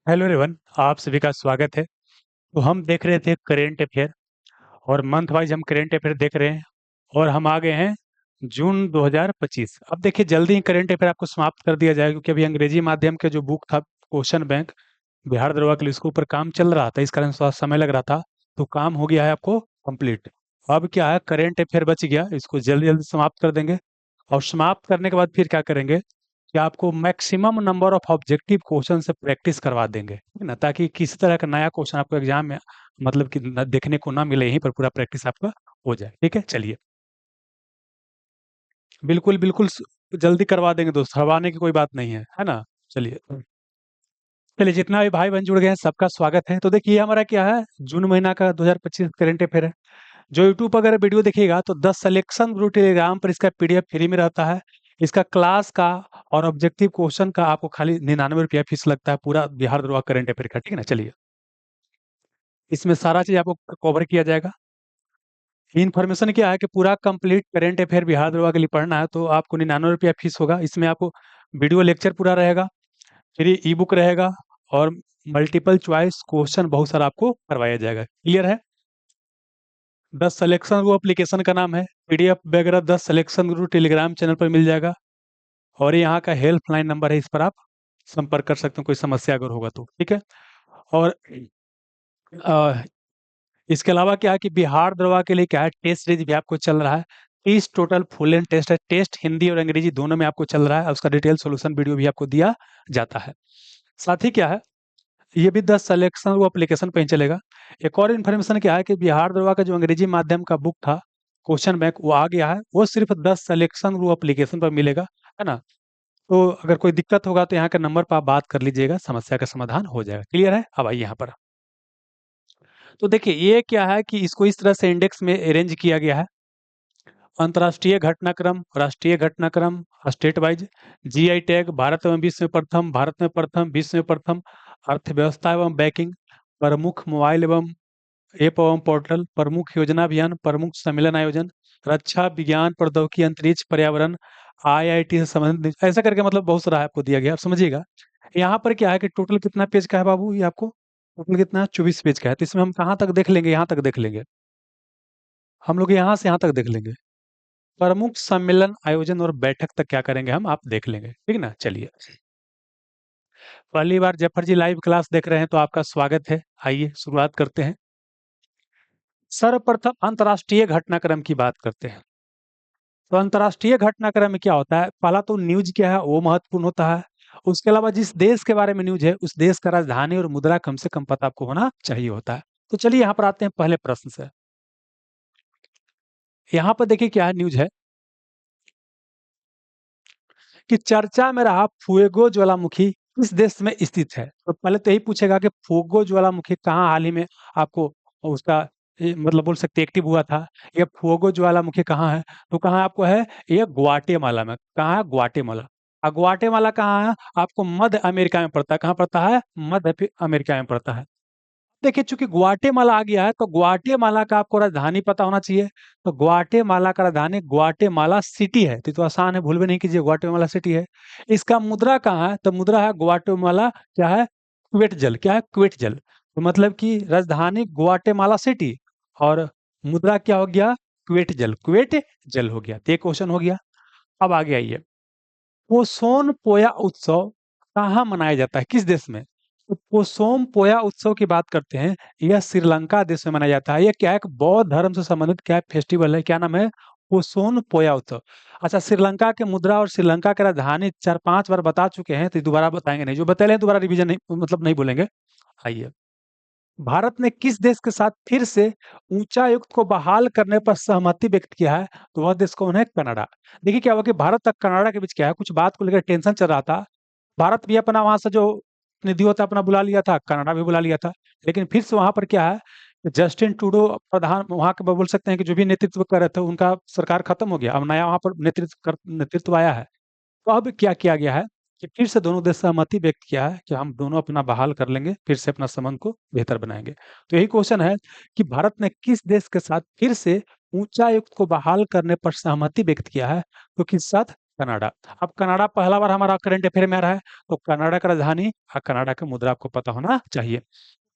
Hello everyone, आप सभी का स्वागत है। तो हम देख रहे थे करेंट अफेयर और मंथ वाइज हम करेंट अफेयर देख रहे हैं और हम आ गए हैं जून 2025। अब देखिए जल्दी ही करेंट अफेयर आपको समाप्त कर दिया जाएगा क्योंकि अभी अंग्रेजी माध्यम के जो बुक था क्वेश्चन बैंक बिहार दरोगा के लिए उसके ऊपर काम चल रहा था, इस कारण थोड़ा समय लग रहा था। तो काम हो गया है आपको कंप्लीट। अब क्या है, करेंट अफेयर बच गया, इसको जल्दी जल्दी समाप्त कर देंगे। और समाप्त करने के बाद फिर क्या करेंगे कि आपको maximum number of objective question से प्रैक्टिस करवा देंगे, ठीक है ना, ताकि किसी तरह का नया क्वेश्चन आपको एग्जाम में मतलब कि देखने को ना मिले, यहीं पर पूरा प्रैक्टिस आपका हो जाए। ठीक है, चलिए बिल्कुल बिल्कुल जल्दी करवा देंगे दोस्त, हरवाने की कोई बात नहीं है ना। चलिए चलिए, जितना भी भाई बहन जुड़ गए हैं सबका स्वागत है। तो देखिए हमारा क्या है, जून महीना का 2025 करंट अफेयर है। जो यूट्यूब पर अगर वीडियो देखिएगा तो 10 सिलेक्शन ग्रुप टेलीग्राम पर इसका पीडीएफ फ्री में रहता है। इसका क्लास का और ऑब्जेक्टिव क्वेश्चन का आपको खाली 99 रुपया फीस लगता है, पूरा बिहार दरबार करंट अफेयर का, ठीक है ना। चलिए इसमें सारा चीज आपको कवर किया जाएगा। इन्फॉर्मेशन क्या है कि पूरा कंप्लीट करंट अफेयर बिहार दरबार के लिए पढ़ना है तो आपको 99 रुपया फीस होगा। इसमें आपको वीडियो लेक्चर पूरा रहेगा, फिर ई बुक रहेगा और मल्टीपल चॉइस क्वेश्चन बहुत सारा आपको करवाया जाएगा। क्लियर है। 10 सिलेक्शन ग्रुप एप्लीकेशन का नाम है, पीडीएफ वगैरह 10 सिलेक्शन ग्रुप टेलीग्राम चैनल पर मिल जाएगा। और ये यहाँ का हेल्पलाइन नंबर है, इस पर आप संपर्क कर सकते हो कोई समस्या अगर होगा तो, ठीक है। और अ, इसके अलावा क्या है कि बिहार दरबार के लिए क्या है, टेस्ट सीरीज भी आपको चल रहा है। 30 टोटल फुल एंड टेस्ट है, टेस्ट हिंदी और अंग्रेजी दोनों में आपको चल रहा है, और उसका डिटेल सोल्यूशन वीडियो भी आपको दिया जाता है। साथ ही क्या है, ये भी 10 सिलेक्शन वो एप्लीकेशन पे ही चलेगा। एक और इन्फॉर्मेशन क्या है कि बिहार दरबार का जो अंग्रेजी माध्यम का बुक था क्वेश्चन बैंक, वो आ गया है, वो सिर्फ 10 सिलेक्शन वो एप्लीकेशन पर मिलेगा, है ना। तो अगर कोई दिक्कत होगा तो यहाँ के नंबर पर आप बात कर लीजिएगा, समस्या का समाधान हो जाएगा। क्लियर है। अब आइए यहाँ पर। तो देखिए ये क्या है कि इसको इस तरह से इंडेक्स में अरेंज किया गया है। अंतर्राष्ट्रीय घटनाक्रम, राष्ट्रीय घटनाक्रम, state wise, GI tag, Bharat एवं विश्व में प्रथम, भारत में प्रथम, विश्व में प्रथम, अर्थव्यवस्था एवं बैंकिंग, प्रमुख मोबाइल एवं ऐप एवं पोर्टल, प्रमुख योजना अभियान, प्रमुख सम्मेलन आयोजन, रक्षा विज्ञान प्रौद्योगिकी अंतरिक्ष पर्यावरण, आईआईटी से संबंधित, ऐसा करके मतलब बहुत सारा आपको दिया गया। आप समझिएगा यहाँ पर क्या है कि टोटल कितना पेज का है बाबू, ये आपको टोटल कितना 24 पेज का है। तो इसमें हम कहाँ तक देख लेंगे, यहाँ तक देख लेंगे हम लोग, यहाँ से यहाँ तक देख लेंगे। प्रमुख सम्मेलन आयोजन और बैठक तक क्या करेंगे हम, आप देख लेंगे, ठीक ना। चलिए पहली बार जफर जी लाइव क्लास देख रहे हैं तो आपका स्वागत है। आइए शुरुआत करते हैं। सर्वप्रथम अंतर्राष्ट्रीय घटनाक्रम की बात करते हैं। तो अंतर्राष्ट्रीय घटनाक्रम में क्या होता है, पहला तो न्यूज क्या है वो महत्वपूर्ण होता है। उसके अलावा जिस देश के बारे में न्यूज है उस देश का राजधानी और मुद्रा कम से कम पता आपको होना चाहिए होता है। तो चलिए यहाँ पर आते हैं पहले प्रश्न से। यहाँ पर देखिए क्या है, न्यूज है कि चर्चा में रहा फुएगो ज्वालामुखी किस देश में स्थित है। तो पहले तो यही पूछेगा कि फुएगो ज्वालामुखी कहाँ हाल ही में आपको उसका मतलब बोल सकते एक्टिव हुआ था। ये फुएगो ज्वालामुखी कहाँ है, तो कहाँ आपको है, ये ग्वाटेमाला में। कहाँ है, ग्वाटेमाला। और ग्वाटेमाला कहाँ है, आपको मध्य अमेरिका में पड़ता है। कहाँ पड़ता है, मध्य अमेरिका में पड़ता है। देखिए चूंकि ग्वाटेमाला आ गया है तो ग्वाटेमाला का आपको राजधानी पता होना चाहिए। तो ग्वाटेमाला का राजधानी ग्वाटेमाला सिटी है। तो आसान है, भूल भी नहीं कीजिए, ग्वाटेमाला सिटी है। इसका मुद्रा कहाँ है, तो मुद्रा है ग्वाटेमाला क्या है, क्वेट जल। क्या है, क्वेट जल। तो मतलब कि राजधानी ग्वाटेमाला सिटी और मुद्रा क्या हो गया, क्वेट जल। क्वेट जल हो गया। तो ये क्वेश्चन हो गया। अब आगे आइए, पोसोन पोया उत्सव कहाँ मनाया जाता है, किस देश में। तो पोसोम पोया उत्सव की बात करते हैं, यह श्रीलंका देश में मनाया जाता है। यह क्या है, एक बौद्ध धर्म से संबंधित क्या फेस्टिवल है, क्या नाम है, पोसोन पोया उत्सव। अच्छा, श्रीलंका के मुद्रा और श्रीलंका की राजधानी 4-5 बार बता चुके हैं, तो दोबारा बताएंगे नहीं, जो बता दोबारा रिवीजन नहीं मतलब नहीं बोलेंगे। आइए, भारत ने किस देश के साथ फिर से उच्चायुक्त को बहाल करने पर सहमति व्यक्त किया है, तो वह देश कौन है, कनाडा। देखिए क्या हुआ कि भारत और कनाडा के बीच क्या है, कुछ बात को लेकर टेंशन चल रहा था। भारत भी अपना वहां से जो निधि होता अपना बुला लिया था, कनाडा भी बुला लिया था। लेकिन फिर से वहां पर क्या है, जस्टिन ट्रूडो प्रधान वहां के बोल सकते हैं कि जो भी नेतृत्व कर रहे थे उनका सरकार खत्म हो गया, अब नया वहां पर नेतृत्व आया है। तो अब क्या किया गया है कि फिर से दोनों देश सहमति व्यक्त किया है कि हम दोनों अपना बहाल कर लेंगे, फिर से अपना संबंध को बेहतर बनाएंगे। तो यही क्वेश्चन है कि भारत ने किस देश के साथ फिर से उच्चायुक्त को बहाल करने पर सहमति व्यक्त किया है, तो किस साथ, कनाडा। अब कनाडा पहला बार हमारा करंट अफेयर में आ रहा है, तो कनाडा का राजधानी और कनाडा का मुद्रा आपको पता होना चाहिए।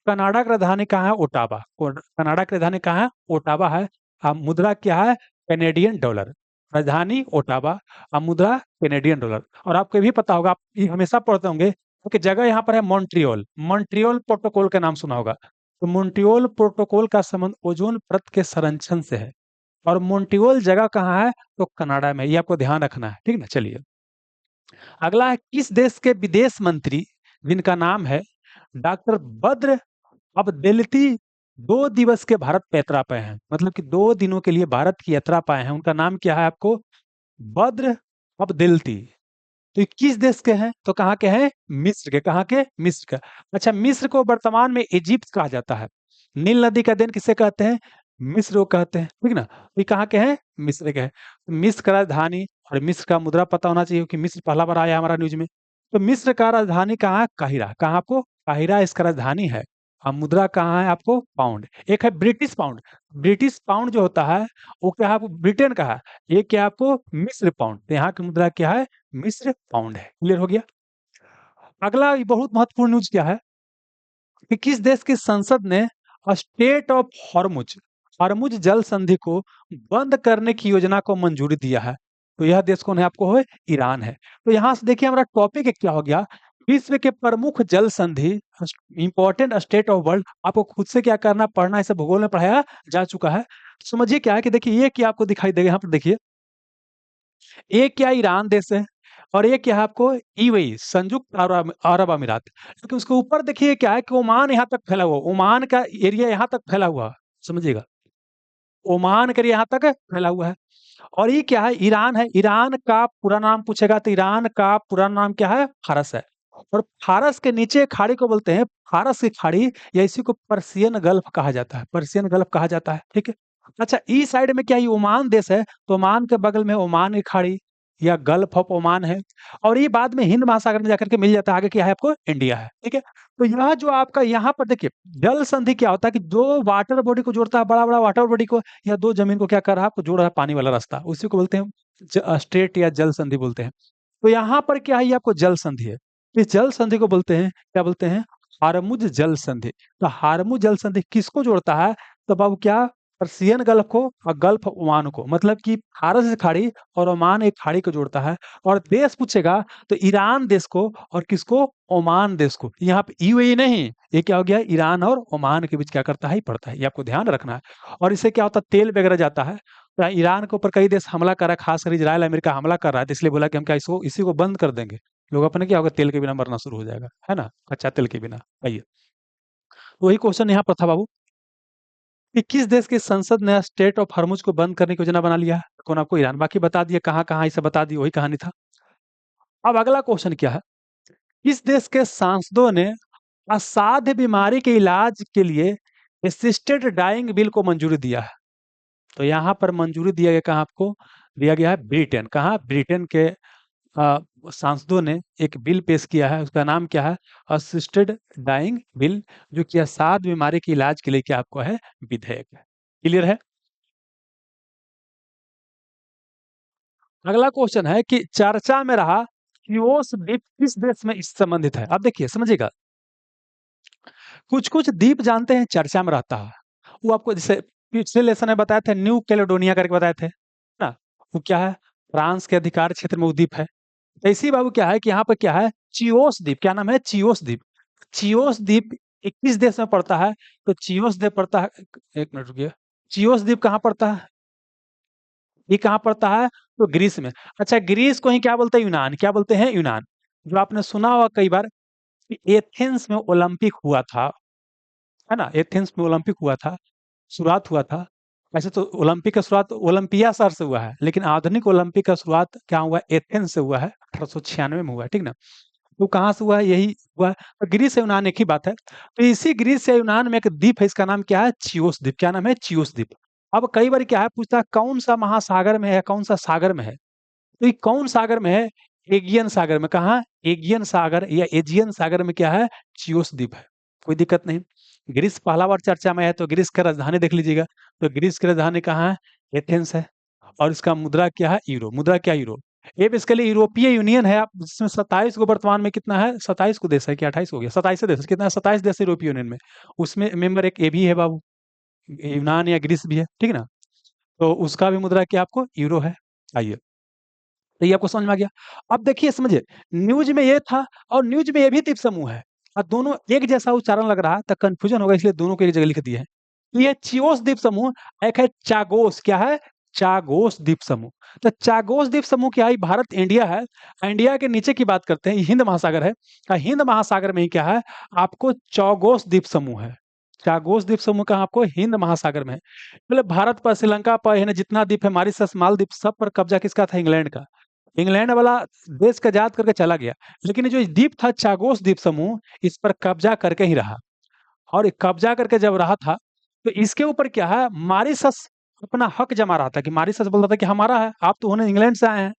कनाडा की राजधानी कहाँ है? ओटावा। कनाडा की राजधानी कहाँ है? ओटावा है। अब मुद्रा क्या है? Canadian dollar. राजधानी ओटावा और मुद्रा कैनेडियन डॉलर। और आपको ये भी पता होगा, आप ये हमेशा पढ़ते होंगे कि जगह यहाँ पर है मॉन्ट्रियल। मॉन्ट्रियल प्रोटोकॉल का नाम सुना होगा। तो मॉन्ट्रियल प्रोटोकॉल का संबंध ओजोन परत के संरक्षण से है। और मॉन्ट्रियल जगह कहाँ है? तो कनाडा में। ये आपको ध्यान रखना है, ठीक ना। चलिए, अगला है किस देश के विदेश मंत्री जिनका नाम है डॉक्टर बद्र अब्देलती 2 दिवस के भारत यात्रा पे हैं, मतलब कि 2 दिनों के लिए भारत की यात्रा पे आए हैं। उनका नाम क्या है? आपको बद्र अब्देलती। तो ये किस देश के हैं? तो कहाँ के हैं? मिस्र के। कहाँ के? मिस्र का। अच्छा, मिस्र को वर्तमान में इजिप्ट कहा जाता है। नील नदी का देन किसे कहते हैं? मिस्र को कहते हैं, ठीक ना। तो ये कहाँ के हैं? मिस्र के हैं। तो मिस्र का राजधानी और मिस्र का मुद्रा पता होना चाहिए, क्योंकि मिस्र पहला बार आया हमारा न्यूज में। तो मिस्र का राजधानी कहाँ है? काहिरा। कहाँ आपको? काहिरा इसका राजधानी है। और मुद्रा कहाँ है? आपको पाउंड। एक है ब्रिटिश पाउंड। ब्रिटिश पाउंड जो होता है वो क्या है? आपको ब्रिटेन का है। ये क्या है? आपको मिस्र पाउंड। तो यहाँ की मुद्रा क्या है? मिस्र पाउंड है। क्लियर हो गया। अगला ये बहुत महत्वपूर्ण न्यूज क्या है कि किस देश की संसद ने स्टेट ऑफ हॉर्मुज हॉर्मुज जल संधि को बंद करने की योजना को मंजूरी दिया है? तो यह देश कौन है? आपको है ईरान है। तो यहां से देखिए हमारा टॉपिक क्या हो गया? विश्व के प्रमुख जल संधि, इंपॉर्टेंट स्टेट ऑफ वर्ल्ड। आपको खुद से क्या करना, पढ़ना, इसे भूगोल में पढ़ाया जा चुका है। समझिए क्या है कि देखिए ये क्या आपको दिखाई देगा यहाँ पर। देखिए एक क्या ईरान देश है, और एक क्या है आपको? यूएई, संयुक्त अरब अरब अमीरात। लेकिन उसके ऊपर देखिए क्या है कि ओमान यहाँ तक फैला हुआ, ओमान का एरिया यहाँ तक फैला हुआ, समझिएगा। ओमान का एरिया यहाँ तक फैला हुआ है। और ये क्या है? ईरान है। ईरान का पूरा नाम पूछेगा तो ईरान का पूरा नाम क्या है? फारस है। और फारस के नीचे खाड़ी को बोलते हैं फारस की खाड़ी, या इसी को पर्शियन गल्फ कहा जाता है। पर्शियन गल्फ कहा जाता है, ठीक है। अच्छा, इस साइड में क्या ये ओमान देश है, तो ओमान के बगल में ओमान की खाड़ी या गल्फ ऑफ ओमान है। और ये बाद में हिंद महासागर में जाकर के मिल जाता है। आगे क्या है? आपको इंडिया है, ठीक है। तो यह जो आपका यहाँ पर देखिए जल संधि क्या होता है कि दो वाटर बॉडी को जोड़ता है, बड़ा बड़ा वाटर बॉडी को, या दो जमीन को क्या कर रहा है? आपको जोड़ रहा है पानी वाला रास्ता, उसी को बोलते हैं स्ट्रेट या जल संधि बोलते हैं। तो यहाँ पर क्या है? ये आपको जल संधि है। इस जल संधि को बोलते हैं, क्या बोलते हैं? हारमुज जल संधि। तो हारमुज जल संधि किसको जोड़ता है? तो बाबू क्या? पर्शियन गल्फ को और गल्फ ऑफ ओमान को, मतलब कि फारस की खाड़ी और ओमान एक खाड़ी को जोड़ता है। और देश पूछेगा तो ईरान देश को और किसको? ओमान देश को। यहाँ पे यूएई नहीं, ये क्या हो गया? ईरान और ओमान के बीच क्या करता है? ही पड़ता है। ये आपको ध्यान रखना है। और इससे क्या होता है? तेल वगैरह जाता है। तो ईरान के ऊपर कई देश हमला कर रहा है, खासकर इजराइल अमेरिका हमला कर रहा है, तो इसलिए बोला कि हम क्या इसको इसी को बंद कर देंगे। लोग अपने क्या होगा? तेल के बिना मरना शुरू हो जाएगा, है ना। कच्चा तेल के बिना। आइए, वही क्वेश्चन यहाँ पर था बाबू कि किस देश की संसद ने स्टेट ऑफ हॉर्मुज को बंद करने की योजना बना लिया है? कौन? आपको ईरान। बाकी बता दिया कहाँ कहाँ, इसे बता दी, वही कहानी था। अब अगला क्वेश्चन क्या है? किस देश के सांसदों ने असाध्य बीमारी के इलाज के लिए असिस्टेड डाइंग बिल को मंजूरी दिया है? तो यहाँ पर मंजूरी दिया गया कहाँ? आपको दिया गया है ब्रिटेन। कहाँ? ब्रिटेन के अ, सांसदों ने एक बिल पेश किया है, उसका नाम क्या है? असिस्टेड डाइंग बिल, जो कि असाध्य बीमारी के इलाज के लिए क्या आपको है? विधेयक है। क्लियर है। अगला क्वेश्चन है कि चर्चा में रहा कियोस द्वीप किस देश में इससे संबंधित है? अब देखिए समझिएगा, कुछ कुछ द्वीप जानते हैं चर्चा में रहता है। वो आपको जैसे पिछले लेसन में बताए थे, न्यू कैलेडोनिया करके बताए थे ना। वो क्या है? फ्रांस के अधिकार क्षेत्र में वो द्वीप है। ऐसी बाबू क्या है कि यहाँ पे क्या है? चियोस द्वीप। क्या नाम है? चियोस द्वीप। चियोस द्वीप 21 देश में पड़ता है। तो चियोस द्वीप पड़ता है, एक मिनट रुकिए। चियोस द्वीप कहाँ पड़ता है? ये कहाँ पड़ता है? तो ग्रीस में। अच्छा, ग्रीस को ही क्या बोलते हैं? यूनान। क्या बोलते हैं? यूनान। जो आपने सुना होगा कई बार कि एथेंस में ओलंपिक हुआ था, है ना। एथेंस में ओलंपिक हुआ था, शुरुआत हुआ था। वैसे तो ओलंपिक का शुरुआत ओलंपिया शहर से हुआ है, लेकिन आधुनिक ओलंपिक का शुरुआत क्या हुआ? एथेंस से हुआ है, 1896 में हुआ है, ठीक ना। तो कहाँ से हुआ है? यही हुआ है। तो ग्रीस या यूनान एक ही बात है। तो इसी ग्रीस या यूनान में एक द्वीप है, इसका नाम क्या है? चियोस द्वीप। क्या नाम है? चियोस द्वीप। अब कई बार क्या है पूछता है कौन सा महासागर में है, कौन सा सागर में है? तो ये कौन सागर में है? एगियन सागर में। कहाँ? एगियन सागर या एजियन सागर में क्या है? चियोस द्वीप है। कोई दिक्कत नहीं। ग्रीस पहला बार चर्चा में है, तो ग्रीस का राजधानी देख लीजिएगा। तो ग्रीस की राजधानी कहाँ है? एथेंस है। और इसका मुद्रा क्या है? यूरो। मुद्रा क्या? यूरो। ये बेसिकली यूरोपीय यूनियन है, आप जिसमें 27 को वर्तमान में कितना है, 27 को देश है कि 28 हो गया, 27 देश कितना है, 27 देश है यूरोपीय यूनियन में। उसमें मेंबर एक ये भी है बाबू, यूनान या ग्रीस भी है, ठीक है ना। तो उसका भी मुद्रा क्या आपको यूरो है। आइए, तो ये आपको समझ में आ गया। अब देखिए समझिए, न्यूज में ये था और न्यूज में ये भी द्वीप समूह है, और दोनों एक जैसा उच्चारण लग रहा है, तो कंफ्यूजन होगा, इसलिए दोनों को एक जगह लिख दिए हैं। ये चियोस द्वीप समूह, एक है चागोस, क्या है, चागोस द्वीप समूह। तो चागोस द्वीप समूह क्या है, भारत इंडिया है, इंडिया के नीचे की बात करते हैं, ये हिंद महासागर है, हिंद महासागर में ही क्या है, आपको चौगोस द्वीप समूह है। चागोस द्वीप समूह का आपको हिंद महासागर में है। मतलब भारत पर, श्रीलंका पर, है ना, जितना द्वीप है, मॉरिशस, मालदीव, सब पर कब्जा किसका था, इंग्लैंड का। इंग्लैंड वाला देश का आजाद करके चला गया, लेकिन ये जो द्वीप था चागोस द्वीप समूह, इस पर कब्जा करके ही रहा। और ये कब्जा करके जब रहा था, तो इसके ऊपर क्या है, मॉरिशस अपना हक जमा रहा था, कि मॉरिशस बोल रहा था कि हमारा है, आप तो होने इंग्लैंड से आए हैं,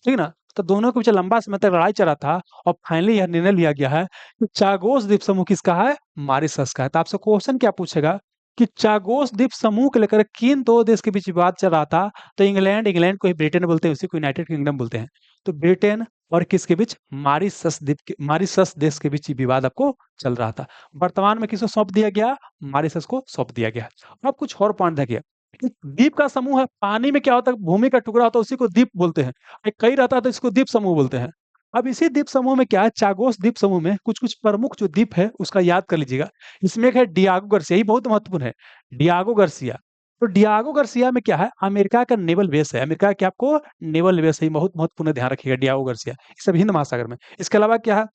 ठीक ना। तो दोनों के बीच लंबा समय तक लड़ाई चला था, और फाइनली यह निर्णय लिया गया है कि चागोस द्वीप समूह किसका है, मॉरिशस का है। तो आपसे क्वेश्चन क्या पूछेगा कि चागोस द्वीप समूह को लेकर किन दो देश के बीच विवाद चल रहा था। तो इंग्लैंड, इंग्लैंड को ही ब्रिटेन बोलते हैं, उसी को यूनाइटेड किंगडम बोलते हैं। तो ब्रिटेन और किसके बीच, मॉरिशस द्वीप के, मॉरिशस देश के बीच विवाद आपको चल रहा था। वर्तमान में किसको सौंप दिया गया, मॉरिशस को सौंप दिया गया। अब कुछ और पॉइंट देखिए, एक द्वीप का समूह है, पानी में क्या होता है, भूमि का टुकड़ा होता है, उसी को द्वीप बोलते हैं। एक कई रहता है तो इसको द्वीप समूह बोलते हैं। अब इसी द्वीप समूह में क्या है, चागोस द्वीप समूह में कुछ कुछ प्रमुख जो द्वीप है उसका याद कर लीजिएगा। इसमें एक है डियागो गार्सिया, ये बहुत महत्वपूर्ण है, डियागो गार्सिया। तो डियागो गार्सिया में क्या है, अमेरिका का नेवल बेस है, अमेरिका क्या आपको नेवल बेस है, ये बहुत महत्वपूर्ण, ध्यान रखिएगा, डियागो गार्सिया। ये सब हिंद महासागर में। इसके अलावा क्या है,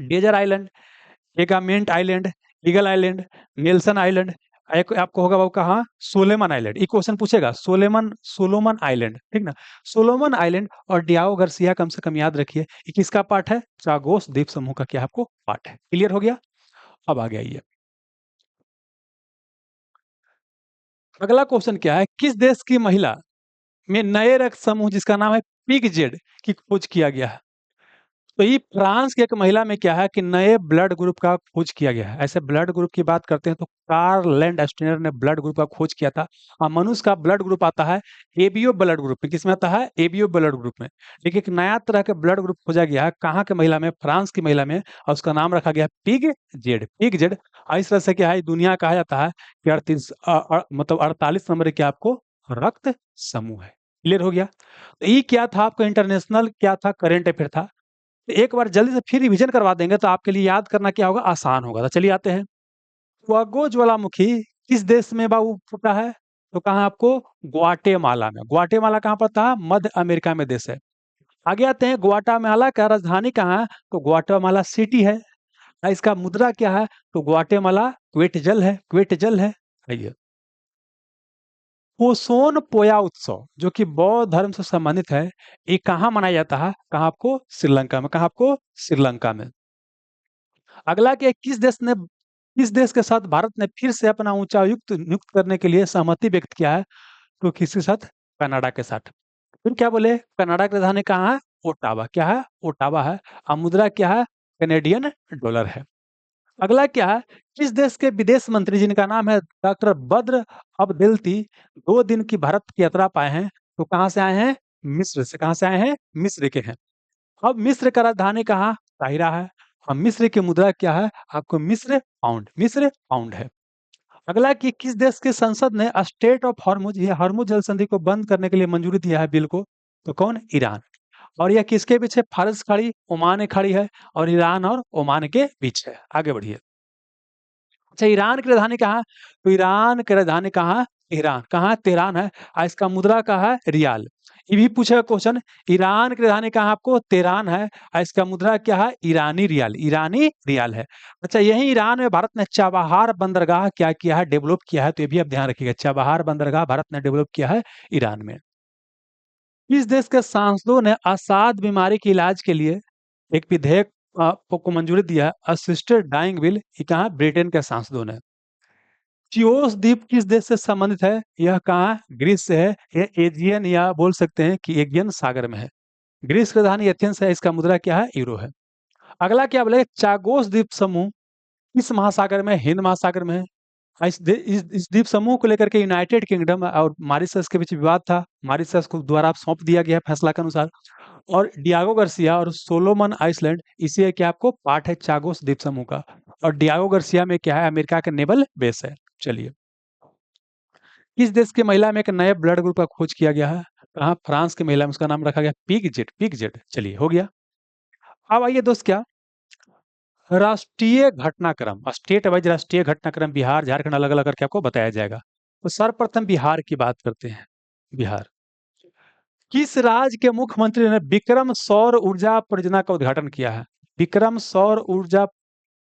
डेजर आइलैंड, एगामेंट island, eagle island, Nelson island, एक आपको होगा वो कहाँ, सोलेमन आइलैंड। ये क्वेश्चन पूछेगा, सोलेमन, सोलोमन आइलैंड, ठीक ना। सोलोमन आइलैंड और डियाओ गार्सिया कम से कम याद रखिए, ये किसका पार्ट है, चागोस द्वीप समूह का क्या आपको पार्ट है। क्लियर हो गया। अब आ गया ये अगला क्वेश्चन, क्या है, किस देश की महिला में नए रक्त समूह जिसका नाम है पिग जेड की खोज किया गया है। तो ये फ्रांस की एक महिला में क्या है कि नए ब्लड ग्रुप का खोज किया गया है। ऐसे ब्लड ग्रुप की बात करते हैं तो कार्ल लैंड स्टेनर ने ब्लड ग्रुप का खोज किया था। मनुष्य का ब्लड ग्रुप आता है एबीओ ब्लड ग्रुप में, किसमें आता है, एबीओ ब्लड ग्रुप में। लेकिन एक नया तरह का ब्लड ग्रुप खोजा गया है, कहाँ के महिला में, फ्रांस की महिला में, और उसका नाम रखा गया पिग जेड, पिग जेड। इस तरह से क्या है, दुनिया कहा जाता है कि 38 मतलब 48 नंबर के आपको रक्त समूह है। क्लियर हो गया। तो ये क्या था, आपका इंटरनेशनल क्या था, करेंट अफेयर था। तो एक बार जल्दी से फिर रिवीजन करवा देंगे तो आपके लिए याद करना क्या होगा, आसान होगा। तो चलिए आते हैं, फुएगो ज्वालामुखी किस देश में बाबू फूटा है। तो कहाँ आपको, ग्वाटेमाला में। ग्वाटेमाला कहाँ पड़ता है, मध्य अमेरिका में देश है। आगे आते हैं, ग्वाटेमाला का राजधानी कहाँ है, तो ग्वाटेमाला सिटी है। इसका मुद्रा क्या है, तो ग्वाटेमाला क्वेटजल है, क्वेटजल है। आइए, पोसोन पोया उत्सव जो कि बौद्ध धर्म से संबंधित है, ये कहाँ मनाया जाता है, कहाँ आपको, श्रीलंका में। कहाँ आपको, श्रीलंका में। अगला कि किस देश के साथ भारत ने फिर से अपना उच्चायुक्त नियुक्त करने के लिए सहमति व्यक्त किया है, तो किसके साथ, कनाडा के साथ। फिर क्या बोले, कनाडा की राजधानी कहाँ है, ओटावा, क्या है, ओटावा है। और मुद्रा क्या है, कैनेडियन डॉलर है। अगला क्या है, किस देश के विदेश मंत्री जिनका नाम है डॉक्टर बद्र अब्देल्ती 2 दिन की भारत की यात्रा पाए हैं, तो कहाँ से आए हैं, मिस्र से। कहाँ से आए हैं, मिस्र के हैं। अब मिस्र का राजधानी कहाँ, काहिरा है। अब मिस्र की मुद्रा क्या है, आपको मिस्र पाउंड, मिस्र पाउंड है। अगला कि किस देश की संसद ने स्टेट ऑफ हॉर्मुज, ये हॉर्मुज जल संधि को बंद करने के लिए मंजूरी दिया है बिल को, तो कौन, ईरान। और यह किसके बीच है, फारस खाड़ी, ओमान खाड़ी है, और ईरान और ओमान के बीच है। आगे बढ़िए। अच्छा, ईरान की राजधानी कहाँ, तो ईरान की राजधानी कहाँ, तेहरान। कहाँ, तेहरान है। इसका मुद्रा कहाँ है, रियाल। ये भी पूछेगा क्वेश्चन, ईरान की राजधानी कहाँ आपको, तेहरान है। इसका मुद्रा क्या है, ईरानी रियाल, ईरानी रियाल है। अच्छा, यही ईरान में भारत ने चाबहार बंदरगाह क्या किया है, डेवलप किया है। तो ये भी आप ध्यान रखिएगा, चाबहार बंदरगाह भारत ने डेवलप किया है ईरान में। इस देश के सांसदों ने असाध बीमारी के इलाज के लिए एक विधेयक को मंजूरी दिया है, असिस्टेड डाइंग बिल। ये कहाँ, ब्रिटेन के सांसदों ने। चिओस द्वीप किस देश से संबंधित है, यह कहाँ, ग्रीस से है। यह एजियन या बोल सकते हैं कि एगियन सागर में है। ग्रीस की राजधानी एथेंस है। इसका मुद्रा क्या है, यूरो है। अगला क्या बोले, चागोस द्वीप समूह किस महासागर में, हिंद महासागर में है। इस द्वीप समूह को लेकर के यूनाइटेड किंगडम और मॉरिशस के बीच विवाद था। मॉरिशस को द्वारा सौंप दिया गया फैसला के अनुसार। और डियागो गार्सिया और सोलोमन आइसलैंड इसी है कि आपको पार्ट है चागोस द्वीप समूह का। और डियागो गार्सिया में क्या है, अमेरिका का नेवल बेस है। चलिए, किस देश की महिला में एक नए ब्लड ग्रुप का खोज किया गया है? कहाँ? फ्रांस की महिला में, उसका नाम रखा गया पिगजेट। पिगजेट, चलिए हो गया। अब आइए दोस्त, क्या राष्ट्रीय घटनाक्रम, स्टेट वाइज राष्ट्रीय घटनाक्रम बिहार झारखंड अलग अलग करके आपको बताया जाएगा। तो सर्वप्रथम बिहार की बात करते हैं। बिहार, किस राज्य के मुख्यमंत्री ने विक्रम सौर ऊर्जा परियोजना का उद्घाटन किया है? विक्रम सौर ऊर्जा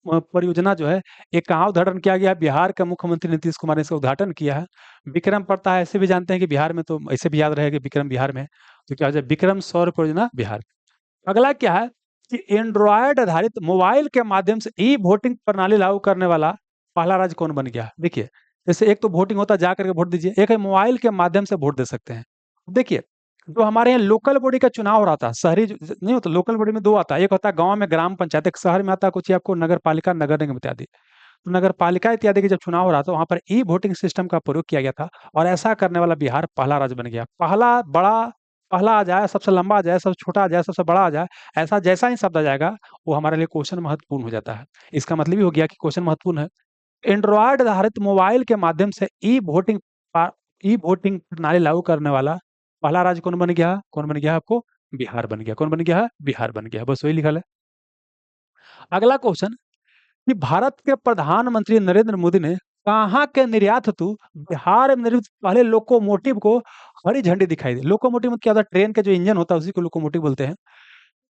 परियोजना जो है, ये कहाँ उद्घाटन किया गया है? बिहार के मुख्यमंत्री नीतीश कुमार ने इसका उद्घाटन किया है। विक्रम पड़ता है, ऐसे भी जानते हैं कि बिहार में, तो ऐसे भी याद रहेगा कि विक्रम बिहार में है। तो क्या हो जाए, विक्रम सौर परियोजना बिहार। अगला क्या है कि एंड्रॉयड आधारित मोबाइल के माध्यम से ई वोटिंग प्रणाली लागू करने वाला पहला राज्य कौन बन गया? देखिए, जैसे एक तो वोटिंग होता है, जा करके वोट दीजिए, एक है मोबाइल के माध्यम से वोट दे सकते हैं। देखिए, जो हमारे यहाँ लोकल बॉडी का चुनाव हो रहा था, शहरी नहीं होता, लोकल बॉडी में दो आता है, एक होता है गांव में ग्राम पंचायत, एक शहर में आता है कुछ आपको नगर पालिका, नगर निगम इत्यादि। तो नगर पालिका इत्यादि के जब चुनाव हो रहा था, वहां पर ई वोटिंग सिस्टम का प्रयोग किया गया था। और ऐसा करने वाला बिहार पहला राज्य बन गया। पहला बड़ा, पहला आ जाए, सबसे लंबा आ जाए, सबसे छोटा आ जाए, सबसे बड़ा आ जाए, ऐसा जैसा ही शब्द आ जाएगा, वो हमारे लिए क्वेश्चन महत्वपूर्ण हो जाता है। इसका मतलब ही हो गया कि क्वेश्चन महत्वपूर्ण है। एंड्रॉयड आधारित मोबाइल के माध्यम से ई वोटिंग प्रणाली लागू करने वाला पहला राज्य कौन बन गया? कौन बन गया आपको? बिहार बन गया। कौन बन गया है? बिहार बन गया। बस वही लिखा है। अगला क्वेश्चन, कि भारत के प्रधानमंत्री नरेंद्र मोदी ने कहाँ के निर्यात हेतु बिहार में निर्मित पहले लोकोमोटिव को हरी झंडी दिखाई दी? लोकोमोटिव में क्या होता है? ट्रेन का जो इंजन होता है उसी को लोकोमोटिव बोलते हैं।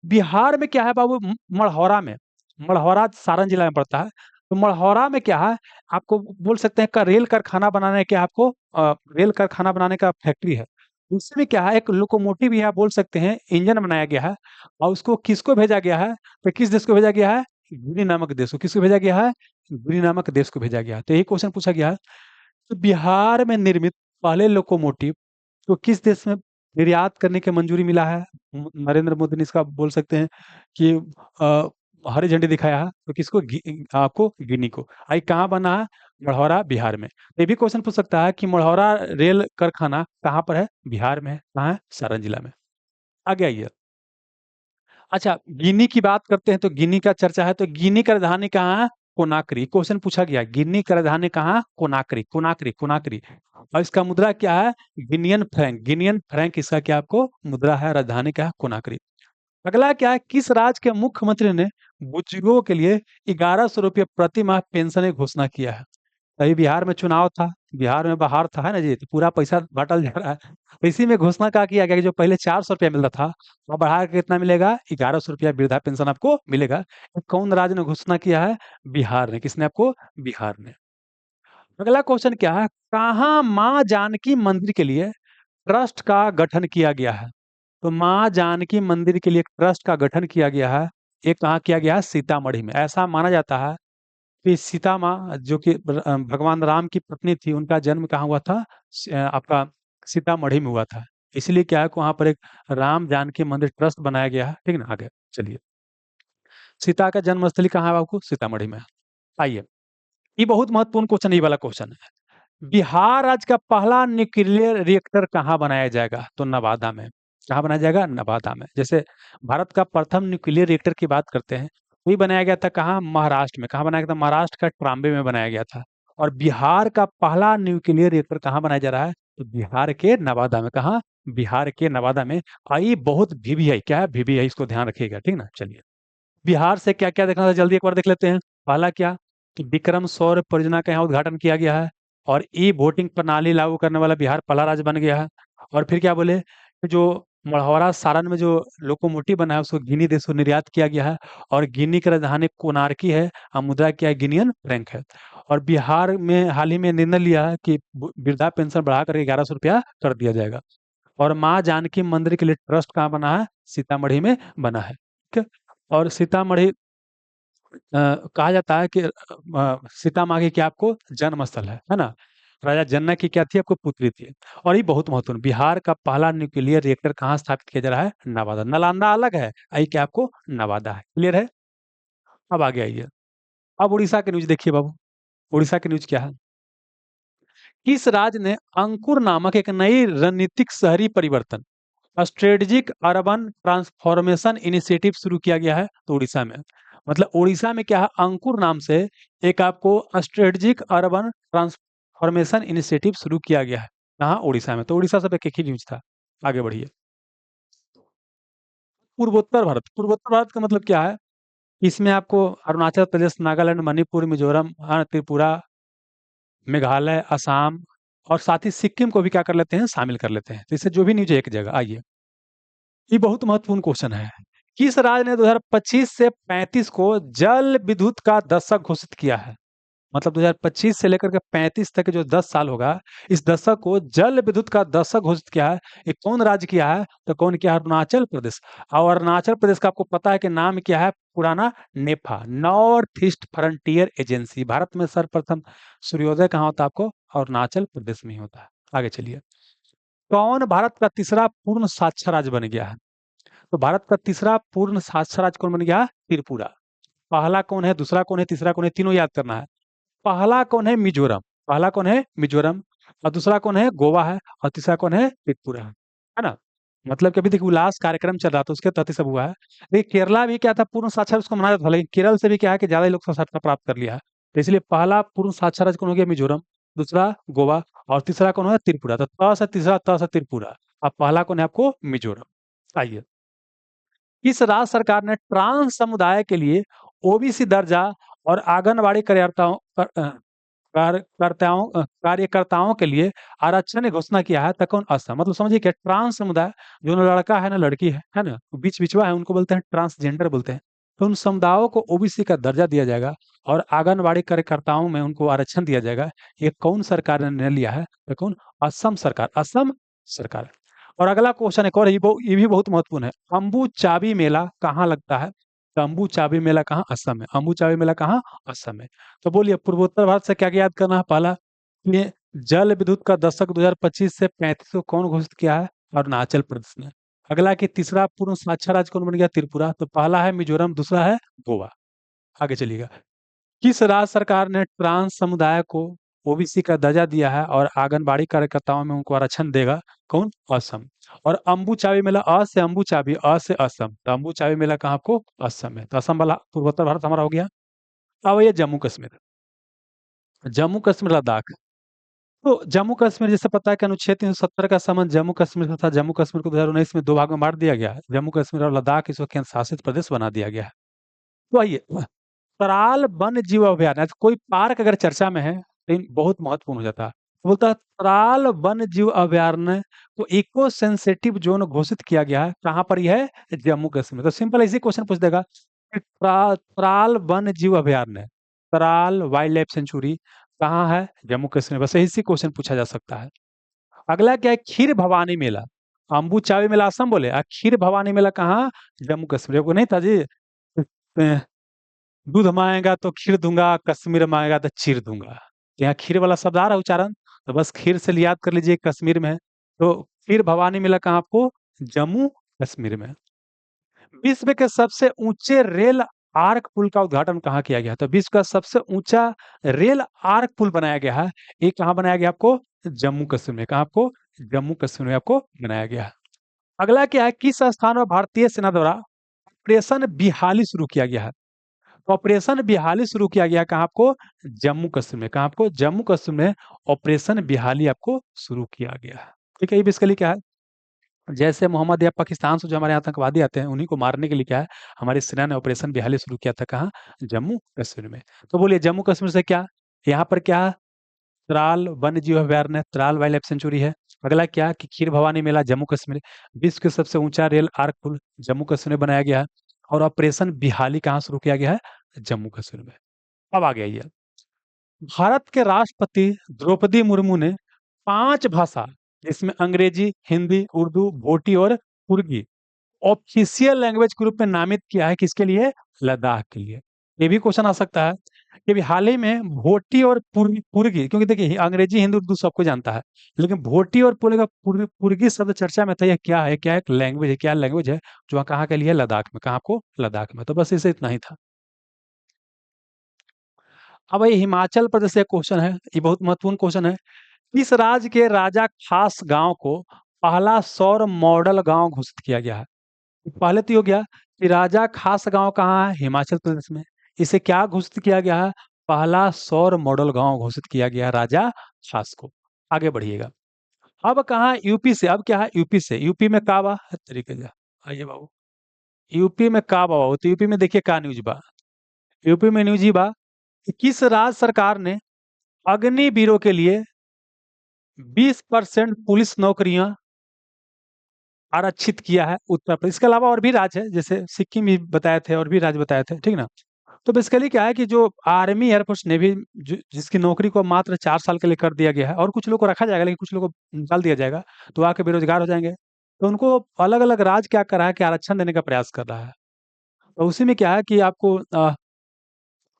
बिहार में क्या है बाबू? मढ़ौरा में। मढ़ौरा सारण जिला में पड़ता है। तो मढ़ौरा में क्या है, आपको बोल सकते हैं का रेल कारखाना बनाने के, आपको रेल कारखाना बनाने का फैक्ट्री है। उसमें क्या है, एक लोकोमोटिव या बोल सकते हैं इंजन बनाया गया है। और उसको किसको भेजा गया है? तो किस देश को भेजा गया है? गिनी नामक देश को। किसको भेजा गया है? गिनी नामक देश को भेजा गया है। तो यही क्वेश्चन पूछा गया है। तो बिहार में निर्मित पहले लोकोमोटिव तो किस देश में निर्यात करने की मंजूरी मिला है? नरेंद्र मोदी ने इसका बोल सकते हैं कि अ, हरी झंडी दिखाया है। तो किसको? आपको गिनी को। आई कहाँ बना है? मढ़ौरा, बिहार में। ये भी क्वेश्चन पूछ सकता है कि मढ़ौरा रेल कारखाना कहाँ पर है? बिहार में है। कहाँ है? सारण जिला में। आगे आइए। अच्छा, गिनी की बात करते हैं, तो गिनी का चर्चा है, तो गिनी की राजधानी कहाँ है? कोनाक्री। क्वेश्चन पूछा गया, गिनी की राजधानी कहाँ? Conakry, Conakry, Conakry. और इसका मुद्रा क्या है? Guinean Frank. गिनियन फ्रैंक इसका क्या आपको मुद्रा है? राजधानी क्या है? कोनाक्री। अगला क्या है, किस राज्य के मुख्यमंत्री ने बुजुर्गों के लिए 1100 रुपये प्रति माह पेंशन की घोषणा किया है? अभी बिहार में चुनाव था, बिहार में बाहर था, है ना जी, तो पूरा पैसा बांटल जा रहा है। तो इसी में घोषणा क्या किया गया कि जो पहले 400 रुपया मिलता था, वो बढ़ा के कितना मिलेगा? 1100 रुपया वृद्धा पेंशन आपको मिलेगा। तो कौन राज्य ने घोषणा किया है? बिहार ने। किसने आपको? बिहार ने। अगला क्वेश्चन क्या है, कहाँ माँ जानकी मंदिर के लिए ट्रस्ट का गठन किया गया है? तो माँ जानकी मंदिर के लिए एक ट्रस्ट का गठन किया गया है। ये कहाँ किया गया है? सीतामढ़ी में। ऐसा माना जाता है कि सीता माँ जो कि भगवान राम की पत्नी थी, उनका जन्म कहाँ हुआ था? आपका सीतामढ़ी में हुआ था। इसलिए क्या है कि वहां पर एक राम जानकी मंदिर ट्रस्ट बनाया गया है। ठीक है ना? आगे चलिए। सीता का जन्मस्थली कहाँ है आपको? सीतामढ़ी में है। आइए, ये बहुत महत्वपूर्ण क्वेश्चन, ये वाला क्वेश्चन है। बिहार राज्य का पहला न्यूक्लियर रिएक्टर कहाँ बनाया जाएगा? तो नवादा में। कहाँ बनाया जाएगा? नवादा में। जैसे भारत का प्रथम न्यूक्लियर रिएक्टर की बात करते हैं, वही बनाया गया था कहाँ? महाराष्ट्र में। कहाँ बनाया गया था? महाराष्ट्र का ट्राम्बे में बनाया गया था। और बिहार का पहला न्यूक्लियर रिएक्टर कहाँ बनाया जा रहा है? तो बिहार के नवादा में। कहाँ? बिहार के नवादा में। आई बहुत VVI क्या है? VVI, इसको ध्यान रखिएगा। ठीक ना? चलिए, बिहार से क्या क्या देखना था, जल्दी एक बार देख लेते हैं। पहला क्या, कि विक्रम सौर परियोजना का यहाँ उद्घाटन किया गया है। और ई वोटिंग प्रणाली लागू करने वाला बिहार पहला राज्य बन गया है। और फिर क्या बोले, कि जो मढ़ौरा सारण में जो लोकोमोटिव बना है, उसको गिनी देश को निर्यात किया गया है। और गिनी की राजधानी कोनार्की है, और मुद्रा क्या है? गिनियन फ्रैंक है। और बिहार में हाल ही में निर्णय लिया है कि वृद्धा पेंशन बढ़ा करके 1100 रुपया कर दिया जाएगा। और माँ जानकी मंदिर के लिए ट्रस्ट कहाँ बना है? सीतामढ़ी में बना है। ठीक है। और सीतामढ़ी कहा जाता है कि सीता माँ की क्या आपको जन्म स्थल है ना? राजा जनक की क्या थी? आपको पुत्री थी। और ये बहुत महत्वपूर्ण, बिहार का पहला न्यूक्लियर रिएक्टर कहाँ स्थापित किया जा रहा है? नवादा। नालंदा अलग है, आई क्या आपको? नवादा है। क्लियर है? अब आगे आइए। अब उड़ीसा के न्यूज देखिए बाबू। उड़ीसा के न्यूज क्या है? किस राज्य ने अंकुर नामक एक नई रणनीतिक शहरी परिवर्तन स्ट्रेटेजिक अर्बन ट्रांसफॉर्मेशन इनिशिएटिव शुरू किया गया है? तो उड़ीसा में। मतलब उड़ीसा में क्या है, अंकुर नाम से एक आपको स्ट्रेटेजिक अर्बन ट्रांसफॉर्मेशन इनिशिएटिव शुरू किया गया है। कहाँ? उड़ीसा में। तो उड़ीसा सब एक ही न्यूज था। आगे बढ़िए। पूर्वोत्तर भारत का मतलब क्या है? इसमें आपको अरुणाचल प्रदेश, नागालैंड, मणिपुर, मिजोरम, त्रिपुरा, मेघालय, असम और साथ ही सिक्किम को भी क्या कर लेते हैं, शामिल कर लेते हैं। तो इससे जो भी न्यूज है एक जगह। आइए, ये बहुत महत्वपूर्ण क्वेश्चन है। किस राज्य ने 2025 से 35 को जल विद्युत का दशक घोषित किया है? मतलब 2025 से लेकर के 35 तक के जो 10 साल होगा, इस दशक को जल विद्युत का दशक घोषित किया है। ये कौन राज्य किया है? तो कौन किया है? अरुणाचल प्रदेश। और अरुणाचल प्रदेश का आपको पता है कि नाम क्या है पुराना? NEFA, north east frontier agency. भारत में सर्वप्रथम सूर्योदय कहाँ होता है आपको? अरुणाचल प्रदेश में ही होता है। आगे चलिए। कौन भारत का तीसरा पूर्ण साक्षर राज्य बन गया है? तो भारत का तीसरा पूर्ण साक्षर राज्य कौन बन गया? त्रिपुरा। पहला कौन है, दूसरा कौन है, तीसरा कौन है? तीनों याद करना है। पहला कौन है? मिजोरम। पहला कौन है? मिजोरम। और दूसरा कौन है? गोवा है। और तीसरा कौन है? त्रिपुरा है ना। मतलब कि अभी देखिए उल्लास कार्यक्रम चल रहा था, उसके तहत ये सब हुआ है। देखिए केरला भी क्या था, पूर्ण साक्षर उसको मनाया था, लेकिन केरल से भी क्या है कि ज्यादा ही लोग साक्षरता प्राप्त कर लिया है। तो इसलिए पहला पूर्ण साक्षर राज्य कौन हो गया? मिजोरम। दूसरा गोवा। और तीसरा कौन है? त्रिपुरा। तो त से तीसरा, त से त्रिपुरा। अब पहला कौन है आपको? मिजोरम। आइए। किस राज्य सरकार ने ट्रांस समुदाय के लिए ओबीसी दर्जा और आंगनबाड़ी कार्यकर्ताओं के लिए आरक्षण की घोषणा किया है? तक कौन? असम। मतलब समझिए कि ट्रांस समुदाय, जो ना लड़का है ना लड़की है ना, बीच बिचवा है, उनको बोलते हैं ट्रांसजेंडर बोलते हैं। तो उन समुदायों को ओबीसी का दर्जा दिया जाएगा और आंगनबाड़ी कार्यकर्ताओं में उनको आरक्षण दिया जाएगा। ये कौन सरकार ने निर्णय लिया है? तो कौन? असम सरकार। असम सरकार। और अगला क्वेश्चन एक और, ये भी बहुत महत्वपूर्ण है। अम्बू चाबी मेला कहाँ लगता है? तो अम्बू चाबी मेला कहाँ? असम में। अम्बू चाबी मेला कहाँ? असम में। तो बोलिए पूर्वोत्तर भारत से क्या क्या याद करना है? पहला, ये जल विद्युत का दशक 2025 से 35 को कौन घोषित किया है? अरुणाचल प्रदेश ने। अगला कि तीसरा पूर्ण साक्षर राज्य कौन बन गया? त्रिपुरा। तो पहला है मिजोरम, दूसरा है गोवा। आगे चलिएगा। किस राज्य सरकार ने ट्रांस समुदाय को ओबीसी का दर्जा दिया है और आंगनबाड़ी कार्यकर्ताओं में उनको आरक्षण देगा? कौन? असम। और अम्बू चाबी मेला, अ से अम्बू चाबी, अ से असम। तो अम्बू चाबी मेला कहाँ आपको? असम में। तो असम वाला पूर्वोत्तर भारत हमारा हो गया। अब ये जम्मू कश्मीर। जम्मू कश्मीर लद्दाख। तो जम्मू कश्मीर जैसे पता है कि अनुच्छेद 370 का संबंध जम्मू कश्मीर से था। जम्मू कश्मीर को 2019 में दो भाग में बांट दिया गया है। जम्मू कश्मीर और लद्दाख इसको केंद्र शासित प्रदेश बना दिया गया है। तो आइए, तराल वन्य जीव अभयारण्य, तो कोई पार्क अगर चर्चा में है तो बहुत महत्वपूर्ण हो जाता है। तो बोलता है तराल वन्य जीव अभयारण्य को इको सेंसिटिव जोन घोषित किया गया है। कहाँ पर यह है? जम्मू कश्मीर। तो सिंपल इसी क्वेश्चन पूछ देगा कि तराल वन्य जीव अभयारण्य, तराल वाइल्ड लाइफ सेंचुरी कहाँ है? जम्मू कश्मीर। बस इसी क्वेश्चन पूछा जा सकता है। अगला क्या है? खीर भवानी मेला। अम्बू चावी मेला असम बोले, खीर भवानी मेला कहाँ? जम्मू कश्मीर। को नहीं था जी, दूध मांगेगा तो खीर दूंगा, कश्मीर मांगेगा तो चीर दूंगा। तो यहाँ खीर वाला शब्द आ रहा है उच्चारण, तो बस खीर से याद कर लीजिए, कश्मीर में है। तो खीर भवानी मिला कहाँ आपको? जम्मू कश्मीर में। विश्व के सबसे ऊंचे रेल आर्क पुल का उद्घाटन कहाँ किया गया? तो विश्व का सबसे ऊंचा रेल आर्क पुल बनाया गया है। ये कहाँ बनाया गया आपको? जम्मू कश्मीर में। कहाँ आपको? जम्मू कश्मीर में आपको बनाया गया है। अगला क्या है? किस स्थान पर भारतीय सेना द्वारा ऑपरेशन बिहाली शुरू किया गया है? ऑपरेशन बिहाली शुरू किया गया कहाँ आपको? जम्मू कश्मीर में। कहाँ आपको? जम्मू कश्मीर में ऑपरेशन बिहाली आपको शुरू किया गया है। ठीक है, ये बेसिकली क्या है, जैसे मोहम्मद या पाकिस्तान से जो हमारे आतंकवादी आते हैं उन्हीं को मारने के लिए क्या है, हमारी सेना ने ऑपरेशन बिहाली शुरू किया था। कहाँ? जम्मू कश्मीर में। तो बोलिए जम्मू कश्मीर से क्या, यहाँ पर क्या? त्राल वन्य जीव अभयारण्य, त्राल वाइल्ड लाइफ सेंचुरी है। अगला क्या कि खीर भवानी मेला जम्मू कश्मीर, विश्व के सबसे ऊंचा रेल आर्क पुल जम्मू कश्मीर में बनाया गया है। और ऑपरेशन बिहाली कहाँ शुरू किया गया है? जम्मू कश्मीर में। अब आ गया ये, भारत के राष्ट्रपति द्रौपदी मुर्मू ने 5 भाषा, जिसमें अंग्रेजी, हिंदी, उर्दू, भोटी और कुर्गी ऑफिशियल लैंग्वेज के रूप में नामित किया है। किसके लिए? लद्दाख के लिए। ये भी क्वेश्चन आ सकता है कि अभी हाल ही में भोटी और कुर्गी, क्योंकि देखिए अंग्रेजी, हिंदी, उर्दू सबको जानता है, लेकिन भोटी और कुर्गी शब्द चर्चा में था। यह क्या है? क्या एक लैंग्वेज है? क्या लैंग्वेज है जो कहाँ के लिए? लद्दाख में। कहाँ आपको? लद्दाख में। तो बस इसे इतना ही था। अब ये हिमाचल प्रदेश से क्वेश्चन है, ये बहुत महत्वपूर्ण क्वेश्चन है किस राज्य के राजा खास गांव को पहला सौर मॉडल गांव घोषित किया गया है? पहले तो ये हो गया कि राजा खास गांव कहाँ है? हिमाचल प्रदेश में। इसे क्या घोषित किया गया है? पहला सौर मॉडल गांव घोषित किया गया है राजा खास को। आगे बढ़िएगा। अब कहाँ यूपी से, अब क्या है यूपी से, यूपी में का बा तरीके से। आइए बाबू, यूपी में का बा बाबू, तो यूपी में देखिए का न्यूज बा। यूपी में न्यूज ही बा कि किस राज्य सरकार ने अग्निवीरों के लिए 20% पुलिस नौकरियां आरक्षित किया है उत्तर प्रदेश। इसके अलावा और भी राज्य है, जैसे सिक्किम भी बताए थे और भी राज्य बताए थे, ठीक ना। तो बेसिकली क्या है कि जो आर्मी एयरफोर्स नेवी जिसकी नौकरी को मात्र 4 साल के लिए कर दिया गया है, और कुछ लोग को रखा जाएगा लेकिन कुछ लोग को निकाल दिया जाएगा, तो आके बेरोजगार हो जाएंगे। तो उनको अलग अलग राज्य क्या कर रहा है कि आरक्षण देने का प्रयास कर रहा है। तो उसी में क्या है कि आपको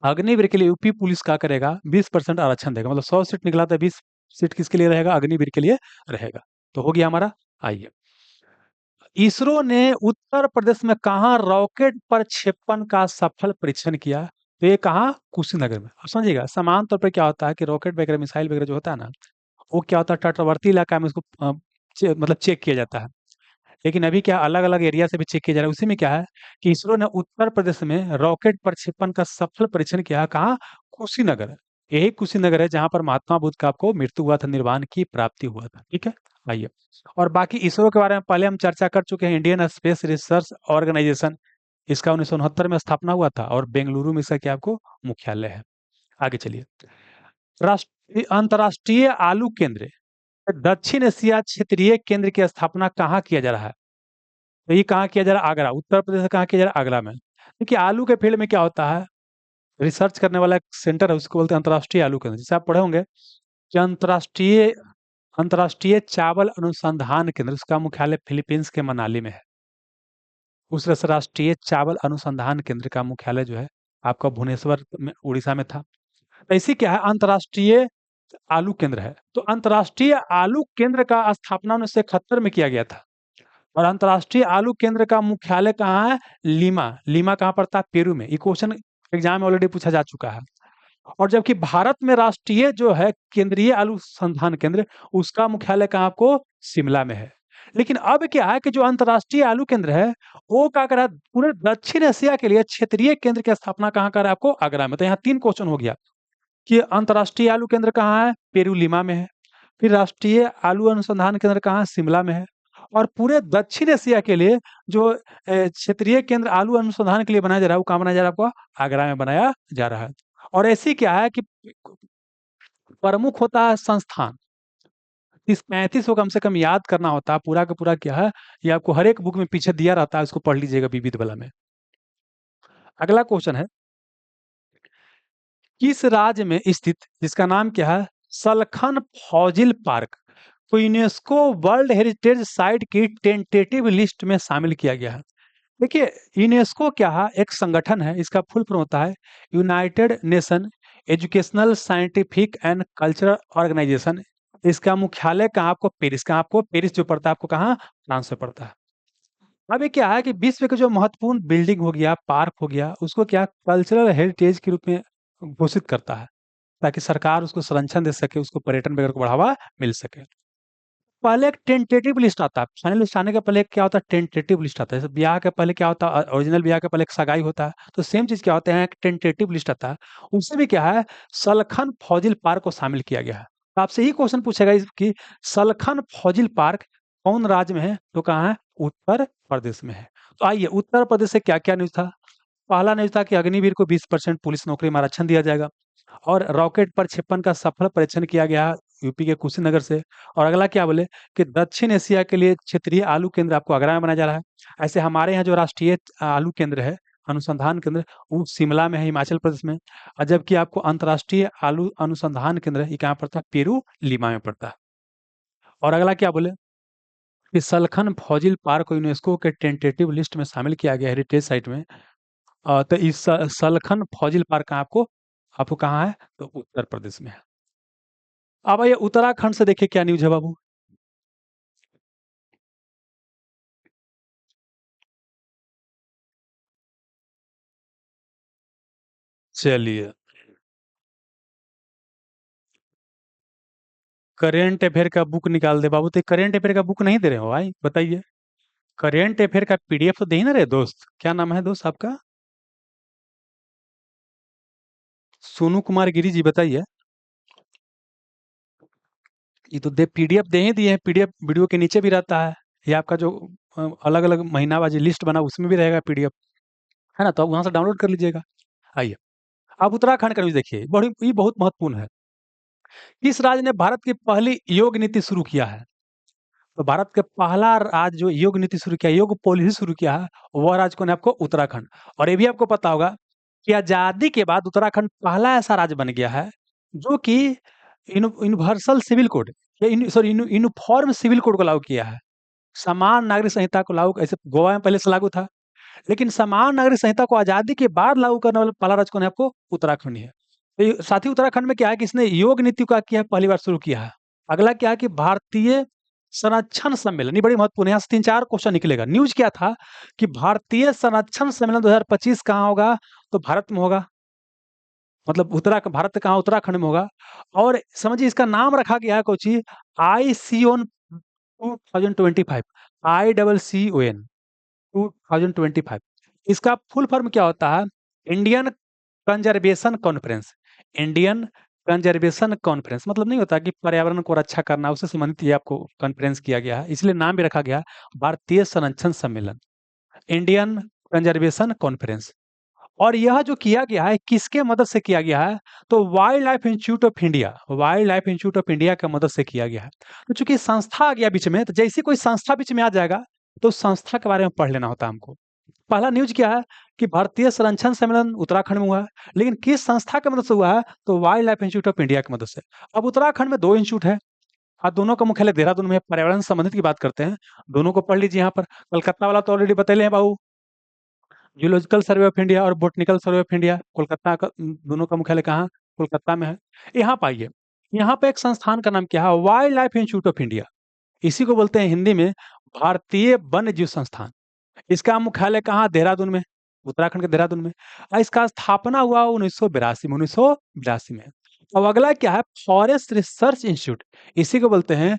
अग्निवीर के लिए यूपी पुलिस क्या करेगा, 20% आरक्षण देगा। मतलब 100 सीट निकला तो 20 सीट किसके लिए रहेगा? अग्निवीर के लिए रहेगा। तो हो गया हमारा। आइए, इसरो ने उत्तर प्रदेश में कहाँ रॉकेट प्रक्षेपण का सफल परीक्षण किया? तो ये कहाँ? कुशीनगर में। अब समझिएगा, सामान्य तौर पर क्या होता है कि रॉकेट वगैरह मिसाइल वगैरह जो होता है ना, वो क्या होता है तटवर्ती इलाका में उसको मतलब चेक किया जाता है। लेकिन अभी क्या अलग अलग एरिया से भी चेक किया जा रहा है। उसी में क्या है कि इसरो ने उत्तर प्रदेश में रॉकेट प्रक्षेपण का सफल परीक्षण किया। कहाँ? कुशीनगर। यही कुशीनगर है जहां पर महात्मा बुद्ध का आपको मृत्यु हुआ था, निर्वाण की प्राप्ति हुआ था। ठीक है, आइए। और बाकी इसरो के बारे में पहले हम चर्चा कर चुके हैं। इंडियन स्पेस रिसर्च ऑर्गेनाइजेशन, इसका 1969 में स्थापना हुआ था और बेंगलुरु में इसका क्या आपको मुख्यालय है। आगे चलिए। राष्ट्रीय अंतर्राष्ट्रीय आलू केंद्र, दक्षिण एशिया क्षेत्रीय केंद्र की स्थापना कहाँ किया जा रहा है? तो ये कहाँ किया जा रहा है? आगरा। उत्तर प्रदेश से कहाँ किया जा रहा है? आगरा में। देखिए, आलू के फील्ड में क्या होता है, रिसर्च करने वाला एक सेंटर है, उसको बोलते हैं अंतर्राष्ट्रीय आलू केंद्र। जैसे आप पढ़े होंगे कि अंतर्राष्ट्रीय अंतर्राष्ट्रीय चावल अनुसंधान केंद्र, उसका मुख्यालय फिलीपींस के मनाली में है। उस तरह से राष्ट्रीय चावल अनुसंधान केंद्र का मुख्यालय जो है आपका भुवनेश्वर में, उड़ीसा में था। ऐसे क्या है, अंतर्राष्ट्रीय आलू केंद्र है। तो अंतर्राष्ट्रीय आलू केंद्र का स्थापना 1971 में किया गया था। और अंतर्राष्ट्रीय आलू केंद्र का मुख्यालय कहाँ है? लीमा। लीमा कहाँ पड़ता है? पेरू में। ये क्वेश्चन एग्जाम में ऑलरेडी पूछा जा चुका है। और जबकि भारत में राष्ट्रीय जो है केंद्रीय आलू संधान केंद्र, उसका मुख्यालय कहाँ आपको? शिमला में है। लेकिन अब क्या है कि जो अंतर्राष्ट्रीय आलू केंद्र है, वो क्या कर रहा है, पूरे दक्षिण एशिया के लिए क्षेत्रीय केंद्र की स्थापना कहाँ कर रहा है आपको? आगरा में। तो यहाँ 3 क्वेश्चन हो गया कि अंतर्राष्ट्रीय आलू केंद्र कहाँ है? पेरू लीमा में है। फिर राष्ट्रीय आलू अनुसंधान केंद्र कहाँ? शिमला में है। और पूरे दक्षिण एशिया के लिए जो क्षेत्रीय केंद्र आलू अनुसंधान के लिए बनाया जा रहा है, वो कहाँ बनाया जा रहा है आपको? आगरा में बनाया जा रहा है। और ऐसी क्या है कि प्रमुख होता है संस्थान। इस 35 को कम से कम याद करना होता है। पूरा का पूरा क्या है, ये आपको हर एक बुक में पीछे दिया रहता है, उसको पढ़ लीजिएगा विविध वाला में। अगला क्वेश्चन है, किस राज्य में स्थित, जिसका नाम क्या है, सलखन फॉजिल पार्क को यूनेस्को वर्ल्ड हेरिटेज साइट की टेंटेटिव लिस्ट में शामिल किया गया है? देखिए, यूनेस्को क्या है, एक संगठन है। इसका फुल फॉर्म होता है United Nation Educational Scientific and Cultural Organization. इसका मुख्यालय कहाँ आपको? पेरिस। कहाँ आपको? पेरिस जो पड़ता है आपको कहाँ? फ्रांस में पड़ता है। अब ये क्या है कि विश्व के जो महत्वपूर्ण बिल्डिंग हो गया, पार्क हो गया, उसको क्या कल्चरल हेरिटेज के रूप में घोषित करता है, ताकि सरकार उसको संरक्षण दे सके, उसको पर्यटन वगैरह को बढ़ावा मिल सके। पहले एक टेंटेटिव लिस्ट आता है। फाइनल लिस्ट आने के पहले क्या होता है? टेंटेटिव लिस्ट आता है। जैसे ब्याह के पहले क्या होता है? ओरिजिनल ब्याह के पहले एक सगाई होता है। तो सेम चीज क्या होता है, एक टेंटेटिव लिस्ट आता है। उसमें भी क्या है, सलखन फॉजिल पार्क को शामिल किया गया है। तो आपसे ही क्वेश्चन पूछेगा कि सलखन फॉजिल पार्क कौन राज्य में है? तो कहाँ है? उत्तर प्रदेश में है। तो आइए, उत्तर प्रदेश से क्या क्या न्यूज था। पहला न्यूज था कि अग्निवीर को 20% पुलिस नौकरी में आरक्षण दिया जाएगा। और रॉकेट प्रक्षेपण का सफल परीक्षण किया गया यूपी के कुशीनगर से। और अगला क्या बोले कि दक्षिण एशिया के लिए क्षेत्रीय आलू केंद्र आपको आगरा में बनाया जा रहा है। ऐसे हमारे यहाँ जो राष्ट्रीय आलू केंद्र है, अनुसंधान केंद्र, वो शिमला में है, हिमाचल प्रदेश में। और जबकि आपको अंतर्राष्ट्रीय आलू अनुसंधान केंद्र ये कहाँ पड़ता है? पेरू लीमा में पड़ता है। और अगला क्या बोले कि सलखन फॉजिल पार्क को यूनेस्को के टेंटेटिव लिस्ट में शामिल किया गया हेरिटेज साइट में। तो इस सलखन फॉजिल पार्क कहाँ आपको आपको कहाँ है? तो उत्तर प्रदेश में है। अब ये उत्तराखंड से देखिए क्या न्यूज है बाबू। चलिए, करेंट अफेयर का बुक निकाल दे बाबू, तो करेंट अफेयर का बुक नहीं दे रहे हो भाई, बताइए। करेंट अफेयर का पीडीएफ तो दे ही ना रहे दोस्त। क्या नाम है दोस्त आपका? सोनू कुमार गिरी जी, बताइए। ये तो दे पीडीएफ दे ही दिए हैं, पीडीएफ वीडियो के नीचे भी रहता है। ये आपका जो अलग अलग महीना वाजी लिस्ट बना उसमें भी रहेगा पीडीएफ, है ना? तो आप वहां से डाउनलोड कर लीजिएगा। आइए, अब उत्तराखंड का न्यूज देखिए, बड़ी ये बहुत महत्वपूर्ण है। किस राज्य ने भारत की पहली योग नीति शुरू किया है? तो भारत के पहला राज्य जो योग नीति शुरू किया, योग पॉलिसी शुरू किया है, वह राज्य कौन है आपको? उत्तराखंड। और ये भी आपको पता होगा कि आजादी के बाद उत्तराखंड पहला ऐसा राज्य बन गया है जो कि यूनिवर्सल सिविल कोड या यूनिफॉर्म सिविल कोड को लागू किया है। समान नागरिक संहिता को लागू, ऐसे गोवा में पहले से लागू था, लेकिन समान नागरिक संहिता को आजादी के बाद लागू करने वाला पहला राज्य कौन है आपको? उत्तराखंड ही है। तो साथ ही उत्तराखंड में क्या है कि इसने योग नीति का किया है, पहली बार शुरू किया है। अगला क्या है कि भारतीय संरक्षण सम्मेलन, ये बड़ी महत्वपूर्ण है, यहाँ से 3-4 क्वेश्चन निकलेगा। न्यूज़ क्या था कि भारतीय संरक्षण सम्मेलन 2025 कहाँ होगा? तो भारत में होगा। मतलब भारत कहाँ? उत्तराखंड में होगा। और समझिए इसका नाम रखा गया है कोची, आईसीओन 2025, ICCON 2025। इसका फुल फॉर्म क्या होता है? Indian conservation conference. Indian conservation conference मतलब नहीं होता कि पर्यावरण को रक्षा करना, उससे संबंधित ये आपको कॉन्फ्रेंस किया गया है, इसलिए नाम भी रखा गया भारतीय संरक्षण सम्मेलन, इंडियन कंजर्वेशन कॉन्फ्रेंस। और यह जो किया गया है किसके मदद से किया गया है? तो wild life institute of India, wild life institute of India की मदद से किया गया है। तो चूंकि संस्था आ गया बीच में, तो जैसे कोई संस्था बीच में आ जाएगा तो उस संस्था के बारे में पढ़ लेना होता है हमको। पहला न्यूज क्या है कि भारतीय संरक्षण सम्मेलन उत्तराखंड में हुआ है, लेकिन किस संस्था की मदद से हुआ है? तो wild life institute of India की मदद से। अब उत्तराखंड में 2 इंस्टीट्यूट है और दोनों का मुख्यालय देहरादून में है। पर्यावरण से संबंधित की बात करते हैं, दोनों को पढ़ लीजिए। यहाँ पर कलकत्ता वाला तो ऑलरेडी बतैले हैं बाबू, जूलॉजिकल सर्वे ऑफ इंडिया और botanical survey of India, Kolkata का, दोनों का मुख्यालय कहाँ? कोलकाता में है। यहाँ पाइए, यहाँ पे एक संस्थान का नाम क्या है? Wild life institute of India. इसी को बोलते हैं हिंदी में भारतीय वन्य जीव संस्थान। इसका मुख्यालय कहाँ? देहरादून में, उत्तराखंड के देहरादून में। और इसका स्थापना हुआ 1982 में। अब अगला क्या है? फॉरेस्ट रिसर्च इंस्टीट्यूट, इसी को बोलते हैं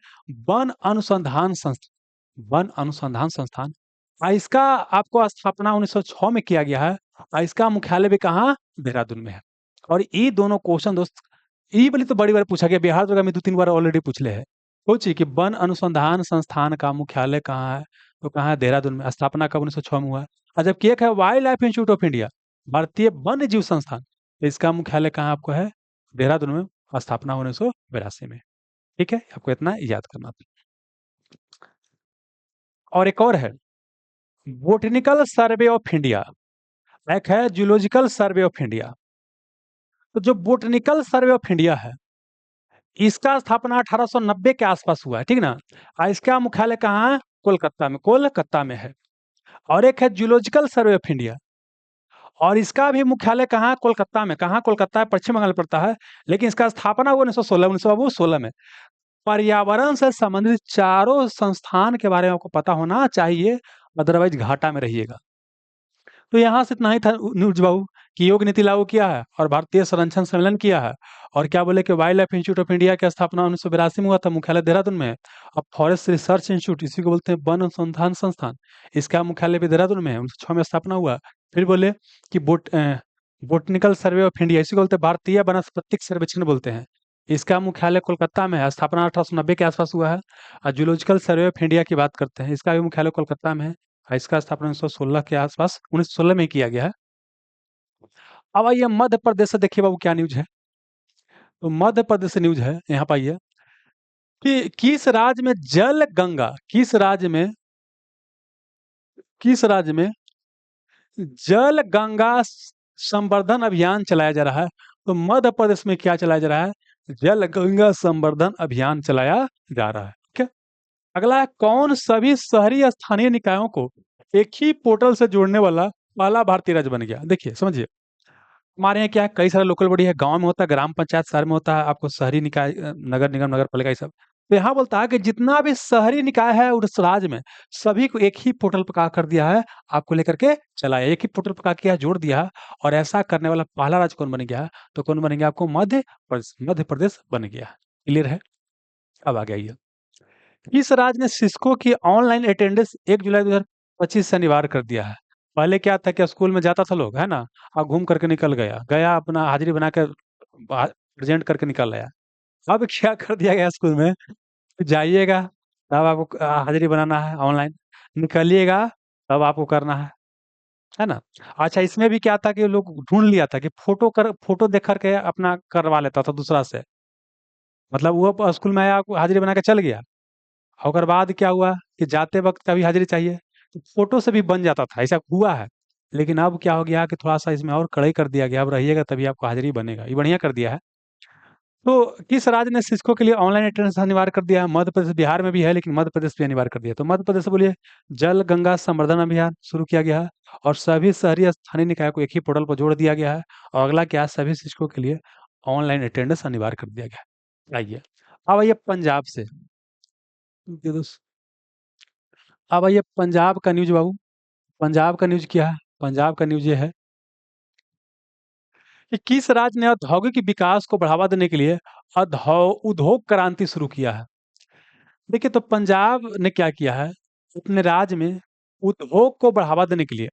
वन अनुसंधान संस्थान, वन अनुसंधान संस्थान। और इसका आपको स्थापना 1906 में किया गया है और इसका मुख्यालय भी कहाँ? देहरादून में है। और ये दोनों क्वेश्चन दोस्त, ये वाली तो बड़ी बार पूछा गया, बिहार में 2-3 बार ऑलरेडी पूछले है। सोचिए कि वन अनुसंधान संस्थान का मुख्यालय कहाँ है? तो कहाँ है? देहरादून में। स्थापना कब? 1906 में हुआ है। और जबकि एक है wild life institute of India, भारतीय वन्य जीव संस्थान, तो इसका मुख्यालय कहाँ आपको है? देहरादून में। स्थापना 1982 में। ठीक है, आपको इतना याद करना था। और एक और है बोटनिकल सर्वे ऑफ इंडिया, एक है जूलॉजिकल सर्वे ऑफ इंडिया। तो जो बोटनिकल सर्वे ऑफ इंडिया है, इसका स्थापना 1890 के आसपास हुआ है, ठीक ना? इसका मुख्यालय कहाँ है? कोलकाता में, कोलकाता में है। और एक है जूलॉजिकल सर्वे ऑफ इंडिया, और इसका भी मुख्यालय कहाँ है? कोलकाता में। कहाँ? कोलकाता है, पश्चिम बंगाल में पड़ता है। लेकिन इसका स्थापना हुआ 1916 में। पर्यावरण से संबंधित चारों संस्थान के बारे में आपको पता होना चाहिए, अदरवाइज घाटा में रहिएगा। तो यहाँ से इतना ही था न्यूज बाबू, कि योग नीति लागू किया है और भारतीय संरक्षण सम्मेलन किया है। और क्या बोले कि wild life institute of India की स्थापना 1982 में हुआ था, मुख्यालय देहरादून में है। अब फॉरेस्ट रिसर्च इंस्टीट्यूट, इसी को बोलते हैं वन अनुसंधान संस्थान, इसका मुख्यालय भी देहरादून में है, 1906 में स्थापना हुआ। फिर बोले कि बोटनिकल सर्वे ऑफ इंडिया, इसी को बोलते हैं भारतीय वनस्पतिक सर्वेक्षण बोलते हैं, इसका मुख्यालय कोलकाता में है, स्थापना 1890 के आसपास हुआ है। और जूलॉजिकल सर्वे ऑफ इंडिया की बात करते हैं, इसका भी मुख्यालय कोलकाता में है, इसका स्थापना 1916 के आसपास 1916 में ही किया गया है। अब आइए मध्य प्रदेश से, देखिए बाबू क्या न्यूज है। तो मध्य प्रदेश से न्यूज है, यहाँ पाइए कि किस राज्य में जल गंगा संवर्धन अभियान चलाया जा रहा है? तो मध्य प्रदेश में क्या चलाया जा रहा है? जल गंगा संवर्धन अभियान चलाया जा रहा है। ठीक है, अगला है कौन सभी शहरी स्थानीय निकायों को एक ही पोर्टल से जोड़ने वाला पहला भारतीय राज्य बन गया? देखिए समझिए, हमारे यहाँ क्या है, कई सारे लोकल बॉडी है, गांव में होता है, ग्राम पंचायत शहर में होता है, आपको शहरी निकाय, नगर निगम, नगर पालिका, ये सब। तो यहाँ बोलता है कि जितना भी शहरी निकाय है उस राज्य में, सभी को एक ही पोर्टल पर क्या कर दिया है? आपको लेकर के चला है, एक ही पोर्टल पर क्या किया है? जोड़ दिया है। और ऐसा करने वाला पहला राज्य कौन बन गया है? तो कौन बन गया? आपको मध्य प्रदेश बन गया है। क्लियर है? अब आ गया ये। किस राज्य ने सिस्को की ऑनलाइन अटेंडेंस 1 जुलाई 2025 से अनिवार्य कर दिया है? पहले क्या था कि स्कूल में जाता था लोग, है ना? और घूम करके निकल गया, गया अपना हाजिरी बना के प्रेजेंट करके निकल आया। अब क्या कर दिया गया स्कूल में, जाइएगा तब आपको हाजिरी बनाना है ऑनलाइन, निकलिएगा तब आपको करना है ना? अच्छा, इसमें भी क्या था कि लोग ढूंढ लिया था कि फोटो देख करके अपना करवा लेता था दूसरा से। मतलब वो स्कूल में आया, हाजिरी बना के चल गया, और बाद क्या हुआ कि जाते वक्त का भी हाजिरी चाहिए, तो फोटो से भी बन जाता था, ऐसा हुआ है। लेकिन अब क्या हो गया कि थोड़ा सा इसमें और कड़ाई कर दिया गया, अब रहिएगा तभी आपको हाजिरी बनेगा, ये बढ़िया कर दिया है। तो किस राज्य ने सिस्को के लिए ऑनलाइन अटेंडेंस अनिवार्य कर दिया है? मध्य प्रदेश, बिहार में भी है लेकिन मध्य प्रदेश भी अनिवार्य कर दिया। तो मध्य प्रदेश से बोलिए, जल गंगा संवर्धन अभियान शुरू किया गया है, और सभी शहरी स्थानीय निकाय को एक ही पोर्टल पर जोड़ दिया गया है। और अगला क्या है, सभी शिक्षकों के लिए ऑनलाइन अटेंडेंस अनिवार्य कर दिया गया है। आइए, अब आइए पंजाब से। ये दोस्त, अब आइए पंजाब का न्यूज बाबू। पंजाब का न्यूज क्या है? पंजाब का न्यूज ये है कि किस राज्य ने औद्योगिक विकास को बढ़ावा देने के लिए उद्योग क्रांति शुरू किया है? देखिए, तो पंजाब ने क्या किया है, अपने राज्य में उद्योग को बढ़ावा देने के लिए,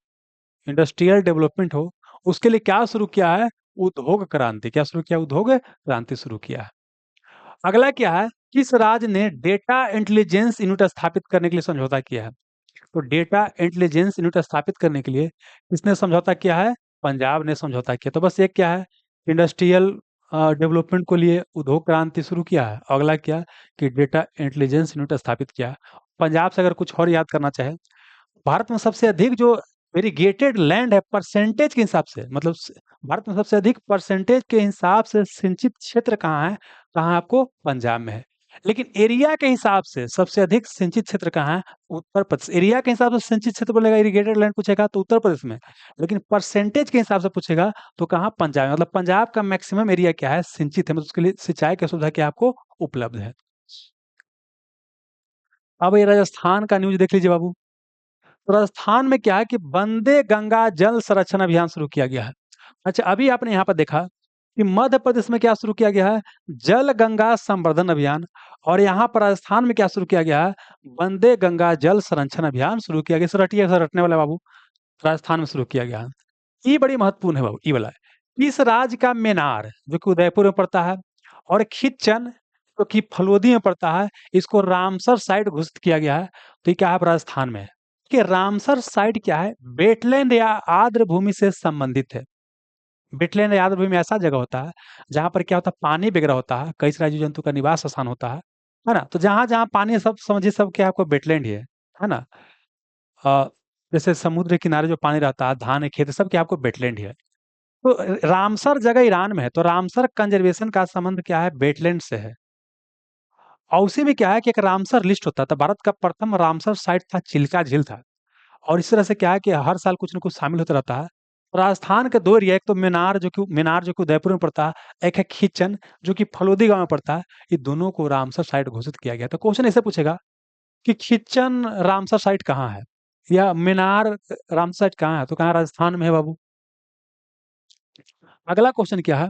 इंडस्ट्रियल डेवलपमेंट हो, उसके लिए क्या शुरू किया है? उद्योग क्रांति। क्या शुरू किया? उद्योग क्रांति शुरू किया है। अगला क्या है, किस राज्य ने डेटा इंटेलिजेंस यूनिट स्थापित करने के लिए समझौता किया है? तो डेटा इंटेलिजेंस यूनिट स्थापित करने के लिए किसने समझौता किया है? पंजाब ने समझौता किया। तो बस एक क्या है, इंडस्ट्रियल डेवलपमेंट को लिए उद्योग क्रांति शुरू किया है। अगला क्या, कि डेटा इंटेलिजेंस यूनिट स्थापित किया है। पंजाब से अगर कुछ और याद करना चाहे, भारत में सबसे अधिक जो इरिगेटेड लैंड है परसेंटेज के हिसाब से, मतलब भारत में सबसे अधिक परसेंटेज के हिसाब से सिंचित क्षेत्र कहाँ है? कहाँ आपको? पंजाब में है। लेकिन एरिया के हिसाब से सबसे अधिक सिंचित क्षेत्र कहाँ है? उत्तर प्रदेश। एरिया के हिसाब से सिंचित क्षेत्र बोलेगा, इरिगेटेड लैंड पूछेगा तो उत्तर प्रदेश में। लेकिन परसेंटेज के हिसाब से पूछेगा तो कहाँ? पंजाब में। मतलब पंजाब का मैक्सिमम एरिया क्या है? सिंचित है, मतलब उसके लिए सिंचाई की सुविधा क्या आपको उपलब्ध है। अब ये राजस्थान का न्यूज देख लीजिए बाबू। तो राजस्थान में क्या है कि वंदे गंगा जल संरक्षण अभियान शुरू किया गया है। अच्छा, अभी आपने यहाँ पर देखा कि मध्य प्रदेश में क्या शुरू किया गया है? जल गंगा संवर्धन अभियान। और यहाँ पर राजस्थान में क्या शुरू किया गया है? वंदे गंगा जल संरक्षण अभियान शुरू किया गया। रटिए, रटने वाला बाबू, राजस्थान में शुरू किया गया है। ये बड़ी महत्वपूर्ण है बाबू, ये वाला है। इस राज्य का मेनार जो कि उदयपुर में पड़ता है, और खिच्चन जो कि फलोदी में पड़ता है, इसको रामसर साइट घोषित किया गया है। तो ये क्या है? राजस्थान में है। कि रामसर साइट क्या है? वेटलैंड या आर्द्र भूमि से संबंधित है। वेटलैंड या आर्द्र भूमि ऐसा जगह होता है जहां पर क्या होता है, पानी वगैरह होता है, कई सारे जीव जंतु का निवास स्थान होता है ना? तो जहां जहां पानी, सब समझिए सब क्या आपको वेटलैंड ही है ना? अ, जैसे समुद्र किनारे जो पानी रहता है, धान है, खेत है, सब क्या आपको वेटलैंड ही है। तो रामसर जगह ईरान में है, तो रामसर कंजर्वेशन का संबंध क्या है? वेटलैंड से है। और उसी में क्या है कि एक रामसर लिस्ट होता था। भारत का प्रथम रामसर साइट था चिल्का झील था। और इस तरह से क्या है कि हर साल कुछ न कुछ शामिल होता रहता है। राजस्थान के 2 एरिया, एक तो मेनार जो कि उदयपुर में पड़ता है, एक है खीचन जो कि फलोदी गाँव में पड़ता है। ये दोनों को रामसर साइट घोषित किया गया। तो क्वेश्चन ऐसे पूछेगा कि खीचन रामसर साइट कहाँ है? या मेनार रामसर साइट कहाँ है? तो कहाँ? राजस्थान में है बाबू। अगला क्वेश्चन क्या है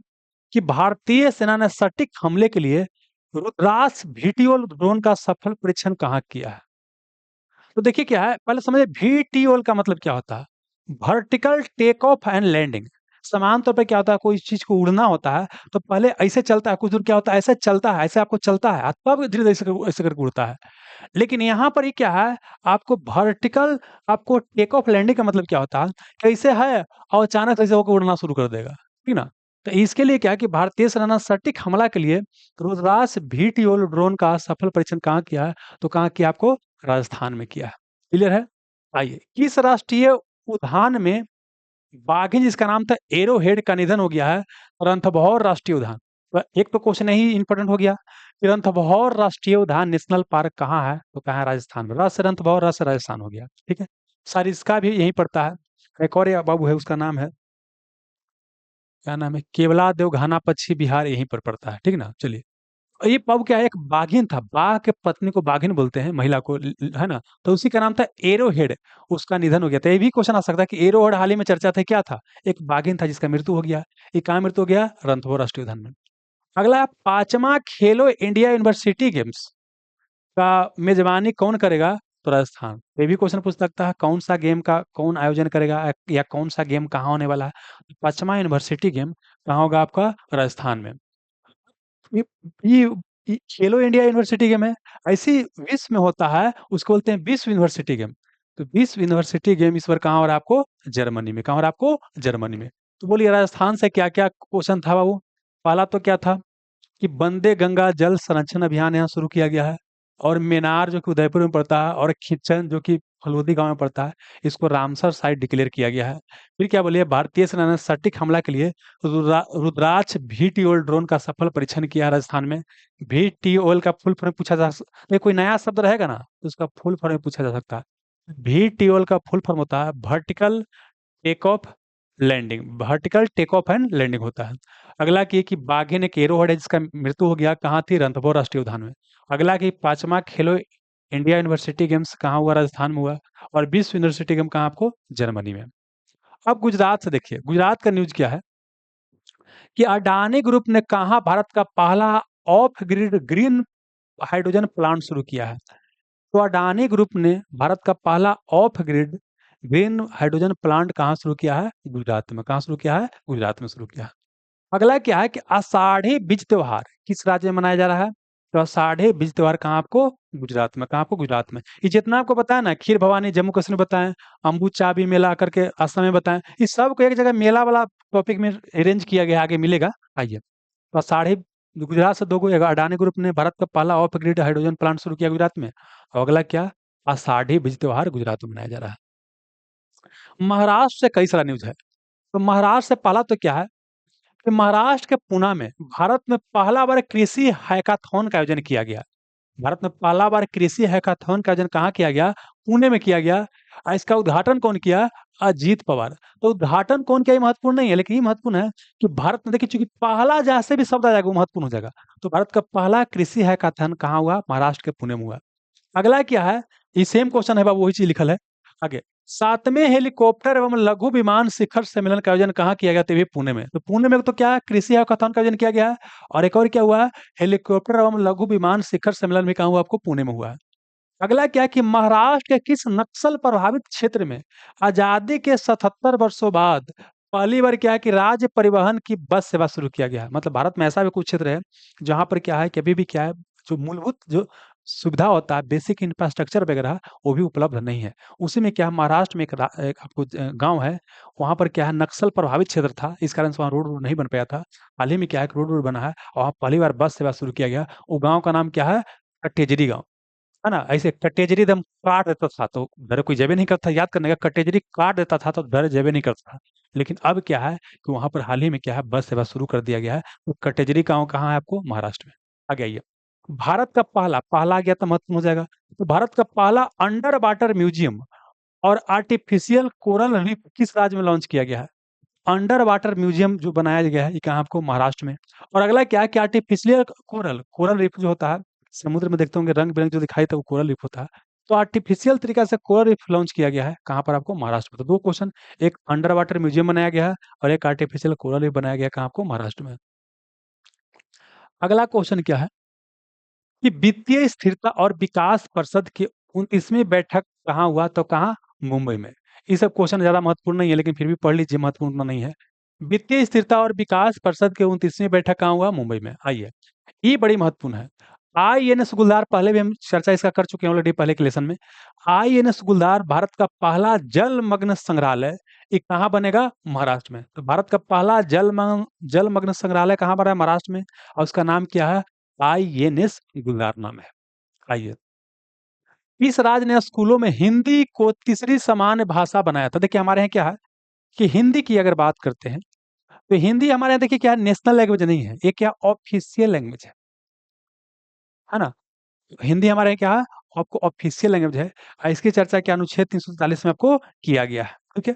कि भारतीय सेना ने सटीक हमले के लिए रुद्रास्त्र VTOL ड्रोन का सफल परीक्षण कहाँ किया है? तो देखिए क्या है, पहले समझिए VTOL का मतलब क्या होता है? Vertical take off and landing. समान तौर पे क्या होता है, कोई चीज को उड़ना होता है तो पहले ऐसे चलता है, कुछ दूर क्या होता है, ऐसे चलता है, ऐसे आपको चलता है, तब धीरे धीरे ऐसे करके उड़ता है। लेकिन यहाँ पर ये क्या है, आपको वर्टिकल, आपको टेक ऑफ लैंडिंग का मतलब क्या होता है, कैसे है और अचानक ऐसे होकर उड़ना शुरू कर देगा, ठीक ना? तो इसके लिए क्या है कि भारतीय सेना ने सटीक हमला के लिए रुद्रास्त्र VTOL ड्रोन का सफल परीक्षण कहाँ किया है? तो कहाँ किया आपको? राजस्थान में किया है। क्लियर है? आइए, किस राष्ट्रीय उद्यान में बाघिन जिसका नाम था एरोहेड का निधन हो गया है? रणथंभौर राष्ट्रीय उद्यान। तो एक तो क्वेश्चन ही इंपॉर्टेंट हो गया कि रणथंभौर राष्ट्रीय उद्यान नेशनल पार्क कहाँ है? तो कहाँ है? राजस्थान में। राष्ट्र रणथंभौर, राष्ट्र राजस्थान हो गया, ठीक है। सरिस्का भी यहीं पड़ता है। एक और ये बाबू है, उसका नाम है, क्या नाम है, केवलादेव घाना पक्षी बिहार, यहीं पर पड़ता है, ठीक ना? चलिए, ये बाबू क्या है, एक बाघिन था, बाघ के पत्नी को बाघिन बोलते हैं, महिला को, है ना? तो उसी का नाम था एरोहेड, उसका निधन हो गया। तो ये भी क्वेश्चन आ सकता है कि एरोहेड हाल ही में चर्चा था, क्या था? एक बाघिन था जिसका मृत्यु हो गया। ये कहाँ मृत्यु हो गया? रणथंभौर राष्ट्रीय उद्यान में। अगला है 5वां खेलो इंडिया यूनिवर्सिटी गेम्स। का मेजबानी कौन करेगा? तो राजस्थान। ये भी क्वेश्चन पूछ सकता है, कौन सा गेम का कौन आयोजन करेगा, या कौन सा गेम कहाँ होने वाला है? तो पांचवा यूनिवर्सिटी गेम कहाँ होगा? आपका राजस्थान में। ये ये ये खेलो इंडिया यूनिवर्सिटी गेम है। ऐसी विश्व में होता है, उसको बोलते हैं विश्व यूनिवर्सिटी गेम। तो विश्व यूनिवर्सिटी गेम इस बार कहाँ हो रहा है आपको? जर्मनी में। कहाँ हो रहा है आपको? जर्मनी में। तो बोलिए राजस्थान से क्या क्या क्वेश्चन था बाबू? पहला तो क्या था कि वंदे गंगा जल संरक्षण अभियान यहाँ शुरू किया गया है। और मेनार जो कि उदयपुर में पड़ता है, और खिच्चन जो कि फलोदी गांव में पड़ता है, इसको रामसर साइट डिक्लेयर किया गया है। फिर क्या बोलिए, भारतीय सेना ने सटीक हमला के लिए रुद्राक्ष VTOL ड्रोन का सफल परीक्षण किया है राजस्थान में। VTOL का फुल फॉर्म पूछा जा ये कोई नया शब्द रहेगा ना, तो उसका फुल फॉर्म पूछा जा सकता है। VTOL का फुल फॉर्म होता है vertical take off landing. Vertical take off and landing होता है। अगला की कि बाघिन एक एरोहेड है जिसका मृत्यु हो गया, कहाँ थी? रणथंभौर राष्ट्रीय उद्यान में। अगला की पांचवा खेलो इंडिया यूनिवर्सिटी गेम्स कहाँ हुआ? राजस्थान में हुआ। और विश्व यूनिवर्सिटी गेम कहाँ? आपको जर्मनी में। अब गुजरात से देखिए, गुजरात का न्यूज क्या है कि अडानी ग्रुप ने कहाँ भारत का पहला of grid green hydrogen plant शुरू किया है? तो अडानी ग्रुप ने भारत का पहला of grid green hydrogen plant कहाँ शुरू किया है? गुजरात में। कहाँ शुरू किया है? गुजरात में शुरू किया है। अगला क्या है कि आषाढ़ी बीज त्योहार किस राज्य में मनाया जा रहा है? तो आषाढ़ी बीज त्योहार कहाँ आपको? गुजरात में। कहाँ आपको? गुजरात में। ये जितना आपको बताया ना, खीर भवानी जम्मू कश्मीर बताएं, अम्बू चाबी मेला करके असम में बताएं, इस सब को एक जगह मेला वाला टॉपिक में अरेंज किया गया, आगे मिलेगा। आइए, तो आषाढ़ी गुजरात से दो गो, अडानी ग्रुप ने भारत का पहला ऑफ ग्रिड हाइड्रोजन प्लांट शुरू किया गुजरात में। और अगला क्या? आषाढ़ी बीज त्योहार गुजरात में मनाया जा रहा है। महाराष्ट्र से कई सारा न्यूज है। तो महाराष्ट्र से पहला तो क्या है कि महाराष्ट्र के पुणे में भारत में पहला बार कृषि हैकाथॉन का आयोजन किया गया। भारत में पहला बार कृषि हैकाथॉन का आयोजन कहाँ किया गया? पुणे में किया गया। इसका उद्घाटन कौन किया? अजीत पवार। तो उद्घाटन कौन किया ये महत्वपूर्ण नहीं है, लेकिन ये महत्वपूर्ण है कि भारत में देखिए, चूंकि पहला जैसे भी शब्द आ जाएगा वो महत्वपूर्ण हो जाएगा। तो भारत का पहला कृषि हैकाथॉन कहाँ हुआ? महाराष्ट्र के पुणे में हुआ। अगला क्या है? ये सेम क्वेश्चन है बाबू, वही चीज लिखल है आगे। सातवें हेलीकॉप्टर एवं लघु विमान शिखर सम्मेलन का आयोजन कहाँ किया गया? तो ये पुणे में। तो पुणे में तो क्या है? कृषि हैकाथॉन का आयोजन किया गया है। और एक और क्या हुआ है? हेलीकॉप्टर एवं लघु विमान शिखर सम्मेलन भी कहाँ हुआ? आपको पुणे में हुआ है। अगला क्या है कि महाराष्ट्र के किस नक्सल प्रभावित क्षेत्र में आजादी के 77 वर्षों बाद पहली बार क्या है कि राज्य परिवहन की बस सेवा शुरू किया गया है? मतलब भारत में ऐसा भी कुछ क्षेत्र है जहां पर क्या है कि अभी भी क्या है, जो मूलभूत जो सुविधा होता है, बेसिक इंफ्रास्ट्रक्चर वगैरह, वो भी उपलब्ध नहीं है। उसी में क्या है, महाराष्ट्र में एक आपको गांव है, वहां पर क्या है, नक्सल प्रभावित क्षेत्र था, इस कारण से वहाँ रोड नहीं बन पाया था। हाल ही में क्या है, रोड रोड बना है और वहाँ पहली बार बस सेवा शुरू किया गया। वो गाँव का नाम क्या है? कटेजरी गाँव, है ना? ऐसे कटेजरी एकदम काट देता था तो घर कोई जेबे नहीं करता, याद करने का, कटेजरी काट देता था तो घर जेबे नहीं करता था। लेकिन अब क्या है कि वहां पर हाल ही में क्या है, बस सेवा शुरू कर दिया गया है। तो कटेजरी गांव कहाँ है? आपको महाराष्ट्र में। आगे आइए, भारत का पहला पहला आ गया तो महत्व हो जाएगा। तो भारत का पहला अंडर वाटर म्यूजियम और आर्टिफिशियल कोरल रीफ किस राज्य में लॉन्च किया गया है? अंडर वाटर म्यूजियम जो बनाया गया है ये कहाँ? आपको महाराष्ट्र में। और अगला क्या है कि आर्टिफिशियल कोरल कोरल रीफ जो होता है, समुद्र में देखते होंगे रंग बिरंग जो दिखाई था, वो कोरल रीफ होता है। तो आर्टिफिशियल तरीका से कोरल रीफ लॉन्च किया गया है कहाँ पर? आपको महाराष्ट्र में। तो दो क्वेश्चन, एक अंडर वाटर म्यूजियम बनाया गया है और एक आर्टिफिशियल कोरल रीफ बनाया गया है कहाँ? आपको महाराष्ट्र में। अगला क्वेश्चन क्या है कि वित्तीय स्थिरता और विकास परिषद की 29वीं बैठक कहाँ हुआ? तो कहाँ? मुंबई में। ये सब क्वेश्चन ज्यादा महत्वपूर्ण नहीं है, लेकिन फिर भी पढ़ लीजिए, महत्वपूर्ण उतना नहीं है। वित्तीय स्थिरता और विकास परिषद की 29वीं बैठक कहाँ हुआ? मुंबई में। आइए, ये बड़ी महत्वपूर्ण है। INS गुलदार, पहले भी हम चर्चा इसका कर चुके हैं ऑलरेडी पहले के लेसन में। INS गुलदार भारत का पहला जलमग्न संग्रहालय, ये कहाँ बनेगा? महाराष्ट्र में। तो भारत का पहला जलमग्न संग्रहालय कहाँ बना है? महाराष्ट्र में। और उसका नाम क्या है? INS गुलदार नाम है। आइए, इस राज्य ने स्कूलों में हिंदी को तीसरी सामान्य भाषा बनाया था। देखिए हमारे यहाँ क्या है कि हिंदी की अगर बात करते हैं तो हिंदी हमारे यहाँ देखिए क्या है, नेशनल लैंग्वेज नहीं है, ये क्या ऑफिशियल लैंग्वेज है ना? हिंदी हमारे यहाँ क्या है, आपको ऑफिशियल लैंग्वेज है। और इसकी चर्चा क्या अनुच्छेद 347 में आपको किया गया है। ठीक है,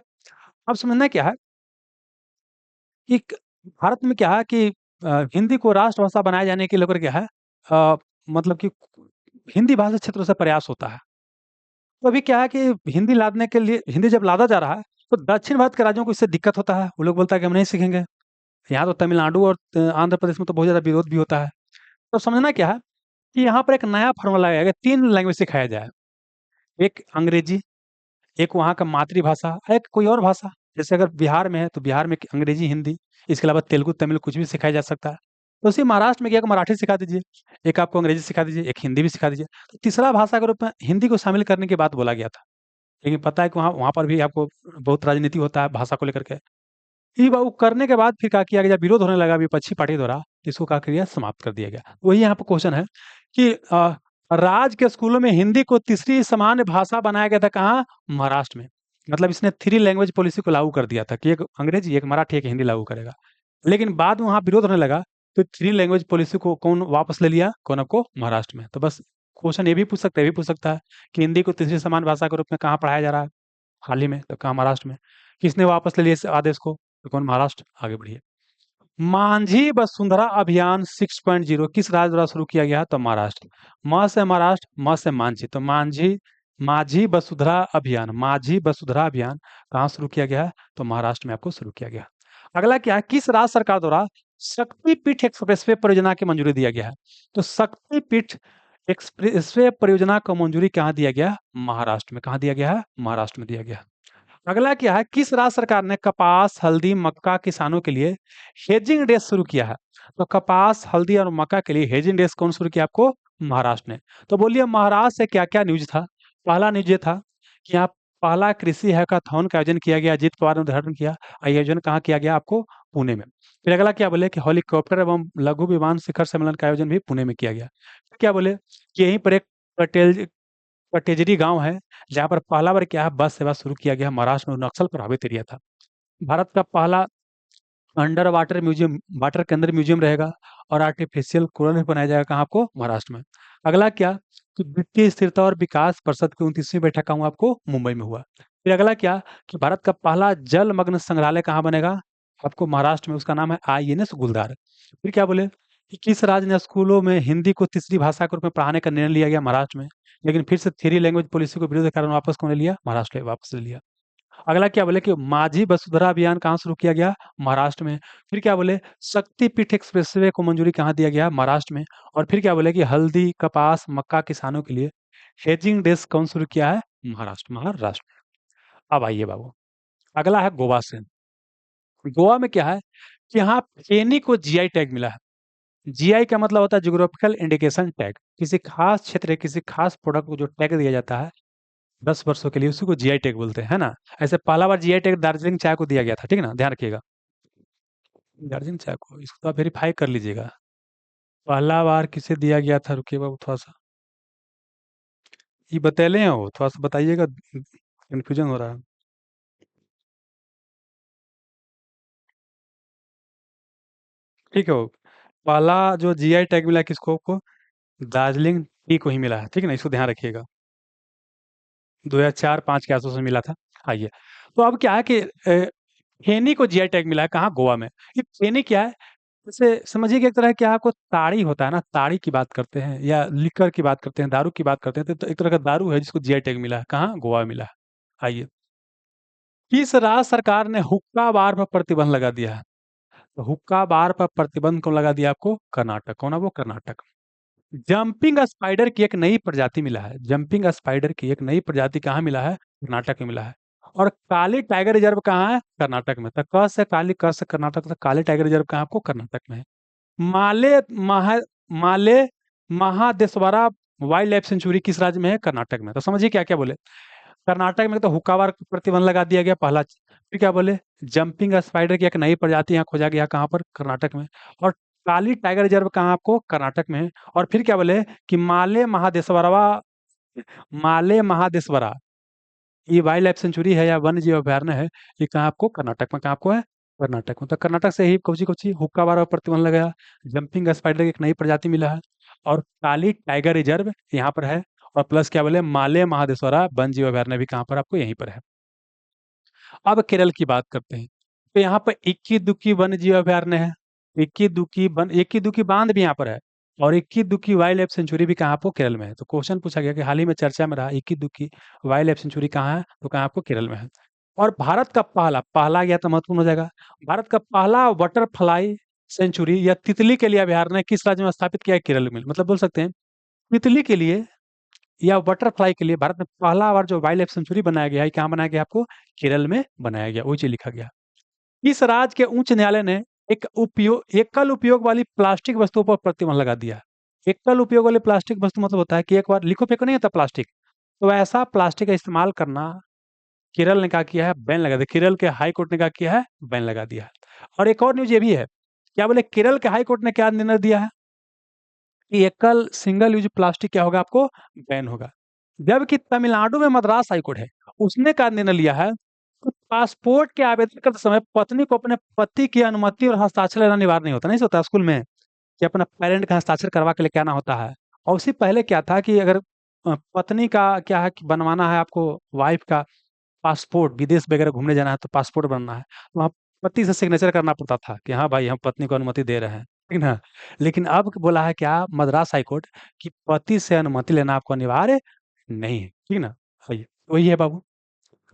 अब समझना क्या है कि भारत में क्या है कि हिंदी को राष्ट्रभाषा बनाए जाने के लेकर क्या है, मतलब कि हिंदी भाषा क्षेत्रों से प्रयास होता है। तो अभी क्या है कि हिंदी लादने के लिए, हिंदी जब लादा जा रहा है तो दक्षिण भारत के राज्यों को इससे दिक्कत होता है। वो लोग बोलता है कि हम नहीं सीखेंगे। यहाँ तो तमिलनाडु और आंध्र प्रदेश में तो बहुत ज्यादा विरोध भी होता है। तो समझना क्या है कि यहाँ पर एक नया फॉर्मूला लगाया गया, 3 लैंग्वेज सिखाया जाए। एक अंग्रेजी, एक वहाँ का मातृभाषा, एक कोई और भाषा। जैसे अगर बिहार में है, तो बिहार में अंग्रेजी, हिंदी, इसके अलावा तेलुगु, तमिल कुछ भी सिखाया जा सकता है। तो उसी महाराष्ट्र में क्या, एक मराठी सिखा दीजिए, एक आपको अंग्रेजी सिखा दीजिए, एक हिंदी भी सिखा दीजिए। तो तीसरा भाषा के रूप में हिंदी को शामिल करने की बात बोला गया था। लेकिन पता है कि वहाँ वहाँ पर भी आपको बहुत राजनीति होता है भाषा को लेकर के। ये वो करने के बाद फिर क्या किया गया, जब विरोध होने लगा विपक्षी पार्टी द्वारा, तो इसको क्या किया, समाप्त कर दिया गया। वही यहाँ पर क्वेश्चन है कि राज्य के स्कूलों में हिंदी को तीसरी सामान्य भाषा बनाया गया था कहाँ? महाराष्ट्र में। मतलब इसने 3 लैंग्वेज पॉलिसी को लागू कर दिया था कि एक अंग्रेजी, एक मराठी, एक हिंदी लागू करेगा। लेकिन बाद में वहाँ विरोध होने लगा, तो 3 लैंग्वेज पॉलिसी को कौन वापस ले लिया? कौन? आपको महाराष्ट्र में। तो बस क्वेश्चन ये भी पूछ सकता है, ये भी पूछ सकता है कि हिंदी को तीसरी समान भाषा के रूप में कहाँ पढ़ाया जा रहा है हाल ही में? तो कहाँ? महाराष्ट्र में। किसने वापस ले लिया इस आदेश को? तो कौन? महाराष्ट्र। आगे बढ़िए। मांझी वसुंधरा अभियान 6.0 किस राज्य द्वारा शुरू किया गया? तो महाराष्ट्र। म से महाराष्ट्र, म से मांझी, तो मांझी, माझी वसुंधरा अभियान, माझी वसुंधरा अभियान कहाँ शुरू किया गया है? तो महाराष्ट्र में आपको शुरू किया गया। अगला क्या है, किस राज्य सरकार द्वारा शक्तिपीठ एक्सप्रेसवे परियोजना की मंजूरी दिया गया है? तो शक्तिपीठ एक्सप्रेसवे परियोजना को मंजूरी कहाँ दिया गया? महाराष्ट्र में। कहाँ दिया गया है? महाराष्ट्र में दिया गया। अगला क्या है, किस राज्य सरकार ने कपास, हल्दी, मक्का किसानों के लिए हेजिंग डेज शुरू किया है? तो कपास, हल्दी और मक्का के लिए हेजिंग डेज कौन शुरू किया आपको? महाराष्ट्र ने। तो बोलिए महाराष्ट्र से क्या-क्या न्यूज़ था? पहला न्यूज़ ये था कि यहाँ पहला कृषि हैकाथॉन का आयोजन किया गया, अजीत पवार ने उद्घाटन किया। आयोजन कहाँ किया गया? आपको पुणे में। फिर अगला क्या बोले कि हेलीकॉप्टर एवं लघु विमान शिखर सम्मेलन का आयोजन भी पुणे में किया गया। फिर क्या बोले कि यहीं पर एक पटेल पटेजरी गाँव है, जहाँ पर पहला बार क्या है, बस सेवा शुरू किया गया। महाराष्ट्र में नक्सल प्रभावित एरिया था। भारत का पहला अंडर वाटर म्यूजियम, वाटर के अंदर म्यूजियम रहेगा और आर्टिफिशियल कोरल भी बनाया जाएगा कहाँ? आपको महाराष्ट्र में। अगला क्या कि वित्तीय स्थिरता और विकास परिषद की 29वीं बैठक कहाँ हुआ? आपको मुंबई में हुआ। फिर अगला क्या कि भारत का पहला जलमग्न संग्रहालय कहाँ बनेगा? आपको महाराष्ट्र में, उसका नाम है आईएनएस गुलदार। फिर क्या बोले कि किस राज्य ने स्कूलों में हिंदी को तीसरी भाषा के रूप में पढ़ाने का निर्णय लिया गया? महाराष्ट्र में। लेकिन फिर से 3 लैंग्वेज पॉलिसी को विरोध के कारण वापस कौन ले लिया? महाराष्ट्र ने वापस ले लिया। अगला क्या बोले कि माझी वसुंधरा अभियान कहाँ शुरू किया गया? महाराष्ट्र में। फिर क्या बोले शक्तिपीठ एक्सप्रेसवे को मंजूरी कहाँ दिया गया? महाराष्ट्र में। और फिर क्या बोले कि हल्दी, कपास, मक्का किसानों के लिए हेजिंग डेज कौन शुरू किया है? महाराष्ट्र। महाराष्ट्र। अब आइए बाबू, अगला है गोवा से। गोवा में क्या है कि यहाँ फेनी को जीआई टैग मिला है। जीआई का मतलब होता है ज्योग्राफिकल इंडिकेशन टैग। किसी खास क्षेत्र, किसी खास प्रोडक्ट को जो टैग दिया जाता है 10 वर्षों के लिए, उसी को जीआई टैग बोलते हैं, है ना? ऐसे पहला बार जीआई टैग दार्जिलिंग चाय को दिया गया था, ठीक है ना? ध्यान रखिएगा। दार्जिलिंग चाय को, इसको आप वेरीफाई कर लीजिएगा। पहला बार किसे दिया गया था? रुकिए बाबू थोड़ा सा, ये बतैले हैं वो, थोड़ा सा बताइएगा, कंफ्यूजन हो रहा है। ठीक है वो, पहला जो जीआई टैग मिला किसको? आपको दार्जिलिंग टी को ही मिला है, ठीक है ना? इसको ध्यान रखिएगा। 2004-5 के आसपास में मिला था। आइए, तो अब क्या है कि फेनी को जीआई टैग मिला है कहाँ? गोवा में। ये फेनी क्या है? जैसे समझिए कि एक तरह क्या आपको ताड़ी होता है ना, ताड़ी की बात करते हैं या लिकर की बात करते हैं, दारू की बात करते हैं, तो एक तरह का दारू है जिसको जीआई टैग मिला है कहाँ? गोवा में मिला है। आइए, किस राज्य सरकार ने हुक्का बार पर प्रतिबंध लगा दिया है? तो हुक्का बार पर प्रतिबंध कौन लगा दिया आपको? कर्नाटक। कौन है वो? कर्नाटक। जंपिंग स्पाइडर की एक नई प्रजाति मिला है। जंपिंग स्पाइडर की एक नई प्रजाति कहाँ मिला है? कर्नाटक में मिला है। और काली टाइगर रिजर्व कहाँ है? कर्नाटक में। तो क से काली, क से कर्नाटक, तो काली टाइगर रिजर्व कहाँ? आपको कर्नाटक में है। माले महा माले महादेशवरा वाइल्ड लाइफ सेंचुरी किस राज्य में है? कर्नाटक में। तो समझिए क्या क्या बोले, कर्नाटक में तो हुक्काबार पर प्रतिबंध लगा दिया गया, पहला चीज। फिर क्या बोले, जंपिंग स्पाइडर की एक नई प्रजाति यहाँ खोजा गया, कहाँ पर? कर्नाटक में। और काली टाइगर रिजर्व कहाँ आपको? कर्नाटक में है। और फिर क्या बोले कि माले महादेशवरा, ये वाइल्ड लाइफ सेंचुरी है या वन्य जीव अभयारण्य है, ये कहाँ आपको? कर्नाटक में। कहाँ आपको है? कर्नाटक में। तो कर्नाटक से ही कौची कौची हुक्काबार पर प्रतिबंध लगाया, जंपिंग स्पाइडर की एक नई प्रजाति मिला है, और काली टाइगर रिजर्व यहाँ पर है, और प्लस क्या बोले, माले महादेशवरा वन जीव अभयारण्य भी कहाँ पर? आपको यहीं पर है। अब केरल की बात करते हैं। तो यहाँ पर इक्की दुक्की वन्य जीव अभयारण्य है, इक्की दुक्की बांध भी यहाँ पर है, और इक्की दुक्की वाइल्ड लाइफ सेंचुरी भी कहाँ? आपको केरल में है। तो क्वेश्चन पूछा गया कि हाल ही में चर्चा में रहा इक्की दुक्की वाइल्ड लाइफ सेंचुरी कहाँ है? तो कहाँ? आपको केरल में है। और भारत का पहला, पहला गया तो महत्वपूर्ण हो जाएगा, भारत का पहला बटरफ्लाई सेंचुरी या तितली के लिए अभयारण्य किस राज्य में स्थापित किया है? केरल में। मतलब बोल सकते हैं तितली के लिए या बटरफ्लाई के लिए भारत में पहला बार जो वाइल्ड लाइफ सेंचुरी बनाया गया है, कहाँ बनाया गया आपको? केरल में बनाया गया, वही चीज लिखा गया। इस राज्य के उच्च न्यायालय ने एकल उपयोग वाली प्लास्टिक वस्तुओं पर प्रतिबंध लगा दिया। एकल उपयोग वाली प्लास्टिक वस्तु मतलब होता है कि एक बार लिखो फेंको नहीं होता प्लास्टिक, तो ऐसा प्लास्टिक का इस्तेमाल करना केरल ने क्या किया है? बैन लगा दिया। केरल के हाई कोर्ट ने क्या किया है? बैन लगा दिया है। और एक और न्यूज़ ये भी है, क्या बोले केरल के हाई कोर्ट ने क्या निर्णय दिया है? कि एकल सिंगल यूज़ प्लास्टिक क्या होगा? आपको बैन होगा। जबकि तमिलनाडु में मद्रास हाई कोर्ट है, उसने क्या निर्णय लिया है कि पासपोर्ट के आवेदन करते समय पत्नी को अपने पति की अनुमति और हस्ताक्षर लेना अनिवार्य नहीं होता। नहीं होता स्कूल में कि अपना पेरेंट का हस्ताक्षर करवा के लेके आना होता है। और उससे पहले क्या था कि अगर पत्नी का क्या है कि बनवाना है आपको, वाइफ का पासपोर्ट, विदेश वगैरह घूमने जाना है तो पासपोर्ट बनना है, तो वहाँ पति से सिग्नेचर करना पड़ता था कि हाँ भाई हम पत्नी को अनुमति दे रहे हैं, ठीक ना? लेकिन अब बोला है क्या मद्रास हाई कोर्ट कि पति से अनुमति लेना आपको अनिवार्य नहीं है, ठीक ना? वही वही है बाबू।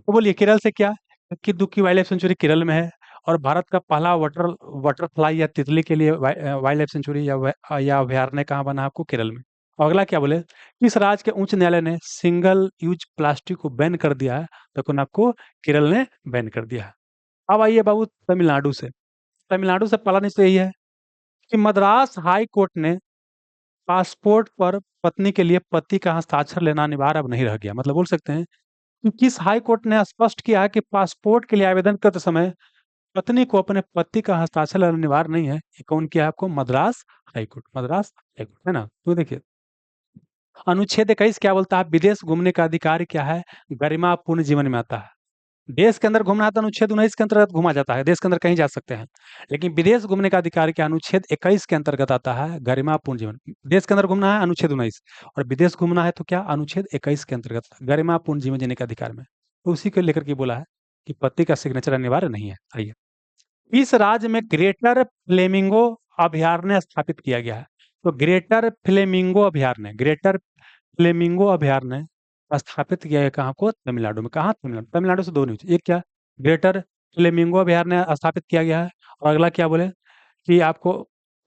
तो बोलिए केरल से क्या? इक्की दुक्की वाइल्ड लाइफ सेंचुरी केरल में है। और भारत का पहला बटरफ्लाई या तितली के लिए वाइल्ड लाइफ सेंचुरी या अभयारण्य कहाँ बना आपको? केरल में। और अगला क्या बोले? किस राज्य के उच्च न्यायालय ने सिंगल यूज प्लास्टिक को बैन कर दिया है? तो कौन आपको? केरल ने बैन कर दिया है। अब आइए बाबू तमिलनाडु से। तमिलनाडु से पहला न्यूज़ तो यही है कि मद्रास हाई कोर्ट ने पासपोर्ट पर पत्नी के लिए पति का हस्ताक्षर लेना अनिवार्य अब नहीं रह गया। मतलब बोल सकते हैं कि किस हाई कोर्ट ने स्पष्ट किया है कि पासपोर्ट के लिए आवेदन करते समय पत्नी को अपने पति का हस्ताक्षर लेना अनिवार्य नहीं है। ये कौन किया है आपको? Madras high court. Madras high court है ना? तो देखिए अनुच्छेद 21 क्या बोलता है? विदेश घूमने का अधिकार क्या है? गरिमापूर्ण जीवन में आता है। देश के अंदर घूमना है तो अनुच्छेद 19 के अंतर्गत घूमा जाता है, देश के अंदर कहीं जा सकते हैं। लेकिन विदेश घूमने का अधिकार क्या? अनुच्छेद 21 के अंतर्गत आता है, गरिमापूर्ण जीवन। देश के अंदर घूमना है अनुच्छेद 19, और विदेश घूमना है तो क्या? अनुच्छेद 21 के अंतर्गत गरिमापूर्ण जीवन जीने का अधिकार में। तो उसी को लेकर के बोला है कि पति का सिग्नेचर अनिवार्य नहीं है। आइए, इस राज्य में ग्रेटर फ्लेमिंगो अभयारण्य स्थापित किया गया है। तो ग्रेटर फ्लेमिंगो अभयारण्य स्थापित किया गया कहाँ को? तमिलनाडु में। कहाँ? तमिलनाडु। तमिलनाडु से दो न्यूज, एक क्या? ग्रेटर फ्लेमिंगो अभयारण्य स्थापित किया गया है, और अगला क्या बोले कि आपको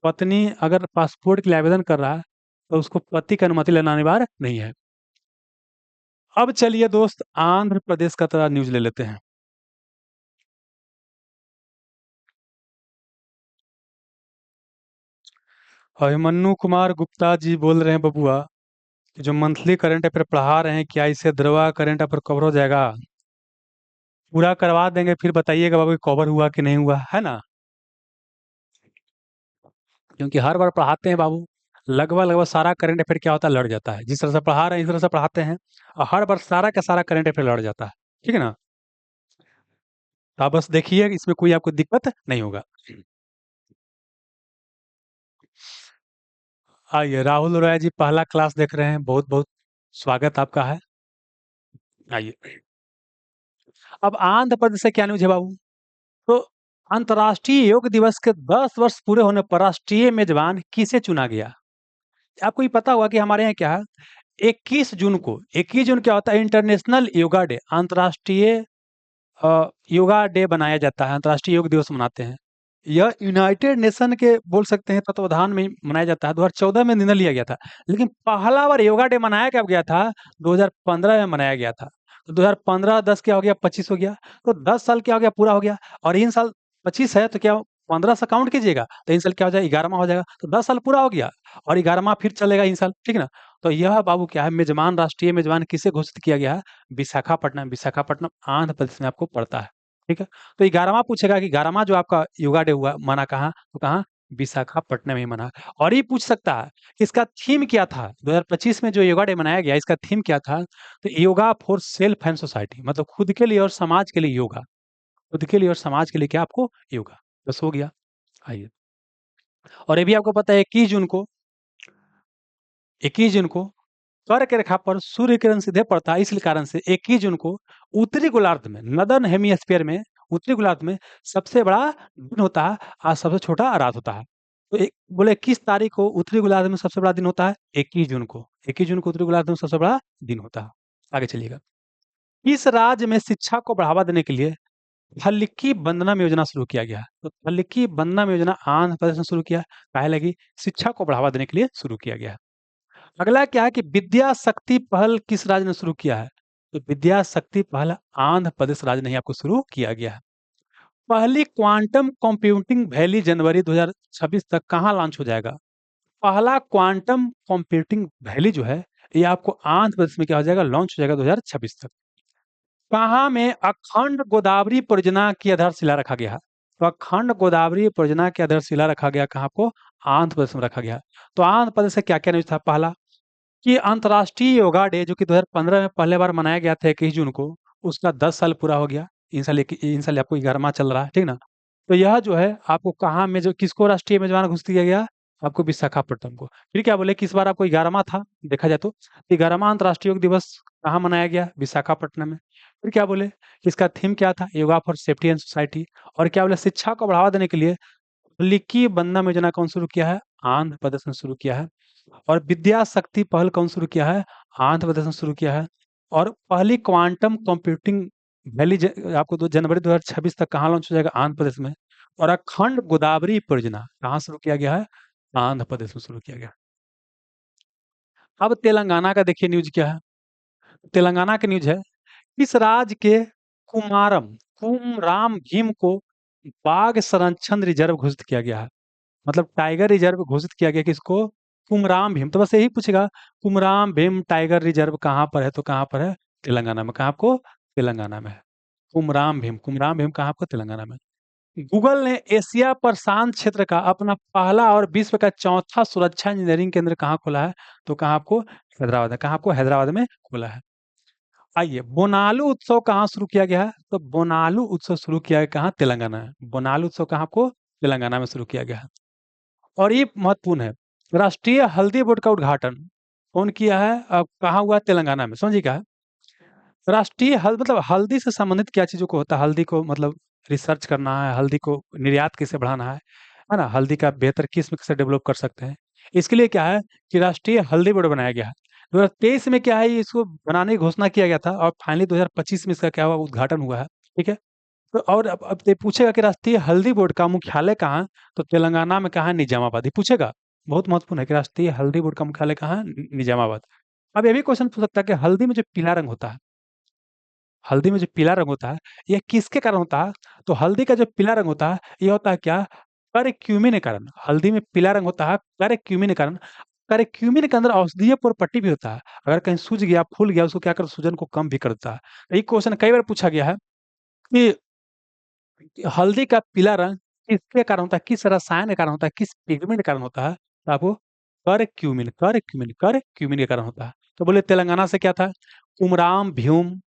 पत्नी अगर पासपोर्ट के लिए आवेदन कर रहा है तो उसको पति की अनुमति लेना अनिवार्य नहीं है। अब चलिए दोस्त आंध्र प्रदेश का थोड़ा न्यूज ले लेते हैं। अभिमन्यु कुमार गुप्ता जी बोल रहे हैं बबुआ, कि जो मंथली करंट अफेयर पढ़ा रहे हैं क्या इससे ध्रुवा करंट अफेयर कवर हो जाएगा? पूरा करवा देंगे, फिर बताइएगा बाबू कवर हुआ कि नहीं हुआ, है ना? क्योंकि हर बार पढ़ाते हैं बाबू, लगभग लगभग सारा करंट अफेयर क्या होता है? लड़ जाता है। जिस तरह से पढ़ा रहे हैं इस तरह से पढ़ाते हैं, और हर बार सारा का सारा करंट अफेयर लड़ जाता है। ठीक है ना? तो आप बस देखिए इसमें कोई आपको दिक्कत नहीं होगा। आइए, राहुल रॉय जी पहला क्लास देख रहे हैं, बहुत बहुत स्वागत आपका है। आइए, अब आंध्र प्रदेश से क्या न्यूज है बाबू? तो अंतर्राष्ट्रीय योग दिवस के 10 वर्ष पूरे होने पर राष्ट्रीय मेजबान किसे चुना गया? आपको ये पता होगा कि हमारे यहाँ क्या है, 21 जून क्या होता है? इंटरनेशनल योगा डे, अंतर्राष्ट्रीय योगा डे बनाया जाता है, अंतर्राष्ट्रीय योग दिवस मनाते हैं। यह यूनाइटेड नेशन के बोल सकते हैं तत्वाधान में ही मनाया जाता है। 2014 में निर्णय लिया गया था, लेकिन पहला बार योगा डे मनाया कब गया था? 2015 में मनाया गया था। तो 2015 10 क्या हो गया? 25 हो गया। तो 10 साल क्या हो गया? पूरा हो गया। और इन साल 25 है तो क्या 15 से काउंट कीजिएगा, तो इन साल क्या हो जाएगा? 11वां हो जाएगा। तो 10 साल पूरा हो गया, और 11वां फिर चलेगा इन साल, ठीक है ना? तो यह बाबू क्या है? मेजबान, राष्ट्रीय मेजबान किसे घोषित किया गया है? विशाखापट्टनम। विशाखापट्टनम आंध्र प्रदेश में आपको पड़ता है, ठीक है? तो 11वां पूछेगा कि 11वां जो आपका योगा डे हुआ मना कहाँ? तो कहाँ? विशाखापट्टनम में मना। और ये पूछ सकता है कि इसका थीम क्या था? 2025 में जो योगा डे मनाया गया इसका थीम क्या था? तो yoga for self and society, मतलब खुद के लिए और समाज के लिए योगा। खुद के लिए और समाज के लिए क्या आपको? योगा। बस हो गया। आइए, और ये भी आपको पता है 21 जून को कर्क रेखा पर सूर्य किरण सीधे पड़ता है। इस कारण से 21 जून को उत्तरी गोलार्ध में, नदर्न हेमिस्फीयर में, उत्तरी गोलार्ध में सबसे बड़ा दिन होता है और सबसे छोटा रात होता है। तो एक बोले किस तारीख को उत्तरी गोलार्ध में सबसे बड़ा दिन होता है? 21 जून को। 21 जून को उत्तरी गोलार्ध में सबसे बड़ा दिन होता है। आगे चलिएगा। इस राज्य में शिक्षा को बढ़ावा देने के लिए हल्की बंधनम योजना शुरू किया गया है। तो हल्की बंधनम योजना आंध्र प्रदेश में शुरू किया, काहे लगी? शिक्षा को बढ़ावा देने के लिए शुरू किया गया है। अगला क्या है कि विद्या शक्ति पहल किस राज्य ने शुरू किया है? तो विद्या शक्ति पहल आंध्र प्रदेश राज्य ने ही आपको शुरू किया गया है। पहली क्वांटम कंप्यूटिंग वैली जनवरी 2026 तक कहाँ लॉन्च हो जाएगा? पहला क्वांटम कंप्यूटिंग वैली जो है, ये आपको आंध्र प्रदेश में क्या हो जाएगा? लॉन्च हो जाएगा 2026 तक। कहाँ में अखंड गोदावरी परियोजना की आधारशिला रखा गया है? तो अखंड गोदावरी परियोजना की आधारशिला रखा गया कहाँ को? आंध्र प्रदेश में रखा गया। तो आंध्र प्रदेश से क्या-क्या न्यूज़ था? पहला कि अंतर्राष्ट्रीय योगा डे जो कि 2015 में पहले बार मनाया गया था 21 जून को, उसका 10 साल पूरा हो गया। इन साल आपको 11वां चल रहा है, ठीक ना? तो यह जो है आपको कहाँ में जो किसको राष्ट्रीय मेज़बान घोषित किया गया? आपको विशाखापट्टनम को। फिर क्या बोले कि इस बार आपको 11वां था, देखा जाए तो 11वां अंतर्राष्ट्रीय योग दिवस कहाँ मनाया गया? विशाखापट्टनम में। फिर क्या बोले कि इसका थीम क्या था? Yoga for safety and society. और क्या बोले शिक्षा को बढ़ावा देने के लिए लिक्की बंधन योजना कौन शुरू किया है? आंध्र प्रदेश ने शुरू किया है। और विद्या शक्ति पहल कौन शुरू किया है? आंध्र प्रदेश ने शुरू किया है। और पहली क्वांटम कंप्यूटिंग वैली आपको 2 जनवरी 2026 तक कहाँ लॉन्च हो जाएगा? आंध्र प्रदेश में। और अखंड गोदावरी परियोजना कहाँ शुरू किया गया है? आंध्र प्रदेश में शुरू किया गया। अब तेलंगाना का देखिए न्यूज क्या है। तेलंगाना की न्यूज है, इस राज्य के कुमारम कुमराम भीम को बाघ संरक्षण रिजर्व घोषित किया गया है। मतलब टाइगर रिजर्व घोषित किया गया किसको? कुमराम भीम। तो बस यही पूछेगा, कुमराम भीम टाइगर रिजर्व कहाँ पर है? तो कहाँ पर है? तेलंगाना में। कहाँ आपको? तेलंगाना में है। कुमराम भीम कहाँ आपको? तेलंगाना में। गूगल ने एशिया प्रशांत क्षेत्र का अपना पहला और विश्व का चौथा सुरक्षा इंजीनियरिंग केंद्र कहाँ खोला है? तो कहाँ आपको? हैदराबाद है। कहाँ आपको? हैदराबाद में खोला है। आइए, बोनालू उत्सव कहाँ शुरू किया गया है? तो बोनालू उत्सव शुरू किया है कहाँ? तेलंगाना में। बोनालू उत्सव कहाँ आपको? तेलंगाना में शुरू किया गया है। और ये महत्वपूर्ण है, राष्ट्रीय हल्दी बोर्ड का उद्घाटन कौन किया है? कहाँ हुआ? तेलंगाना में। समझिए क्या है? राष्ट्रीय मतलब हल्दी से संबंधित क्या चीज़ों को होता है? हल्दी को मतलब रिसर्च करना है, हल्दी को निर्यात कैसे बढ़ाना है ना? हल्दी का बेहतर किस्म कैसे डेवलप कर सकते हैं? इसके लिए क्या है कि राष्ट्रीय हल्दी बोर्ड बनाया गया है। 2023 में क्या है, ये इसको बनाने की घोषणा किया गया था और फाइनली 2025 में इसका क्या हुआ? उद्घाटन हुआ है। ठीक है? तो और अब ये पूछेगा कि राष्ट्रीय हल्दी बोर्ड का मुख्यालय कहाँ है? तो तेलंगाना में कहाँ है? निजामाबाद। ये पूछेगा, बहुत महत्वपूर्ण है कि राष्ट्रीय हल्दी बोर्ड का मुख्यालय कहाँ है? निजामाबाद। अब ये भी क्वेश्चन पूछ सकता है कि हल्दी में जो पीला रंग होता है, हल्दी में जो पीला रंग होता है, ये किसके कारण होता है? तो हल्दी का जो पीला रंग होता है, ये होता है क्या? करक्यूमिन के कारण। हल्दी में पीला रंग होता है करक्यूमिन के कारण। करक्यूमिन के अंदर औषधीय प्रॉपर्टी भी होता है। अगर कहीं सूज गया, फूल गया, उसको क्या कर सूजन को कम भी कर देता है। तो ये क्वेश्चन कई बार पूछा गया है कि हल्दी का पीला रंग किसके कारण होता है? किस रसायन के कारण होता है? किस पिगमेंट के कारण होता है? तो आपको करक्यूमिन के कारण होता है। तो बोले तेलंगाना से क्या था? कुमराम भीम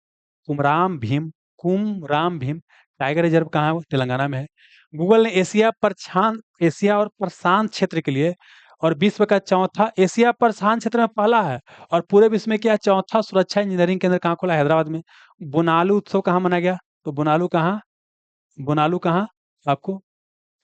कुमराम भीम कुमराम भीम टाइगर रिजर्व कहाँ है? वो तेलंगाना में है। गूगल ने एशिया और प्रशांत क्षेत्र के लिए और विश्व का चौथा एशिया प्रशांत क्षेत्र में पहला है और पूरे विश्व में क्या चौथा सुरक्षा इंजीनियरिंग केंद्र कहाँ खोला? हैदराबाद में। बोनालू उत्सव कहाँ मनाया गया? तो बोनालू कहाँ? आपको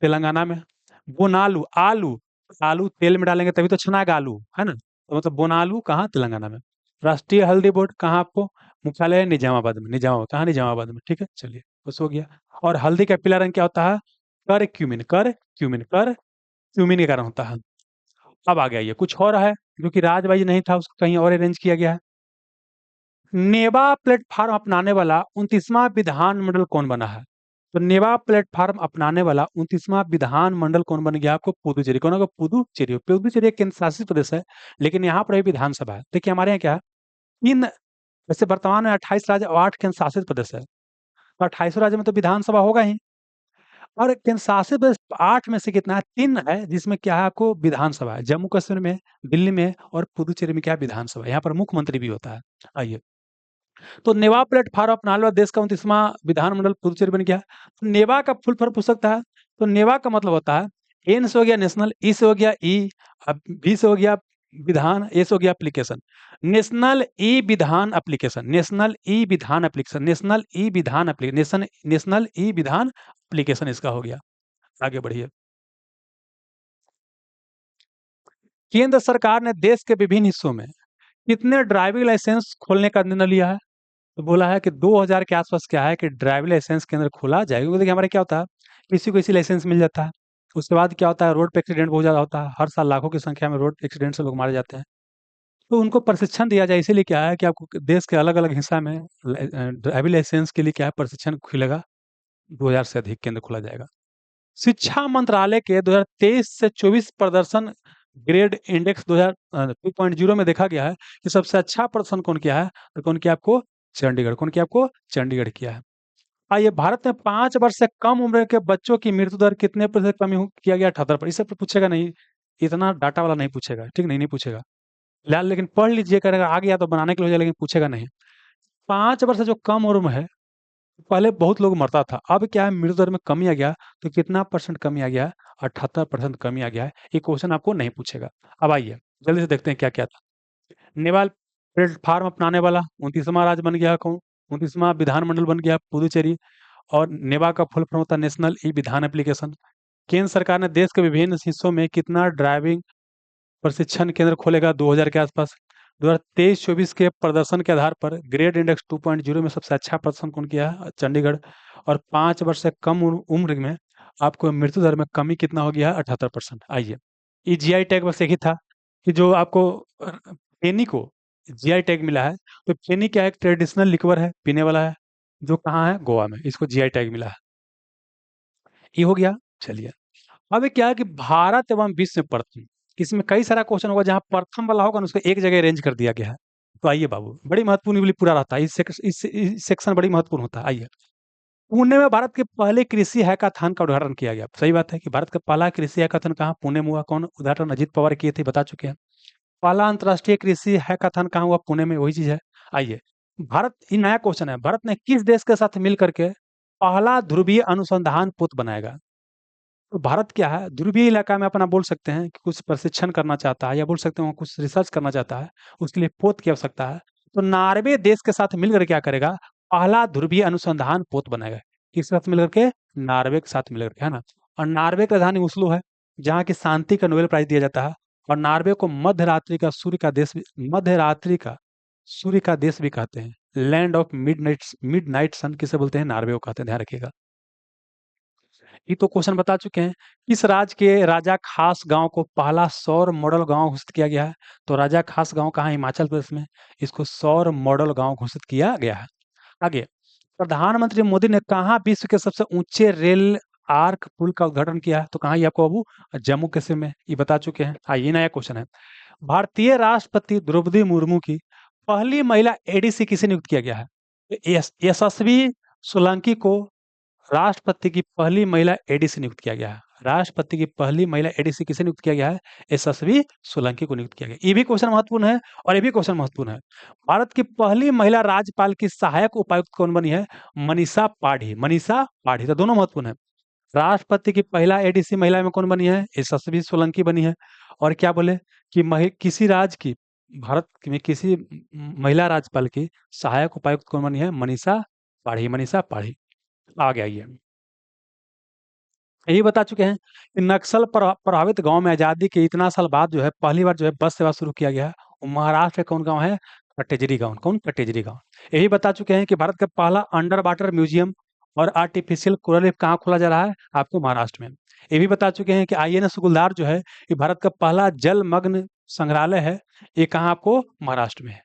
तेलंगाना में। बोनालू आलू आलू तेल में डालेंगे तभी तो छनागा आलू, है ना? तो मतलब बोनालू कहाँ? तेलंगाना में। राष्ट्रीय हल्दी बोर्ड कहाँ आपको? मुख्यालय है निजामाबाद में। निजामाबाद कहाँ? निजामाबाद में। ठीक है, चलिए बस हो गया। और हल्दी का पीला रंग क्या होता है? कर क्यूमिन के कारण होता है। अब आ गया ये कुछ और है जो कि राजबाजी नहीं था, उसको कहीं और अरेंज किया गया है। नेवा प्लेटफॉर्म अपनाने वाला 29वां विधानमंडल कौन बना है? तो नेवा प्लेटफॉर्म अपनाने वाला 29वां विधानमंडल कौन बन गया? आपको पुदुचेरी। कौन होगा? पुदुचेरी। पुदुचेरी एक केंद्र शासित प्रदेश है, लेकिन यहाँ पर भी विधानसभा है। देखिए हमारे यहाँ क्या है, तीन वैसे वर्तमान में 28 राज्य और 8 केंद्र शासित प्रदेश है। तो 28 राज्य में तो विधानसभा होगा ही। और केंद्र शासित प्रदेश 8 में से कितना है? 3 है, जिसमें क्या है आपको? विधानसभा है। जम्मू कश्मीर में, दिल्ली में और पुदुचेरी में क्या है? विधानसभा है। यहाँ पर मुख्यमंत्री भी होता है। आइए, तो नेवा प्लेटफॉर्म अपना लो, देश का 29वां विधानमंडल पुदुचेरी बन गया। तो नेवा का फुल फॉर्म पूछ सकता है। तो नेवा का मतलब होता है, एन से हो गया नेशनल, ई से हो गया वी से हो गया विधान, ए से हो गया एप्लीकेशन। नेशनल ई विधान एप्लीकेशन इसका हो गया। आगे बढ़िए। केंद्र सरकार ने देश के विभिन्न हिस्सों में कितने ड्राइविंग लाइसेंस खोलने का निर्णय लिया है? तो बोला है कि 2000 के आसपास क्या है कि ड्राइविंग लाइसेंस केंद्र खोला जाएगा। क्योंकि देखिए हमारे क्या होता है, किसी को इसी लाइसेंस मिल जाता है। उसके बाद क्या होता है, रोड पे एक्सीडेंट बहुत ज़्यादा होता है। हर साल लाखों की संख्या में रोड एक्सीडेंट से लोग मारे जाते हैं। तो उनको प्रशिक्षण दिया जाए, इसीलिए क्या है कि आपको देश के अलग-अलग हिस्सा में ड्राइविंग लाइसेंस के लिए क्या है प्रशिक्षण खुलेगा, 2000 से अधिक केंद्र खोला जाएगा। शिक्षा मंत्रालय के 2023 से 24 प्रदर्शन ग्रेड इंडेक्स 2.0 में देखा गया है कि सबसे अच्छा प्रदर्शन कौन किया है, तो कौन किया आपको? चंडीगढ़। कौन किया आपको? चंडीगढ़ किया है। आइए, भारत में 5 वर्ष से कम उम्र के बच्चों की मृत्यु दर कितने प्रतिशत कमी किया गया? 78%। इससे पूछेगा नहीं, इतना डाटा वाला नहीं पूछेगा, ठीक नहीं, नहीं पूछेगा। फिलहाल लेकिन पढ़ लीजिए, करेगा आ गया तो बनाने के लिए हो जाएगा, लेकिन पूछेगा नहीं। 5 वर्ष से जो कम उम्र है, पहले बहुत लोग मरता था, अब क्या है मृत्यु दर में कमी आ गया, तो कितना परसेंट कमी आ गया है? 78% कमी आ गया है। ये क्वेश्चन आपको नहीं पूछेगा। अब आइए जल्दी से देखते हैं क्या क्या था। नेपाल प्लेटफार्म अपनाने वाला 29वां राज्य बन गया कौन? 29वां विधानमंडल बन गया पुदुचेरी। और नेवा का फुल फॉर्म होता है नेशनल ई विधान एप्लीकेशन। केंद्र सरकार ने देश के विभिन्न हिस्सों में कितना ड्राइविंग प्रशिक्षण केंद्र खोलेगा 2000 के आसपास? 2023-24 के प्रदर्शन के आधार पर ग्रेड इंडेक्स 2.0 में सबसे अच्छा प्रदर्शन कौन किया है? चंडीगढ़। और 5 वर्ष से कम उम्र में आपको मृत्यु दर में कमी कितना हो गया है? 78%। आइए, ये जीआई टैग बस एक ही था कि जो आपको पेनी को जीआई टैग मिला है। तो पेनी क्या है? एक ट्रेडिशनल लिक्वर है, पीने वाला है, जो कहाँ है? गोवा में, इसको जीआई टैग मिला है। ये हो गया। चलिए, अब ये क्या है कि भारत एवं विश्व में प्रथम, इसमें कई सारा क्वेश्चन होगा, जहाँ प्रथम वाला होगा ना उसको एक जगह अरेंज कर दिया गया है। तो आइए बाबू, बड़ी महत्वपूर्ण वाली पूरा रहता है, इस सेक्शन बड़ी महत्वपूर्ण होता है। आइए, पुणे में भारत के पहले कृषि हैकाथन का उद्घाटन किया गया। सही बात है कि भारत का पहला कृषि हैकाथन कहाँ? पुणे में हुआ। कौन उद्घाटन? अजीत पवार किए थे, बता चुके हैं। पहला अंतर्राष्ट्रीय कृषि हैकाथन कहाँ हुआ? पुणे में, वही चीज है। आइए, भारत, ये नया क्वेश्चन है, भारत ने किस देश के साथ मिल करके पहला ध्रुवीय अनुसंधान पोत बनाएगा? तो भारत क्या है, ध्रुवीय इलाका में अपना बोल सकते हैं कि कुछ प्रशिक्षण करना चाहता है, या बोल सकते हैं वो कुछ रिसर्च करना चाहता है, उसके लिए पोत की आवश्यकता है। तो नॉर्वे देश के साथ मिलकर क्या करेगा? पहला ध्रुवीय अनुसंधान पोत बनाएगा। किसके साथ मिलकर के? नॉर्वे के साथ मिलकर के, है ना। और नॉर्वे की राजधानी ओस्लो है, जहाँ की शांति का नोबेल प्राइज दिया जाता है। और नॉर्वे को मध्य रात्रि का सूर्य का देश भी कहते हैं। लैंड ऑफ मिड नाइट सन किसे बोलते हैं? नॉर्वे को कहते हैं, ध्यान रखिएगा। ये तो क्वेश्चन बता चुके हैं। किस राज्य के राजा खास गांव को पहला सौर मॉडल गांव घोषित किया गया है? तो राजा खास गांव कहाँ है? हिमाचल प्रदेश में। इसको सौर मॉडल गांव घोषित किया गया है। आगे, प्रधानमंत्री मोदी ने कहाँ विश्व के सबसे ऊंचे रेल आर्क पुल का उद्घाटन किया है? तो कहाँ, ये आपको बाबू? जम्मू कश्मीर में। ये बता चुके हैं। ये नया क्वेश्चन है। भारतीय राष्ट्रपति द्रौपदी मुर्मू की पहली महिला एडीसी किसे नियुक्त किया गया है? यशस्वी सोलंकी को राष्ट्रपति की पहली महिला एडीसी नियुक्त किया गया है। राष्ट्रपति की पहली महिला एडीसी किसे नियुक्त किया गया है? यशस्वी सोलंकी को नियुक्त किया गया। ये भी क्वेश्चन महत्वपूर्ण है, और ये भी क्वेश्चन महत्वपूर्ण है। भारत की पहली महिला राज्यपाल की सहायक उपायुक्त कौन बनी है? मनीषा पाढ़ी। मनीषा पाढ़ी, तो दोनों महत्वपूर्ण है। राष्ट्रपति की पहला एडीसी महिला में कौन बनी है? यशस्वी सोलंकी बनी है। और क्या बोले कि किसी राज्य की, भारत में किसी महिला राज्यपाल की सहायक उपायुक्त कौन बनी है? मनीषा पाढ़ी। मनीषा पाढ़ी। आगे आइए, यही बता चुके हैं कि नक्सल प्रभावित गांव में आजादी के इतना साल बाद जो है पहली बार जो है बस सेवा शुरू किया गया है। वो महाराष्ट्र का कौन गांव है? कटेजरी गांव। कौन? कटेजरी गांव। यही बता चुके हैं कि भारत का पहला अंडर वाटर म्यूजियम और आर्टिफिशियल कोरल रीफ कहाँ खोला जा रहा है? आपको महाराष्ट्र में। ये भी बता चुके हैं कि आईएनएस गुलदार जो है, ये भारत का पहला जलमग्न संग्रहालय है। ये कहाँ आपको? महाराष्ट्र में है।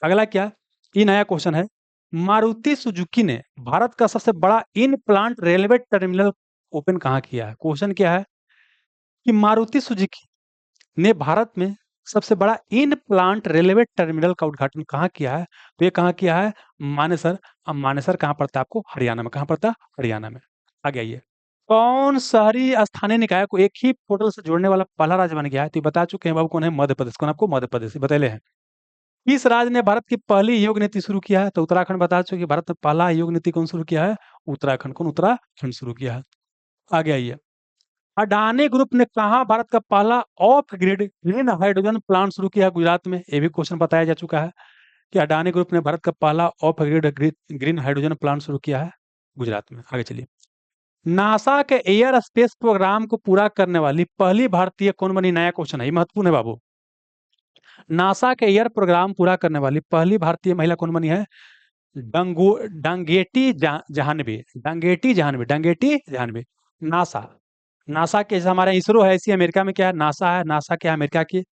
अगला क्या, ये नया क्वेश्चन है। मारुति सुजुकी ने भारत का सबसे बड़ा in plant railway terminal open कहाँ किया है? क्वेश्चन क्या है कि मारुति सुजुकी ने भारत में सबसे बड़ा इन प्लांट रेलवे टर्मिनल का उद्घाटन कहाँ किया है? तो ये कहाँ किया है? मानेसर। अब मानेसर कहाँ पड़ता है आपको? हरियाणा में। कहाँ पड़ता है? हरियाणा में। आगे आइए, कौन शहरी स्थानीय निकाय को एक ही पोर्टल से जोड़ने वाला पहला राज्य बन गया है? तो ये बता चुके हैं बाबू, कौन है? मध्य प्रदेश। कौन आपको? मध्य प्रदेश बतैले हैं। किस राज्य ने भारत की पहली योग नीति शुरू किया है? तो उत्तराखंड। बता चुके कि भारत में पहला योग नीति कौन शुरू किया है? उत्तराखंड। कौन? उत्तराखंड शुरू किया है। आगे आइए, अडानी ग्रुप ने कहा भारत का पहला of grid green hydrogen plant शुरू किया है? गुजरात में। ये भी क्वेश्चन बताया जा चुका है कि अडानी ग्रुप ने भारत का पहला of grid green hydrogen plant शुरू किया है गुजरात में। आगे चलिए, नासा के एयर स्पेस प्रोग्राम को पूरा करने वाली पहली भारतीय कौन बनी? नया क्वेश्चन है, ये महत्वपूर्ण है बाबू। नासा के एयर प्रोग्राम पूरा करने वाली पहली भारतीय महिला कौन बनी है? डंगेटी जहानवी। नासा, नासा के जैसे हमारा इसरो है, इसी अमेरिका में क्या है? नासा है। नासा क्या है? अमेरिका की।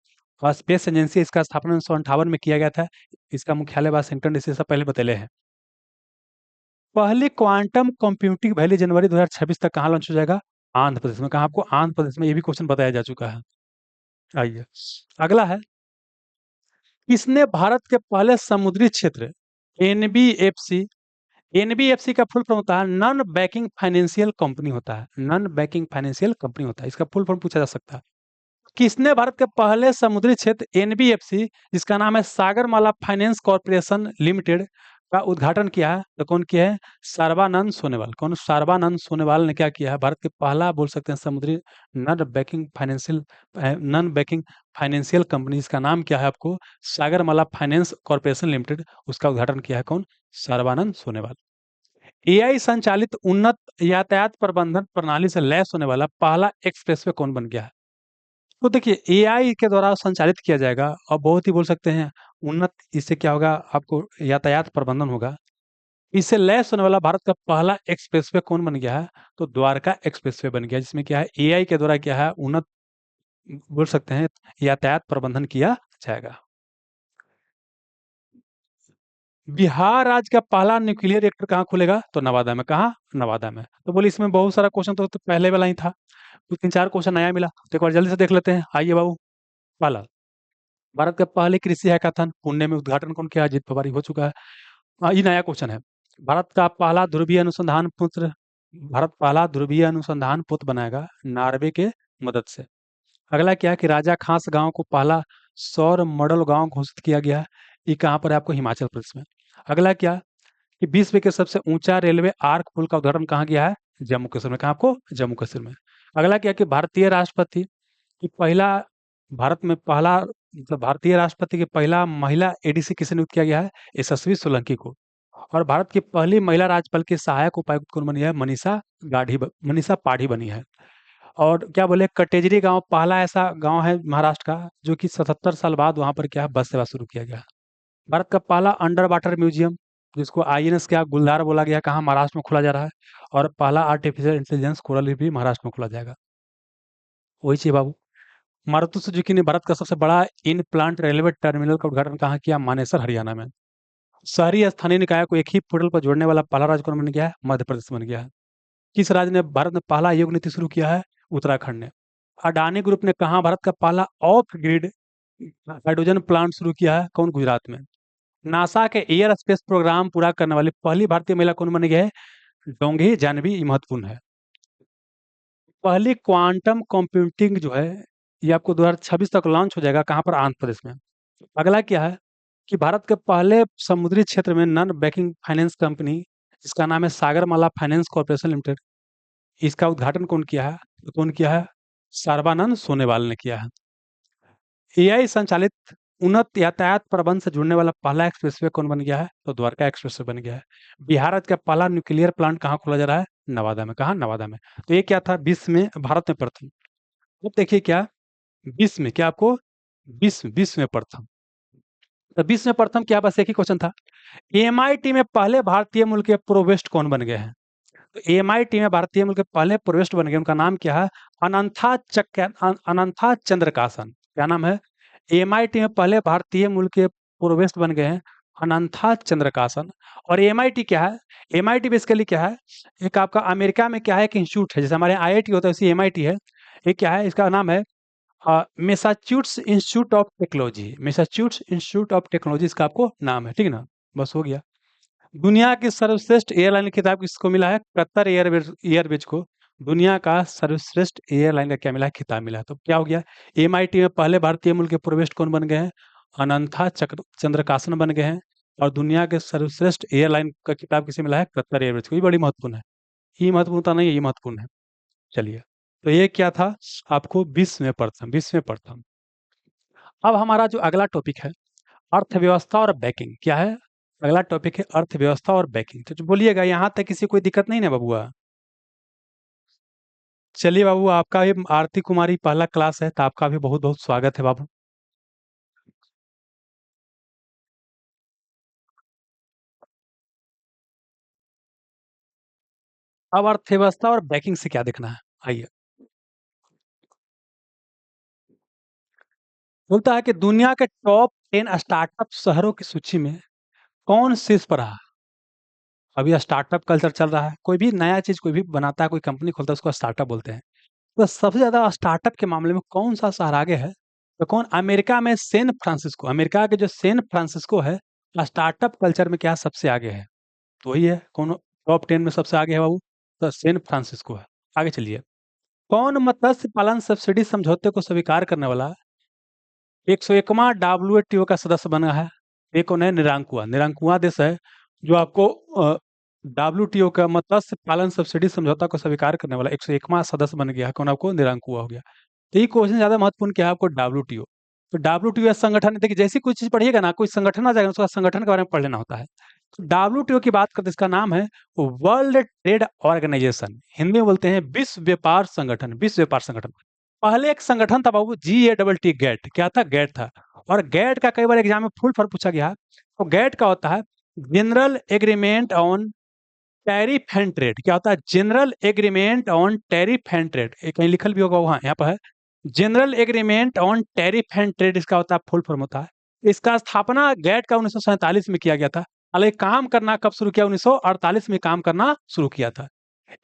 और स्पेस एजेंसी इसका स्थापना 1958 में किया गया था। इसका मुख्यालय वाशिंगटन डीसी से पहले बतले हैं। पहली क्वांटम कंप्यूटिंग पहली जनवरी 2026 तक कहाँ लॉन्च हो जाएगा? आंध्र प्रदेश में। कहाँ? आपको आंध्र प्रदेश में। ये भी क्वेश्चन बताया जा चुका है। आइए, अगला है, किसने भारत के पहले समुद्री क्षेत्र एनबीएफसी, एनबीएफसी का फुल फॉर्म होता है नॉन बैंकिंग फाइनेंशियल कंपनी होता है, नॉन बैंकिंग फाइनेंशियल कंपनी होता है, इसका फुल फॉर्म पूछा जा सकता है। किसने भारत के पहले समुद्री क्षेत्र एनबीएफसी, जिसका नाम है सागरमाला फाइनेंस कॉर्पोरेशन लिमिटेड, का उद्घाटन किया है? तो कौन किया है? सर्बानंद सोनोवाल। कौन? सर्बानंद सोनोवाल ने क्या किया है? भारत के पहला बोल सकते हैं समुद्री नॉन बैंकिंग फाइनेंशियल कंपनी, जिसका नाम क्या है आपको? सागरमाला फाइनेंस कॉर्पोरेशन लिमिटेड, उसका उद्घाटन किया है कौन? सर्बानंद सोनोवाल। एआई संचालित उन्नत यातायात प्रबंधन प्रणाली से लैस होने वाला पहला एक्सप्रेसवे कौन बन गया है? तो देखिए, एआई के द्वारा संचालित किया जाएगा और बहुत ही बोल सकते हैं उन्नत, इससे क्या होगा? आपको यातायात प्रबंधन होगा। इससे लैस होने वाला भारत का पहला एक्सप्रेसवे कौन बन गया है? तो द्वारका एक्सप्रेसवे बन गया, जिसमें क्या है? एआई के द्वारा क्या है? उन्नत बोल सकते हैं यातायात प्रबंधन किया जाएगा। बिहार राज्य का पहला न्यूक्लियर रिएक्टर कहाँ खुलेगा? तो नवादा में। कहाँ? नवादा में। तो बोले इसमें बहुत सारा क्वेश्चन तो पहले वाला ही था, तो 3-4 क्वेश्चन नया मिला, तो एक बार जल्दी से देख लेते हैं। आइए बाबू, पहला, भारत का पहले कृषि हैकाथन पुणे में उद्घाटन कौन किया? अजीत पवार। हो चुका है। ये नया क्वेश्चन है। भारत का पहला ध्रुवीय अनुसंधान पुत्र, भारत पहला ध्रुवीय अनुसंधान पुत्र बनाएगा नार्वे के मदद से। अगला क्या है कि राजा खास गांव को पहला सौर मॉडल गांव घोषित किया गया है। ये कहाँ पर है? आपको हिमाचल प्रदेश में। अगला क्या कि विश्व के सबसे ऊंचा रेलवे आर्क पुल का उद्घाटन कहाँ किया है? जम्मू कश्मीर में। कहाँ? आपको जम्मू कश्मीर में। अगला क्या कि भारतीय राष्ट्रपति कि पहला भारत में पहला मतलब भारतीय राष्ट्रपति की पहला महिला एडीसी किसे नियुक्त किया गया है? यशस्वी सोलंकी को। और भारत की पहली महिला राज्यपाल की सहायक उपायुक्त कौन बनी है? मनीषा पाठी बनी है। और क्या बोले, कटेजरी गांव पहला ऐसा गांव है महाराष्ट्र का जो कि 77 साल बाद वहां पर क्या है? बस सेवा शुरू किया गया। भारत का पहला अंडर वाटर म्यूजियम, जिसको आईएनएस क्या गुलदार बोला गया, कहाँ? महाराष्ट्र में खोला जा रहा है। और पहला आर्टिफिशियल इंटेलिजेंस कोरल रीफ भी महाराष्ट्र में खोला जाएगा। वही चीज बाबू। मारुति सुजुकी ने भारत का सबसे बड़ा इन प्लांट रेलवे टर्मिनल का उद्घाटन कहाँ किया? मानेसर हरियाणा में। शहरी स्थानीय निकाय को एक ही पोर्टल पर जोड़ने वाला पहला राज्य कौन बन गया है? मध्य प्रदेश बन गया है। किस राज्य ने भारत में पहला योग नीति शुरू किया है? उत्तराखंड ने। अडानी ग्रुप ने कहाँ भारत का पहला ऑफ ग्रिड हाइड्रोजन प्लांट शुरू किया है? कौन? गुजरात में। नासा के एयर स्पेस प्रोग्राम पूरा करने वाली पहली भारतीय महिला कौन बन गई है? डोंगी जानवी। ये महत्वपूर्ण है। पहली क्वांटम कंप्यूटिंग जो है, ये आपको 2026 तक लॉन्च हो जाएगा। कहाँ पर? आंध्र प्रदेश में। अगला क्या है कि भारत के पहले समुद्री क्षेत्र में नॉन बैंकिंग फाइनेंस कंपनी, जिसका नाम है सागरमाला फाइनेंस कॉर्पोरेशन लिमिटेड, इसका उद्घाटन कौन किया है? तो कौन किया है? सर्बानंद सोनोवाल ने किया है। एआई संचालित उन्नत यातायात प्रबंध से जुड़ने वाला पहला एक्सप्रेसवे कौन बन गया है? तो द्वारका एक्सप्रेसवे बन गया है। बिहार राज्य का पहला न्यूक्लियर प्लांट कहाँ खोला जा रहा है? नवादा में। कहाँ? नवादा में। तो ये क्या था? विश्व में, भारत में प्रथम। अब देखिए क्या, विश्व में क्या आपको, विश्व में प्रथम। तो विश्व में प्रथम क्या? बस एक ही क्वेश्चन था। एमआईटी में पहले भारतीय मूल के प्रोवेस्ट कौन बन गए हैं? तो एमआईटी में भारतीय मूल के पहले प्रोवेस्ट बन गए, उनका नाम क्या है? अनंथा चंद्रकासन। क्या नाम है? एमआईटी में पहले भारतीय मूल के प्रोवेस्ट बन गए हैं अनंथा चंद्रकासन। और एमआईटी क्या है? एमआईटी बेसिकली क्या है? एक आपका अमेरिका में क्या है? एक इंस्टीट्यूट है, जैसे हमारे आईआईटी होता है वैसे एमआईटी है। ये क्या है? इसका नाम है Massachusetts institute of technology. Massachusetts institute of technology इसका आपको नाम है। ठीक है ना? बस हो गया। दुनिया की सर्वश्रेष्ठ एयरलाइन खिताब किसको मिला है? कतर एयरवेज को दुनिया का सर्वश्रेष्ठ एयरलाइन का क्या मिला है? खिताब मिला है। तो क्या हो गया? एमआईटी में पहले भारतीय मूल के प्रोवेस्ट कौन बन गए हैं? अनंथा चंद्रकासन बन गए हैं। और दुनिया के सर्वश्रेष्ठ एयरलाइन का खिताब किसे मिला है? कतर एयरवेज को। ये बड़ी महत्वपूर्ण है। ये महत्वपूर्णता नहीं है, ये महत्वपूर्ण है। चलिए, तो ये क्या था? आपको विश्व में प्रथम, विश्व में प्रथम। अब हमारा जो अगला टॉपिक है, अर्थव्यवस्था और बैंकिंग। क्या है? अगला टॉपिक है अर्थव्यवस्था और बैंकिंग। तो जो बोलिएगा, यहाँ तक किसी कोई दिक्कत नहीं ना बबुआ? चलिए बाबू, आपका भी आरती कुमारी पहला क्लास है, तो आपका भी बहुत बहुत स्वागत है बाबू। अब अर्थव्यवस्था और बैंकिंग से क्या देखना है? आइए। बोलता है कि दुनिया के टॉप 10 स्टार्टअप शहरों की सूची में कौन शीर्ष पर रहा? अभी स्टार्टअप कल्चर चल रहा है, कोई भी नया चीज कोई भी बनाता है, कोई कंपनी खोलता है, उसको स्टार्टअप बोलते हैं। तो सबसे ज्यादा स्टार्टअप के मामले में कौन सा शहर आगे है? तो कौन? अमेरिका में सैन फ्रांसिस्को, अमेरिका के जो सैन फ्रांसिस्को है, स्टार्टअप कल्चर में क्या सबसे आगे है? तो वही है, कौन टॉप 10 में सबसे आगे है बाबू? तो सैन फ्रांसिस्को है। आगे चलिए। कौन मत्स्य पालन सब्सिडी समझौते को स्वीकार करने वाला 101वां डब्ल्यूटीओ का सदस्य बना है? एक कौन है? निरांकुआ। निरांकुआ देश है जो आपको डब्ल्यूटीओ का मत्स्य पालन सब्सिडी समझौता को स्वीकार करने वाला 101वां सदस्य बन गया है। कौन? आपको निरांकुआ हो गया। तो ये क्वेश्चन ज्यादा महत्वपूर्ण क्या है आपको? डब्ल्यूटीओ। तो डब्ल्यूटीओ संगठन, देखिए जैसी कोई चीज पढ़िएगा ना, कोई संगठन आ जाएगा, उसका संगठन के बारे में पढ़ लेना होता है। डब्ल्यूटीओ की बात करते हैं, इसका नाम है वर्ल्ड ट्रेड ऑर्गेनाइजेशन, हिंदी में बोलते हैं विश्व व्यापार संगठन। विश्व व्यापार संगठन। पहले एक संगठन था बाबू, GATT, गैट। क्या था? गैट था। और गैट का कई बार एग्जाम में फुल फॉर्म पूछा गया है। तो गैट का होता है General Agreement on Tariff and trade. क्या होता है? General Agreement on Tariff and trade. कहीं लिखल भी होगा वहां, यहाँ पर है General Agreement on Tariff and trade, इसका होता है फुल फॉर्म होता है। इसका स्थापना गैट का 1947 में किया गया था। हालांकि काम करना कब शुरू किया? 1948 में काम करना शुरू किया था।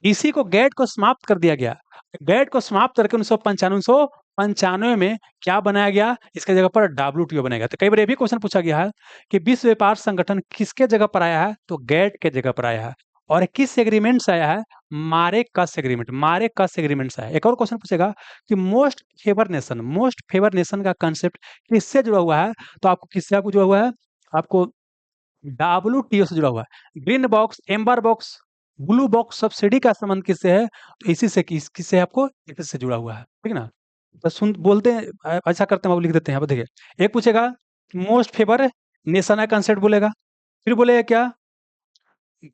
इसी को गैट को समाप्त कर दिया गया। गैट को समाप्त करके 1995 में क्या बनाया गया? इसके जगह पर डब्ल्यूटीओ बनाया गया। तो कई बार ये भी क्वेश्चन पूछा गया है कि विश्व व्यापार संगठन किसके जगह पर आया है? तो गैट के जगह पर आया है। और किस एग्रीमेंट से आया है? मारे कस एग्रीमेंट। मारे कस एग्रीमेंट से आया है। एक और क्वेश्चन पूछेगा कि most favour nation, most favour nation का कंसेप्ट किससे जुड़ा हुआ है? तो आपको किससे आपको जुड़ा हुआ है? आपको डब्ल्यूटीओ से जुड़ा हुआ है। Green box, amber box, blue box subsidy का संबंध किससे है? तो इसी से किससे है? आपको इसी से जुड़ा हुआ है। ठीक ना? तो सुन बोलते हैं ऐसा करते हैं, आप लिख देते हैं। यहाँ पर देखिए, एक पूछेगा मोस्ट फेवर नेशन है कंसेप्ट बोलेगा, फिर बोलेगा क्या?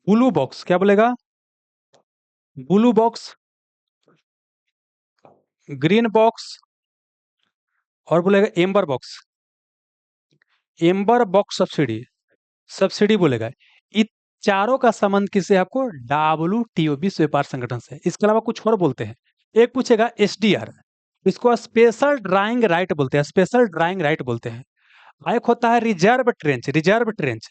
Blue box. क्या बोलेगा? ब्लू बॉक्स, ग्रीन बॉक्स, और बोलेगा amber box. Amber box subsidy, subsidy बोलेगा। इन चारों का संबंध किससे? आपको डब्ल्यूटीओ, विश्व व्यापार संगठन से। इसके अलावा कुछ और बोलते हैं। एक पूछेगा एसडीआर, इसको स्पेशल ड्राइंग राइट बोलते हैं। स्पेशल ड्राइंग राइट बोलते हैं। एक होता है reserve trench, reserve trench,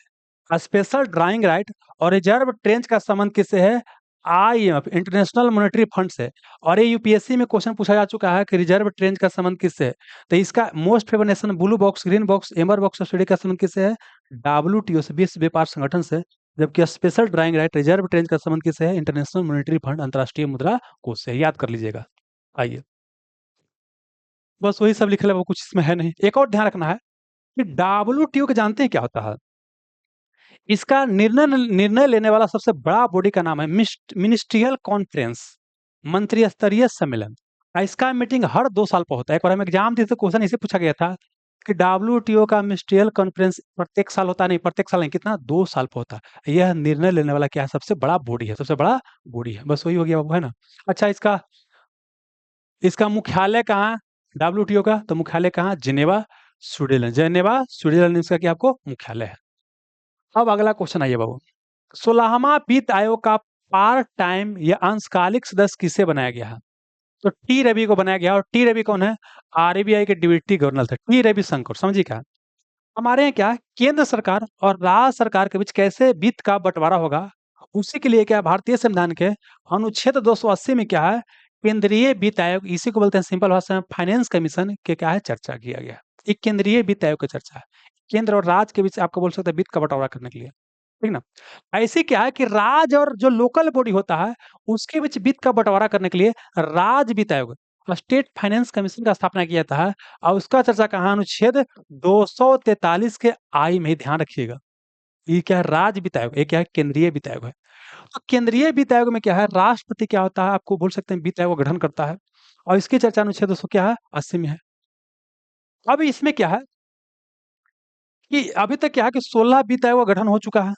special drawing right. और रिजर्व ट्रेंच का संबंध किससे है? IMF, इंटरनेशनल मॉनेटरी फंड से। और ये यूपीएससी में क्वेश्चन पूछा जा चुका है कि रिजर्व ट्रेंच का संबंध किससे है? तो इसका most favour nation blue box, green box, amber box subsidy का संबंध किससे है? डब्ल्यूटीओ से, विश्व व्यापार संगठन से। जबकि special drawing right, reserve trench का संबंध किससे है? इंटरनेशनल मॉनेटरी फंड, अंतर्राष्ट्रीय मुद्रा कोष से। याद कर लीजिएगा। आइए, बस वही सब लिखा है, वो कुछ इसमें है नहीं। एक और ध्यान रखना है कि डब्ल्यूटीओ के जानते हैं क्या होता है? इसका निर्णय निर्णय लेने वाला सबसे बड़ा बॉडी का नाम है मिनिस्ट्रियल कॉन्फ्रेंस, मंत्री स्तरीय सम्मेलन। इसका मीटिंग हर 2 साल पर होता है। एक बार हम एग्जाम दिए तो क्वेश्चन इसे पूछा गया था कि डब्ल्यूटीओ का मिनिस्ट्रियल कॉन्फ्रेंस प्रत्येक साल होता नहीं, प्रत्येक साल नहीं, कितना? 2 साल पर होता है। यह निर्णय लेने वाला क्या है? सबसे बड़ा बॉडी है, सबसे बड़ा बॉडी है। बस वही हो गया बाबू, है ना? अच्छा, इसका इसका मुख्यालय कहाँ है डब्ल्यूटीओ का? तो मुख्यालय कहाँ? Geneva, Switzerland. जिनेवा, स्विट्जरलैंड इसका क्या आपको मुख्यालय है। अब अगला क्वेश्चन आइए बाबू। 16वां वित्त आयोग का पार्ट टाइम या अंशकालिक सदस्य किसे बनाया गया है? तो टी रवि को बनाया गया। और टी रवि कौन है? आरबीआई के डिप्टी गवर्नर थे, टी रवि शंकर। समझिए क्या हमारे यहाँ क्या है? केंद्र सरकार और राज्य सरकार के बीच कैसे वित्त का बंटवारा होगा, उसी के लिए क्या भारतीय संविधान के अनुच्छेद 280 में क्या है? केंद्रीय वित्त आयोग, इसी को बोलते हैं सिंपल भाषा में फाइनेंस कमीशन के क्या है? चर्चा किया गया। एक केंद्रीय वित्त आयोग की चर्चा है, केंद्र और राज्य के बीच आपको बोल सकते हैं वित्त का बंटवारा करने के लिए। ठीक ना? ऐसे क्या है कि राज्य और जो लोकल बॉडी होता है उसके बीच वित्त का बंटवारा करने के लिए राज्य वित्त आयोग, स्टेट फाइनेंस कमीशन का स्थापना किया था। और उसका चर्चा कहाँ? अनुच्छेद 243 के आई में। ध्यान रखिएगा, ये क्या है? राज्य वित्त आयोग। ये क्या है? केंद्रीय वित्त आयोग है। तो केंद्रीय वित्त आयोग में क्या है? राष्ट्रपति क्या होता है? आपको बोल सकते हैं वित्त आयोग गठन करता है। और इसकी चर्चा अनुच्छेद 200 क्या है? 80 में है। अब इसमें क्या है कि अभी तक क्या है कि 16 वित्त आयोग का गठन हो चुका है।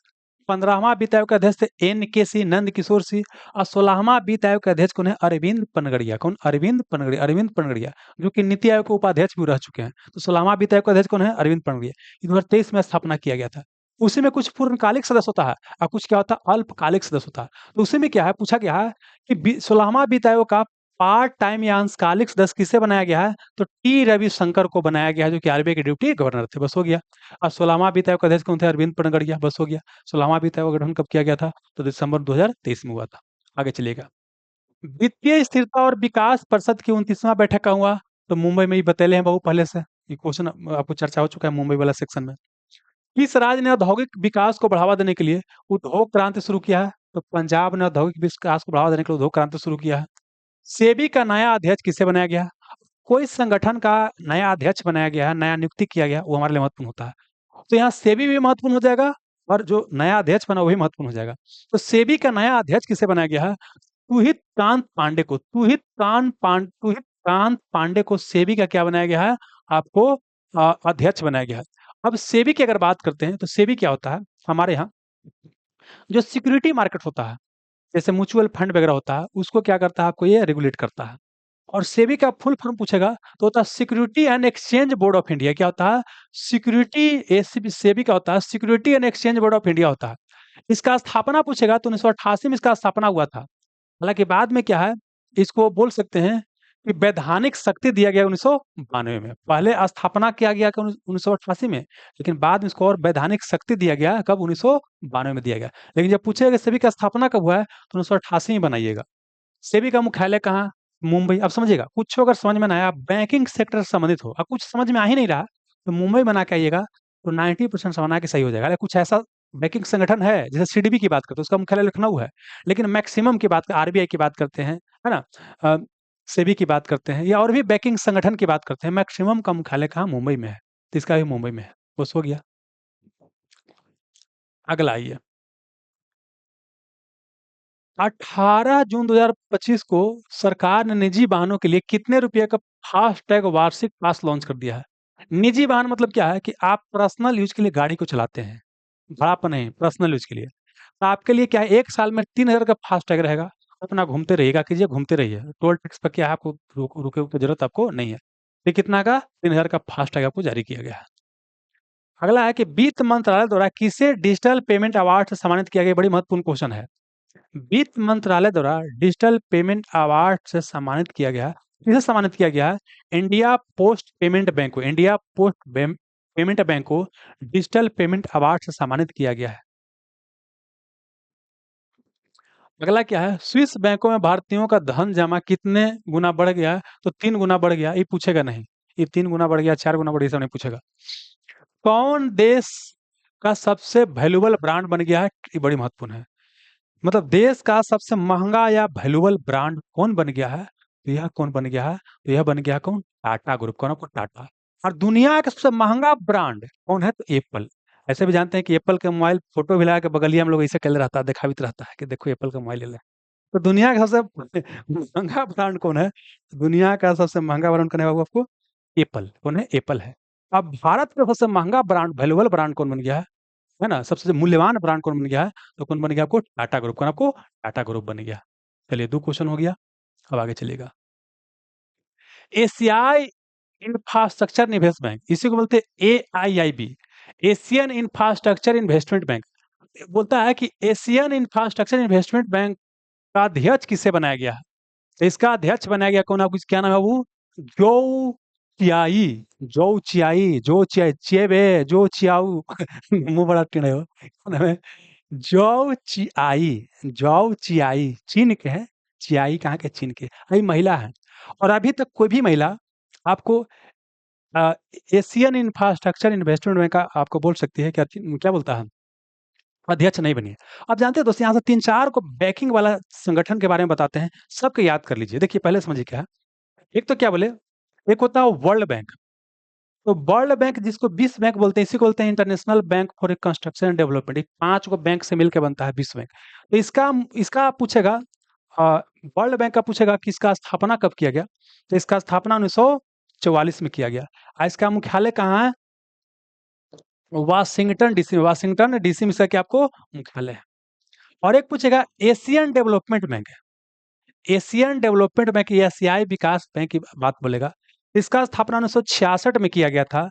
15वां वित्त आयोग के अध्यक्ष थे NK सिंह, नंद किशोर सिंह। और 16वां वित्त आयोग के अध्यक्ष कौन है? अरविंद पनगड़िया। कौन? अरविंद पनगड़िया, अरविंद पनगड़िया, जो कि नीति आयोग के उपाध्यक्ष भी रह चुके हैं। तो 16वां वित्त आयोग का अध्यक्ष कौन है? अरविंद पनगड़िया। 2023 में स्थापना किया गया था। उसी में कुछ पूर्णकालिक सदस्य होता है और कुछ क्या होता है? अल्पकालिक सदस्य होता है। तो उसी में क्या है? पूछा गया है कि 16वां वित्त आयोग का पार्ट टाइम या अंशकालिक सदस्य किसे बनाया गया है? तो टी रविशंकर को बनाया गया है, जो कि आरबीआई के डिप्टी गवर्नर थे। बस हो गया। अब 16वां वित्त आयोग के अध्यक्ष कौन थे? अरविंद पनगड़िया। बस हो गया। 16वां वित्त आयोग का गठन कब किया गया था? तो दिसंबर 2023 में हुआ था। आगे चलिएगा। वित्तीय स्थिरता और विकास परिषद की 29वां बैठक का हुआ? तो मुंबई में ही बतैले हैं बहु पहले से। ये क्वेश्चन आपको चर्चा हो चुका है मुंबई वाला सेक्शन में। किस राज्य ने औद्योगिक विकास को बढ़ावा देने के लिए उद्योग क्रांति शुरू किया है? तो पंजाब ने औद्योगिक विकास को बढ़ावा देने के लिए उद्योग क्रांति शुरू किया है। सेबी का नया अध्यक्ष किसे बनाया गया है? कोई संगठन का नया अध्यक्ष बनाया गया है, नया नियुक्ति किया गया, वो हमारे लिए महत्वपूर्ण होता है। तो यहाँ सेबी भी महत्वपूर्ण हो जाएगा और जो नया अध्यक्ष बना वही महत्वपूर्ण हो जाएगा। तो सेबी का नया अध्यक्ष किसे बनाया गया है? तुहित कांत पांडे को सेबी का क्या बनाया गया है? आपको अध्यक्ष बनाया गया है। अब सेबी की अगर बात करते हैं तो सेबी क्या होता है? हमारे यहाँ जो सिक्योरिटी मार्केट होता है, जैसे म्यूचुअल फंड वगैरह होता है, उसको क्या करता है? आपको ये रेगुलेट करता है। और सेबी का फुल फॉर्म पूछेगा तो होता है security and exchange board of India. क्या होता है? सेबी का होता है security and exchange board of India होता है। इसका स्थापना पूछेगा तो 1988 में इसका स्थापना हुआ था। हालांकि बाद में क्या है, इसको बोल सकते हैं कि वैधानिक शक्ति दिया गया 1992 में। पहले स्थापना किया गया 1988 में, लेकिन बाद में इसको और वैधानिक शक्ति दिया गया कब? 1992 में दिया गया। लेकिन जब पूछेगा सेबी का स्थापना कब हुआ है तो 1988 में बनाइएगा। सेबी का मुख्यालय कहाँ? मुंबई। अब समझिएगा, कुछ अगर समझ में ना आया, बैंकिंग सेक्टर से संबंधित हो और कुछ समझ में आ ही नहीं रहा, तो मुंबई बना के आइएगा तो 90% समझना के सही हो जाएगा। अगर कुछ ऐसा बैंकिंग संगठन है, जैसे सीडीबी की बात करते हैं, उसका मुख्यालय लखनऊ है, लेकिन मैक्सिमम की बात आरबीआई की बात करते हैं, है ना, अ, सेबी की बात करते हैं या और भी बैंकिंग संगठन की बात करते हैं, मैक्सिमम का मुख्यालय कहाँ? मुंबई में है। तो इसका भी मुंबई में है। बस हो गया। अगला आइए। 18 जून 2025 को सरकार ने निजी वाहनों के लिए कितने रुपए का फास्टैग वार्षिक पास लॉन्च कर दिया है? निजी वाहन मतलब क्या है कि आप पर्सनल यूज के लिए गाड़ी को चलाते हैं, भाड़ा पर नहीं, पर्सनल यूज के लिए। तो आपके लिए क्या है, 1 साल में 3000 का फास्टैग रहेगा। अपना घूमते रहिएगा, कीजिए, घूमते रहिए। टोल टैक्स पर क्या है, आपको रुके की जरूरत आपको नहीं है। ये कितना का? 3000 का फास्टैग आपको जारी किया गया है। अगला है कि वित्त मंत्रालय द्वारा किसे डिजिटल पेमेंट अवार्ड से सम्मानित किया गया? बड़ी महत्वपूर्ण क्वेश्चन है। वित्त मंत्रालय द्वारा डिजिटल पेमेंट अवार्ड से सम्मानित किया गया। किसे सम्मानित किया गया है? इंडिया पोस्ट पेमेंट बैंक को डिजिटल पेमेंट अवार्ड से सम्मानित किया गया है। अगला क्या है? स्विस बैंकों में भारतीयों का धन जमा कितने गुना बढ़ गया है? तो 3 गुना बढ़ गया। ये पूछेगा नहीं, ये 3 गुना बढ़ गया, 4 गुना बढ़ गया, सब नहीं पूछेगा। कौन देश का सबसे वैल्यूबल ब्रांड बन गया है? ये बड़ी महत्वपूर्ण है। मतलब देश का सबसे महंगा या वैल्यूबल ब्रांड कौन बन गया है? तो यह कौन बन गया है? तो यह बन गया कौन? टाटा ग्रुप। कौन? आपको टाटा। और दुनिया का सबसे महंगा ब्रांड कौन है? तो एप्पल। ऐसे भी जानते हैं कि एप्पल का मोबाइल फोटो भी लगा के बगलिया में लोग ऐसे कर रहता है, दिखावित रहता है कि देखो एप्पल का मोबाइल ले ले। तो दुनिया का सबसे महंगा ब्रांड कौन है? दुनिया का सबसे महंगा ब्रांड कौन है बाबू आपको? एप्पल। कौन है? एप्पल है। अब भारत का सबसे महंगा ब्रांड, वैल्यूबल ब्रांड कौन बन गया है ना? सबसे मूल्यवान ब्रांड कौन बन गया है? तो कौन बन गया आपको? टाटा ग्रुप। कौन? आपको टाटा ग्रुप बन गया। चलिए, 2 क्वेश्चन हो गया। अब आगे चलिएगा। एशियाई इंफ्रास्ट्रक्चर इन्वेस्ट बैंक, इसी को बोलते हैं AIIB, Asian infrastructure investment bank. बोलता है कि एशियन इंफ्रास्ट्रक्चर इन्वेस्टमेंट बैंक का अध्यक्ष किसे बनाया गया है? तो इसका अध्यक्ष बनाया गया कौन? आपको क्या नाम है वो? जो चियाई। जो चियाऊ मुंह बड़ा टेढ़ा है वो। क्या नाम है? जौ चियाई चीन के हैं। चियाई कहाँ के? चीन के। अभी महिला है। और अभी तक कोई भी महिला आपको अ, एशियन इंफ्रास्ट्रक्चर इन्वेस्टमेंट बैंक का आपको बोल सकती है, क्या क्या बोलता है, अध्यक्ष नहीं बनी है। आप जानते हैं दोस्तों, यहाँ से 3-4 को बैंकिंग वाला संगठन के बारे में बताते हैं, सबको याद कर लीजिए। देखिए, पहले समझिए क्या है। एक तो क्या बोले, एक होता है वर्ल्ड बैंक। तो वर्ल्ड बैंक जिसको विश्व बैंक बोलते हैं, इसी को बोलते हैं international bank for construction and development. 5 को बैंक से मिलकर बनता है विश्व बैंक। तो इसका इसका पूछेगा, वर्ल्ड बैंक का पूछेगा कि इसका स्थापना कब किया गया? तो इसका स्थापना 1944 में किया गया। इसका मुख्यालय कहाँ है? वाशिंगटन डीसी में। वाशिंगटन डीसी में इसका क्या आपको मुख्यालय है? और एक पूछेगा एशियन डेवलपमेंट बैंक है। एशियन डेवलपमेंट बैंक, एशियाई विकास बैंक की बात बोलेगा। इसका स्थापना 1966 में किया गया था।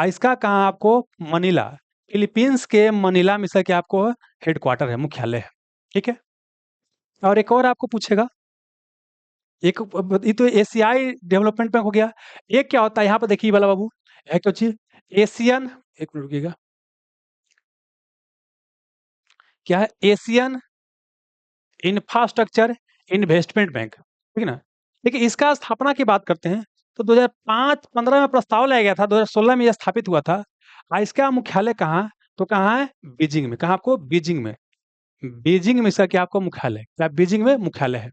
इसका कहाँ आपको? मनीला, फिलीपींस के मनीला में इसका क्या आपको हेडक्वार्टर है, मुख्यालय है। ठीक है। और एक और आपको पूछेगा ये तो एशियाई डेवलपमेंट बैंक हो गया। एक क्या होता है यहाँ पर देखिए ये वाला बाबू, है क्या चीज, एशियन, एक मिनट रुकिएगा, क्या है, एशियन इंफ्रास्ट्रक्चर इन्वेस्टमेंट बैंक, ठीक है ना। देखिए इसका स्थापना की बात करते हैं तो 2005-15 में प्रस्ताव लाया गया था, 2016 में यह स्थापित हुआ था। इसका मुख्यालय कहाँ, तो कहाँ है, बीजिंग में। कहाँ आपको, बीजिंग में। बीजिंग में इसका क्या आपको मुख्यालय, क्या बीजिंग में मुख्यालय है।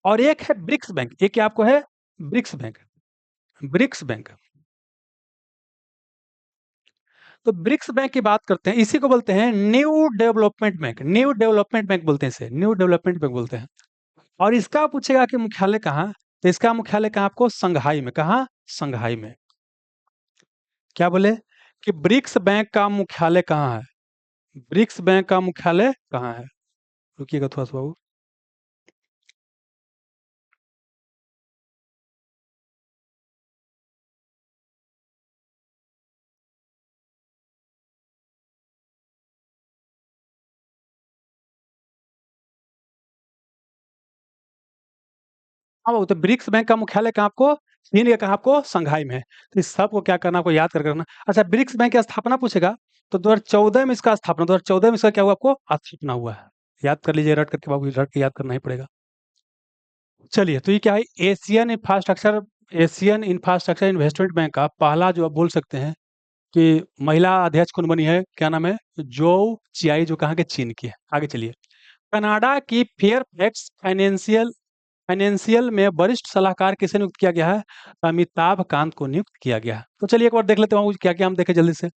और एक है ब्रिक्स बैंक, एक क्या आपको है, ब्रिक्स बैंक, ब्रिक्स बैंक। तो ब्रिक्स बैंक की बात करते हैं, इसी को बोलते हैं new development bank, new development bank बोलते हैं इसे, न्यू डेवलपमेंट बैंक बोलते हैं। और इसका पूछेगा कि मुख्यालय कहाँ, तो इसका मुख्यालय कहाँ आपको, संघाई में। कहाँ, संघाई में। क्या बोले कि ब्रिक्स बैंक का मुख्यालय कहाँ है, ब्रिक्स बैंक का मुख्यालय कहाँ है, रुकिएगा थोड़ा सा बाबू। हाँ बाबू, तो ब्रिक्स बैंक का मुख्यालय कहाँ आपको, चीन के कहाँ आपको, संघाई में है। तो इस सबको क्या करना, आपको याद कर करना। अच्छा, ब्रिक्स बैंक की स्थापना पूछेगा तो 2014 में इसका स्थापना, 2014 में इसका क्या हुआ, आपको स्थापना हुआ है। याद कर लीजिए, रट करके बाबू, रट के याद करना ही पड़ेगा। चलिए, तो ये क्या है, एशियन इंफ्रास्ट्रक्चर इन्वेस्टमेंट बैंक का पहला जो आप बोल सकते हैं कि महिला अध्यक्ष कौन बनी है, क्या नाम है, जो चियाई, जो कहाँ के, चीन की है। आगे चलिए, कनाडा की फेयरफैक्स फाइनेंशियल फाइनेंशियल में वरिष्ठ सलाहकार किसे नियुक्त किया गया है, अमिताभ कांत को नियुक्त किया गया है। तो चलिए एक बार देख लेते हैं क्या क्या, हम देखें जल्दी से।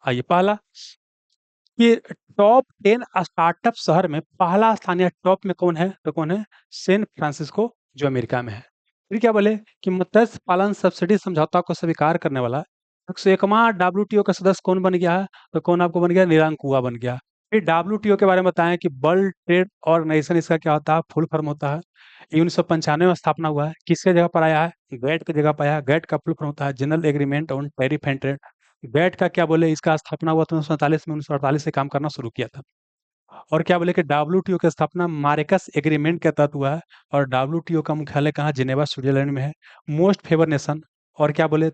आइए, पहला कि टॉप 10 स्टार्टअप शहर में पहला स्थानीय टॉप में कौन है, तो कौन है, सैन फ्रांसिस्को, जो अमेरिका में है। फिर क्या बोले कि मत्स्य पालन सब्सिडी समझौता को स्वीकार करने वाला 101वां डब्ल्यूटीओ का सदस्य कौन बन गया है, तो कौन आपको बन गया, निरंकुआ बन गया। फिर डब्ल्यूटीओ के बारे में बताएं कि वर्ल्ड ट्रेड ऑर्गेनाइजेशन, इसका क्या होता है, फुल फॉर्म होता है। ये 1995 में स्थापना हुआ है, किसके जगह पर आया है, गैट की जगह पर आया है। गैट का फुल फॉर्म होता है General Agreement on Tariff and Trade. GATT का क्या बोले, इसका स्थापना हुआ था 1947 में, 1948 से काम करना शुरू किया था। और क्या बोले कि डब्ल्यूटीओ की स्थापना मार्कस एग्रीमेंट के तहत हुआ है। और डब्ल्यूटीओ का मुख्यालय कहाँ, जिनेवा, स्विट्जरलैंड में है। Most favour nation. और क्या बोले,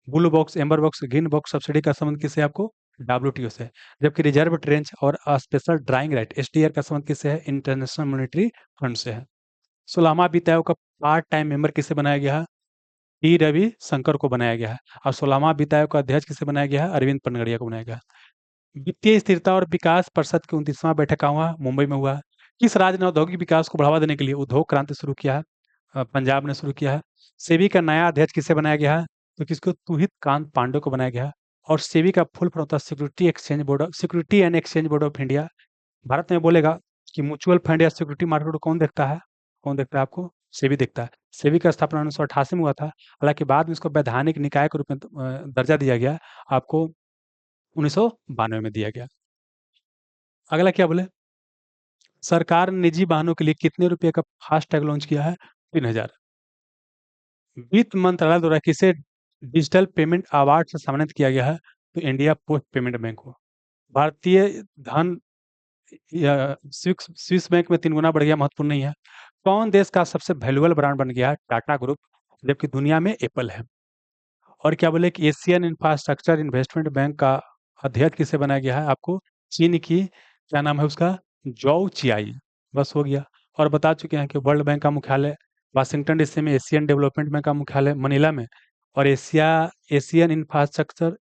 blue box, amber box, green box subsidy का संबंध किससे, आपको डब्ल्यूटीओ से। जबकि रिजर्व ट्रेंच और स्पेशल ड्राइंग राइट, एसडीआर का संबंध किससे है, इंटरनेशनल मॉनेटरी फंड से है। सुलामा बीता का पार्ट टाइम मेंबर किसे बनाया गया है, टी रवि शंकर को बनाया गया है। और सोलामा बीता का अध्यक्ष किसे बनाया गया है, अरविंद पनगड़िया को बनाया गया है। वित्तीय स्थिरता और विकास परिषद की 29वां बैठक कहाँ हुआ, मुंबई में हुआ। किस राज्य ने औद्योगिक विकास को बढ़ावा देने के लिए उद्योग क्रांति शुरू किया है, पंजाब ने शुरू किया है। सेबी का नया अध्यक्ष किसे बनाया गया है, तो किसको, तुहित कांत पांडे को बनाया गया है। और सेबी का फुल फॉर्म होता है security and exchange board of India. Bharat में बोलेगा कि म्यूचुअल फंड या सिक्योरिटी मार्केट को कौन देखता है, कौन देखता है आपको, सेबी देखता है। सेबी का स्थापना 1988 में हुआ था, हालांकि बाद में इसको वैधानिक निकाय के रूप में दर्जा दिया गया, आपको 1992 में दिया गया। अगला क्या बोले, सरकार ने निजी वाहनों के लिए कितने रुपए का फास्टैग लॉन्च किया है, 3000। वित्त मंत्रालय द्वारा किसे डिजिटल पेमेंट अवार्ड से सम्मानित किया गया है, तो इंडिया पोस्ट पेमेंट बैंक को। भारतीय धन या स्विस स्विस बैंक में 3 गुना बढ़ गया, महत्वपूर्ण नहीं है। कौन देश का सबसे वैल्यूएबल ब्रांड बन गया है, टाटा ग्रुप, जबकि दुनिया में एप्पल है। और क्या बोले कि एशियन इंफ्रास्ट्रक्चर इन्वेस्टमेंट बैंक का अध्यक्ष किसे बनाया गया है, आपको चीन की, क्या नाम है उसका, जोउ चियाई। बस हो गया। और बता चुके हैं कि वर्ल्ड बैंक का मुख्यालय वाशिंगटन डीसी में, एशियन डेवलपमेंट बैंक का मुख्यालय मनीला में। और एशियन इंफ्रास्ट्रक्चर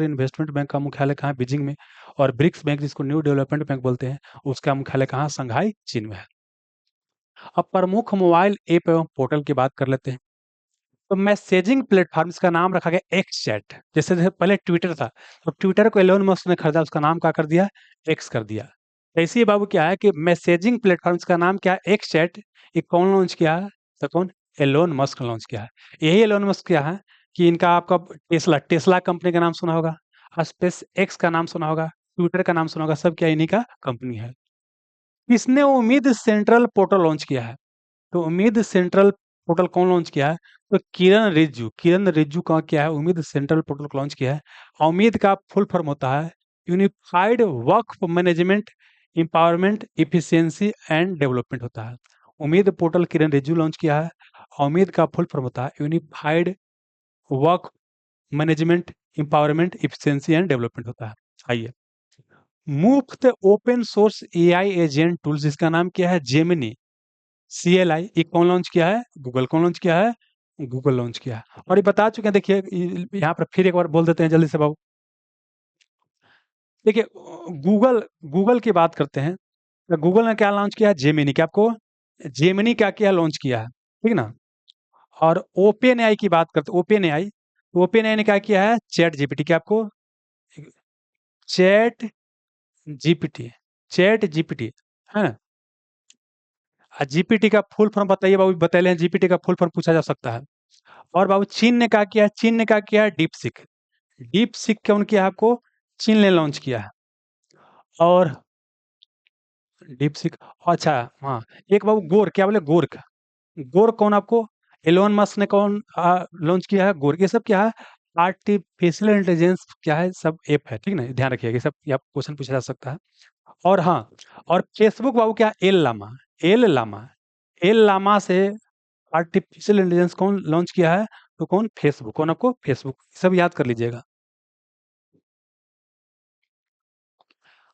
इन्वेस्टमेंट बैंक का मुख्यालय कहाँ है, बीजिंग में। और ब्रिक्स बैंक, जिसको न्यू डेवलपमेंट बैंक बोलते हैं, उसका मुख्यालय कहाँ, संघाई, चीन में है। अब प्रमुख मोबाइल ऐप एवं पोर्टल की बात कर लेते हैं। तो मैसेजिंग प्लेटफॉर्म, इसका नाम रखा गया एक्स चैट। जैसे पहले ट्विटर था, तो ट्विटर को एलोन मस्क ने खरीदा, उसका नाम क्या कर दिया, एक्स कर दिया। ऐसे ही बाबू क्या है कि मैसेजिंग प्लेटफॉर्म, इसका नाम क्या है, एक्स चैट। ये कौन लॉन्च किया है, तो कौन, एलोन मस्क लॉन्च किया है। यही एलोन मस्क क्या है कि इनका आपका टेस्ला टेस्ला कंपनी का नाम सुना होगा, स्पेस एक्स का नाम सुना होगा, ट्विटर का नाम सुना होगा, सब क्या इन्हीं का कंपनी है। किसने उम्मीद सेंट्रल पोर्टल लॉन्च किया है, तो उम्मीद सेंट्रल पोर्टल कौन लॉन्च किया है, तो किरण रिज्जू का क्या है, उम्मीद सेंट्रल पोर्टल को लॉन्च किया है। उम्मीद का फुल फॉर्म होता है unified work management, empowerment, efficiency and Development होता है। उम्मीद पोर्टल किरण रिजिजू लॉन्च किया है। उम्मीद का फुल फॉर्म होता है unified work management empowerment efficiency and Development होता है। आइए, मुफ्त open source AI agent tools, इसका नाम क्या है? Gemini, CLI। ये कौन लॉन्च किया है? गूगल। कौन लॉन्च किया है? गूगल लॉन्च किया है। और ये बता चुके हैं, देखिए यहाँ पर फिर एक बार बोल देते हैं जल्दी से बाबू। देखिए, गूगल गूगल की बात करते हैं तो गूगल ने क्या लॉन्च किया है? जेमिनी। क्या आपको जेमिनी क्या किया? लॉन्च किया है, ठीक ना। और ओपन एआई की बात करते हैं, ओपन एआई ने क्या किया है? Chat GPT. क्या आपको? चैट जीपीटी, चैट जीपीटी है ना। जीपीटी का फुल फॉर्म बताइए बाबू, बतैले हैं जीपीटी का फुल फॉर्म पूछा जा सकता है। और बाबू चीन ने क्या किया है? चीन ने क्या किया है? डीप सिक। डीप सिक कौन किया है आपको? चीन ने लॉन्च किया है। और डीप सिक, अच्छा, हाँ, एक बाबू गोर, क्या बोले? गोर्क। गोर्क कौन आपको? एलोन मस्क ने कौन लॉन्च किया है? गोर्क। ये सब क्या है? आर्टिफिशियल इंटेलिजेंस क्या है? सब ऐप है, ठीक ना, ध्यान रखिएगा, ये सब ये आप क्वेश्चन पूछा जा सकता है। और हाँ, और फेसबुक बाबू क्या? Llama. Llama, Llama से आर्टिफिशियल इंटेलिजेंस कौन लॉन्च किया है? तो कौन? फेसबुक। कौन आपको? फेसबुक। सब याद कर लीजिएगा।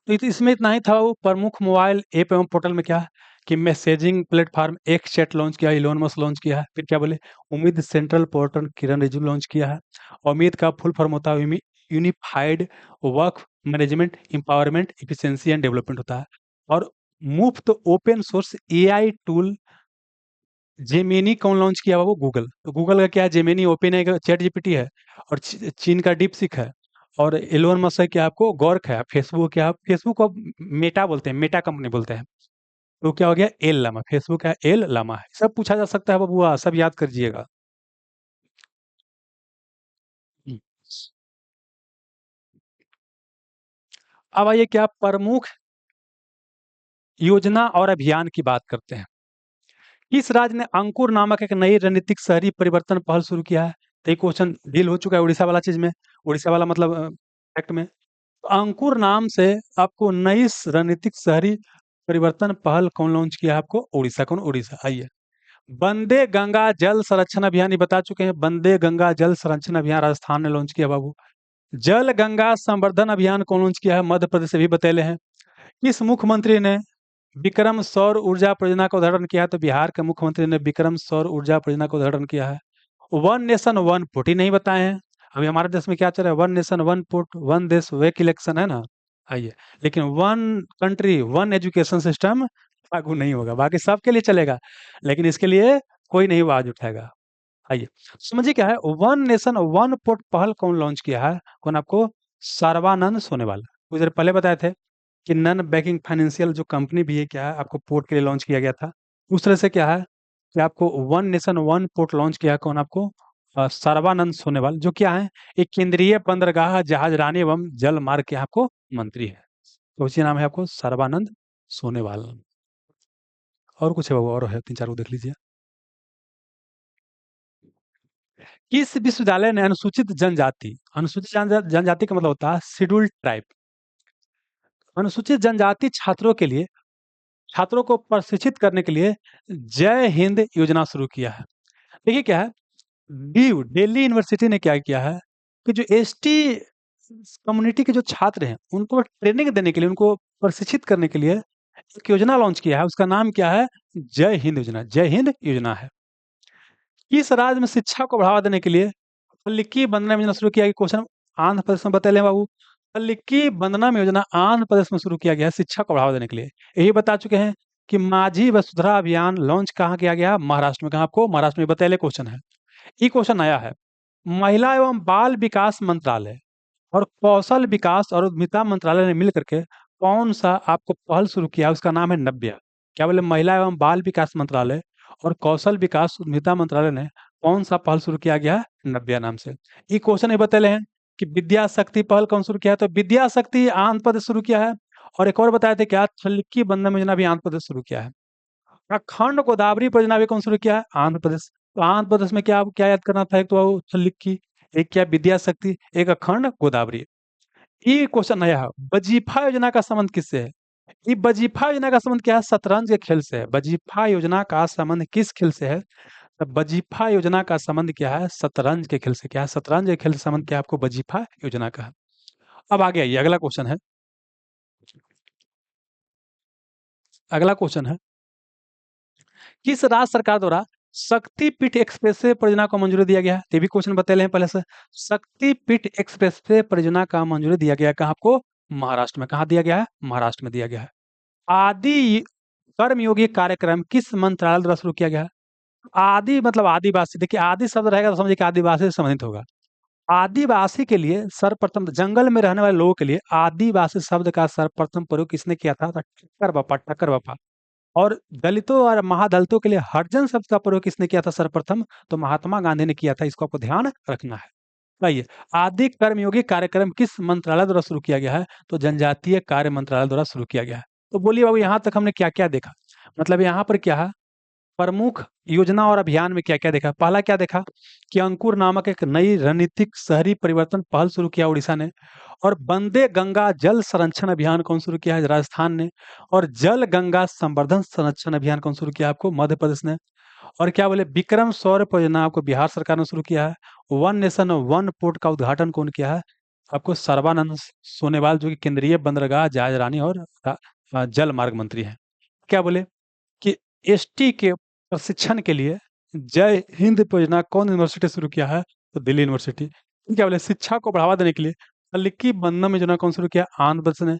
तो इसमें इतना ही था। वो प्रमुख मोबाइल ऐप एवं पोर्टल में क्या है कि मैसेजिंग प्लेटफॉर्म एक चैट लॉन्च किया, इलोन मस्क लॉन्च किया है। फिर क्या बोले? उम्मीद सेंट्रल पोर्टल किरण रिजिजू लॉन्च किया है। उम्मीद का फुल फॉर्म होता है unified work management empowerment efficiency and Development होता है। और मुफ्त open source AI tool Gemini कौन लॉन्च किया? वो गूगल। तो गूगल का क्या है? जेमिनी, ओपन है, चैट जीपीटी है। और चीन का डीप सीक है। और एलोन मस्क है क्या? आपको गॉर्क है। फेसबुक क्या? फेसबुक को मेटा बोलते हैं, मेटा कंपनी बोलते हैं। तो क्या हो गया? एल लामा। फेसबुक है, एल लामा है। सब पूछा जा सकता है बबुआ, सब याद करिएगा। हम्म। अब आइए, क्या प्रमुख योजना और अभियान की बात करते हैं। किस राज्य ने अंकुर नामक एक नई रणनीतिक शहरी परिवर्तन पहल शुरू किया है? तो ये क्वेश्चन डील हो चुका है उड़ीसा वाला चीज में। उड़ीसा वाला मतलब फैक्ट में। तो अंकुर नाम से आपको नई रणनीतिक शहरी परिवर्तन पहल कौन लॉन्च किया है? आपको उड़ीसा। कौन? उड़ीसा। आइए, वंदे गंगा जल संरक्षण अभियान, ये बता चुके हैं। वंदे गंगा जल संरक्षण अभियान राजस्थान ने लॉन्च किया बाबू। जल गंगा संवर्धन अभियान कौन लॉन्च किया है? मध्य प्रदेश से भी बतैले हैं। किस मुख्यमंत्री ने विक्रम सौर ऊर्जा परियोजना का उद्घाटन किया है? तो बिहार के मुख्यमंत्री ने विक्रम सौर ऊर्जा परियोजना का उद्घाटन किया है। वन नेशन वन पोर्ट ही नहीं बताए हैं। अभी हमारे देश में क्या चल रहा है? One nation one port, one देश वेक इलेक्शन है ना। आइए, लेकिन one country one education system लागू नहीं होगा, बाकी सबके लिए चलेगा, लेकिन इसके लिए कोई नहीं आवाज उठाएगा। आइए, समझिए क्या है वन नेशन वन पोर्ट पहल कौन लॉन्च किया है? कौन आपको? सर्बानंद सोनोवाल। कुछ देर पहले बताए थे कि नन बैंकिंग फाइनेंशियल जो कंपनी भी है क्या है, आपको पोर्ट के लिए लॉन्च किया गया था। उस तरह से क्या है कि आपको one nation one port launch किया है। कौन आपको? सर्बानंद सोनोवाल, जो क्या है? एक केंद्रीय बंदरगाह जहाजरानी एवं जल मार्ग के आपको मंत्री है। तो उसी नाम है आपको सर्बानंद सोनोवाल। और कुछ है बाबू? और है तीन चार को देख लीजिए। किस विश्वविद्यालय ने अनुसूचित जनजाति का मतलब होता है शेड्यूल्ड ट्राइब, अनुसूचित जनजाति छात्रों को प्रशिक्षित करने के लिए जय हिंद योजना शुरू किया है। देखिए क्या है, दिल्ली यूनिवर्सिटी ने क्या किया है कि जो एसटी कम्युनिटी के जो छात्र हैं उनको ट्रेनिंग देने के लिए, उनको प्रशिक्षित करने के लिए एक योजना लॉन्च किया है। उसका नाम क्या है? जय हिंद योजना। जय हिंद योजना है। किस राज्य में शिक्षा को बढ़ावा देने के लिए लिक्की बंधनम योजना शुरू किया गया? क्वेश्चन आंध्र प्रदेश में बतैले बाबू। लिक्की बंधनम योजना आंध्र प्रदेश में शुरू किया गया है शिक्षा को बढ़ावा देने के लिए। यही बता चुके हैं कि माझी वसुंधरा अभियान लॉन्च कहाँ किया गया? महाराष्ट्र में। कहाँ? आपको महाराष्ट्र में बतैले क्वेश्चन है। ये क्वेश्चन आया है, महिला एवं बाल विकास मंत्रालय और कौशल विकास और उद्यमिता मंत्रालय ने मिलकर के कौन सा आपको पहल शुरू किया? उसका नाम है नव्या। क्या बोले? महिला एवं बाल विकास मंत्रालय और कौशल विकास उद्यमिता मंत्रालय ने कौन सा पहल शुरू किया गया? नव्या नाम से। ये क्वेश्चन ये बतले हैं कि विद्या शक्ति पहल कौन शुरू किया है? तो विद्या शक्ति आंध्र प्रदेश शुरू किया है। और एक और बताए थे क्या? छल्लिक्की बंधन योजना भी आंध्र प्रदेश शुरू किया है। अखंड गोदावरी परियोजना भी कौन शुरू किया है? आंध्र प्रदेश। तो आंध्र प्रदेश में क्या क्या याद करना था? एक तो वो छल्लिक्की, एक क्या विद्या शक्ति, एक अखंड गोदावरी। ये क्वेश्चन आया है, वजीफा योजना का संबंध किससे है? ये वजीफा योजना का संबंध क्या है? शतरंज के खेल से है। वजीफा योजना का संबंध किस खेल से है? तो वजीफा योजना का संबंध क्या है? शतरंज के खेल से। क्या है? शतरंज के खेल से संबंध क्या है आपको वजीफा योजना का है। अब आगे आइए, अगला क्वेश्चन है। अगला क्वेश्चन है, किस राज्य सरकार द्वारा शक्तिपीठ एक्सप्रेसवे परियोजना को मंजूरी दिया गया है? ये भी क्वेश्चन बता हैं पहले से। शक्तिपीठ एक्सप्रेसवे परियोजना का मंजूरी दिया गया है कहाँ आपको? महाराष्ट्र में। कहाँ दिया गया है? महाराष्ट्र में दिया गया है। आदि कर्मयोगी कार्यक्रम किस मंत्रालय द्वारा शुरू किया गया है? आदि मतलब आदिवासी। देखिए, आदि शब्द रहेगा तो समझिए कि आदिवासी से संबंधित होगा। आदिवासी के लिए सर्वप्रथम, जंगल में रहने वाले लोगों के लिए आदिवासी शब्द का सर्वप्रथम प्रयोग किसने किया था? तो ठक्कर बापा। और दलितों और महादलितों के लिए हरिजन शब्द का प्रयोग किसने किया था सर्वप्रथम? तो महात्मा गांधी ने किया था। इसको आपको ध्यान रखना है। बताइए, आदि कर्मयोगी कार्यक्रम किस मंत्रालय द्वारा शुरू किया गया है? तो जनजातीय कार्य मंत्रालय द्वारा शुरू किया गया है। तो बोलिए बाबू, यहाँ तक हमने क्या क्या देखा? मतलब यहाँ पर क्या है, प्रमुख योजना और अभियान में क्या क्या देखा? पहला क्या देखा कि अंकुर नामक एक नई रणनीतिक शहरी परिवर्तन पहल शुरू किया उड़ीसा ने। और वंदे गंगा जल संरक्षण अभियान कौन शुरू किया है? राजस्थान ने। और जल गंगा संवर्धन संरक्षण अभियान कौन शुरू किया आपको? मध्य प्रदेश ने। और क्या बोले, विक्रम सौर परियोजना आपको बिहार सरकार ने शुरू किया है। वन नेशन वन पोर्ट का उद्घाटन कौन किया है? आपको सर्बानंद सोनोवाल, जो कि केंद्रीय बंदरगाह जहाज रानी और जल मार्ग मंत्री हैं। क्या बोले कि एसटी के प्रशिक्षण के लिए जय हिंद परियोजना कौन यूनिवर्सिटी शुरू किया है? तो दिल्ली यूनिवर्सिटी। क्या बोले, शिक्षा को बढ़ावा देने के लिए अलिकी बंधम योजना कौन शुरू किया? आंध्र प्रदेश ने।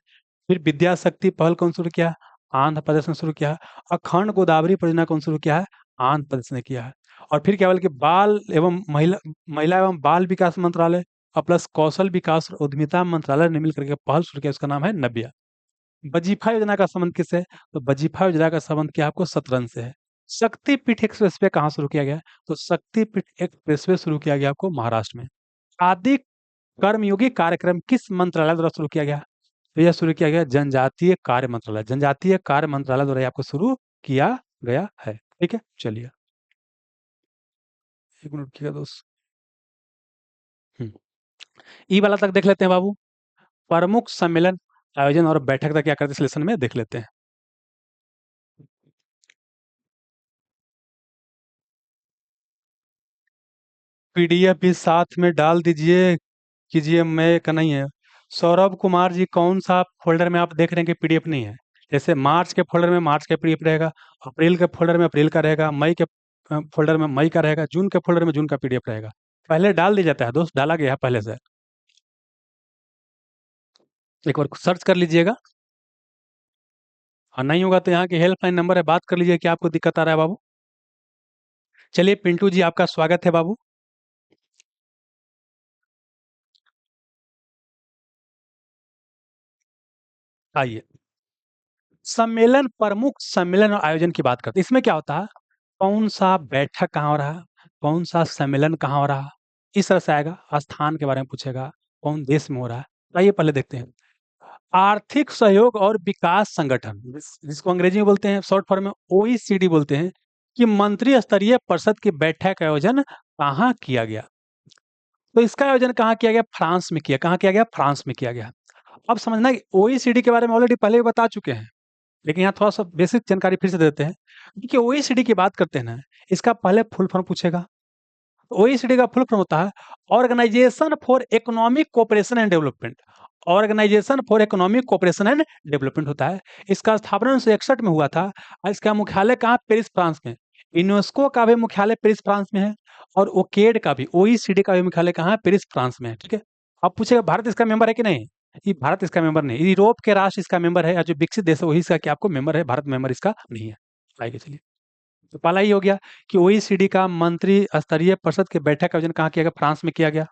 फिर विद्या शक्ति पहल कौन शुरू किया? आंध्र प्रदेश ने शुरू किया है। अखंड गोदावरी परियोजना कौन शुरू किया है? आंध्र प्रदेश ने किया है। और फिर क्या बोले कि बाल एवं महिला महिला एवं बाल विकास मंत्रालय और प्लस कौशल विकास और उद्यमिता मंत्रालय ने मिलकर के पहल शुरू किया, उसका नाम है नव्या। वजीफा योजना का संबंध किससे है? तो वजीफा योजना का संबंध क्या आपको? शतरंज से है। शक्तिपीठ एक्सप्रेसवे कहाँ शुरू किया गया? तो शक्तिपीठ एक्सप्रेसवे शुरू किया गया आपको महाराष्ट्र में। आदि कर्मयोगी कार्यक्रम किस मंत्रालय द्वारा शुरू किया गया? तो यह शुरू किया गया जनजातीय कार्य मंत्रालय। जनजातीय कार्य मंत्रालय द्वारा ये आपको शुरू किया गया है। ठीक है, चलिए, एक मिनट रुकिएगा दोस्त। हम्म, ई वाला तक देख लेते हैं बाबू। प्रमुख सम्मेलन, आयोजन और बैठक तक क्या करते हैं, लेसन में देख लेते हैं। पीडीएफ भी साथ में डाल दीजिए, कीजिए, मैं का नहीं है। सौरभ कुमार जी, कौन सा फोल्डर में आप देख रहे हैं कि पीडीएफ नहीं है? जैसे मार्च के फोल्डर में मार्च का पीडीएफ रहेगा, अप्रैल के फोल्डर में अप्रैल का रहेगा, मई के फोल्डर में मई का रहेगा, जून के फोल्डर में जून का पीडीएफ रहेगा। पहले डाल दिया जाता है दोस्त, डाला गया है पहले से। एक बार सर्च कर लीजिएगा, और नहीं होगा तो यहाँ की हेल्पलाइन नंबर है, बात कर लीजिए क्या आपको दिक्कत आ रहा है बाबू। चलिए पिंटू जी, आपका स्वागत है बाबू। आइए, सम्मेलन, प्रमुख सम्मेलन और आयोजन की बात करते हैं। इसमें क्या होता है, कौन सा बैठक कहाँ हो रहा है, कौन सा सम्मेलन कहाँ हो रहा है, इस तरह से आएगा। स्थान के बारे में पूछेगा, कौन देश में हो रहा है। तो आइए पहले देखते हैं। आर्थिक सहयोग और विकास संगठन, जिसको अंग्रेजी में बोलते हैं, शॉर्ट फॉर्म में ओईसीडी बोलते हैं, कि मंत्री स्तरीय परिषद की बैठक का आयोजन कहाँ किया गया? तो इसका आयोजन कहाँ किया गया? फ्रांस में किया। कहाँ किया गया? फ्रांस में किया गया। अब समझना कि ओईसीडी के बारे में ऑलरेडी पहले भी बता चुके हैं, लेकिन यहाँ थोड़ा सा बेसिक जानकारी फिर से दे देते हैं। देखिए, ओईसीडी की बात करते हैं ना, इसका पहले फुल फॉर्म पूछेगा। ओईसीडी का फुल फॉर्म होता है Organization for Economic Cooperation and Development. Organization for Economic Cooperation and Development होता है। इसका स्थापना 1961 में हुआ था, और इसका मुख्यालय कहाँ? पेरिस, फ्रांस में। यूनेस्को का भी मुख्यालय पेरिस, फ्रांस में है। और ओकेड का भी, ओईसीडी का भी मुख्यालय कहाँ है? पेरिस, फ्रांस में है। ठीक है। अब पूछेगा भारत इसका मेंबर है कि नहीं? ये भारत इसका मेंबर नहीं, यूरोप के राष्ट्र इसका मेंबर है, या जो विकसित देश है वही इसका क्या आपको मेंबर है, भारत मेंबर इसका नहीं है। आइए चलिए, तो पहला ही हो गया कि ओईसीडी का मंत्री स्तरीय परिषद की बैठक का आयोजन कहाँ किया गया? फ्रांस में किया गया।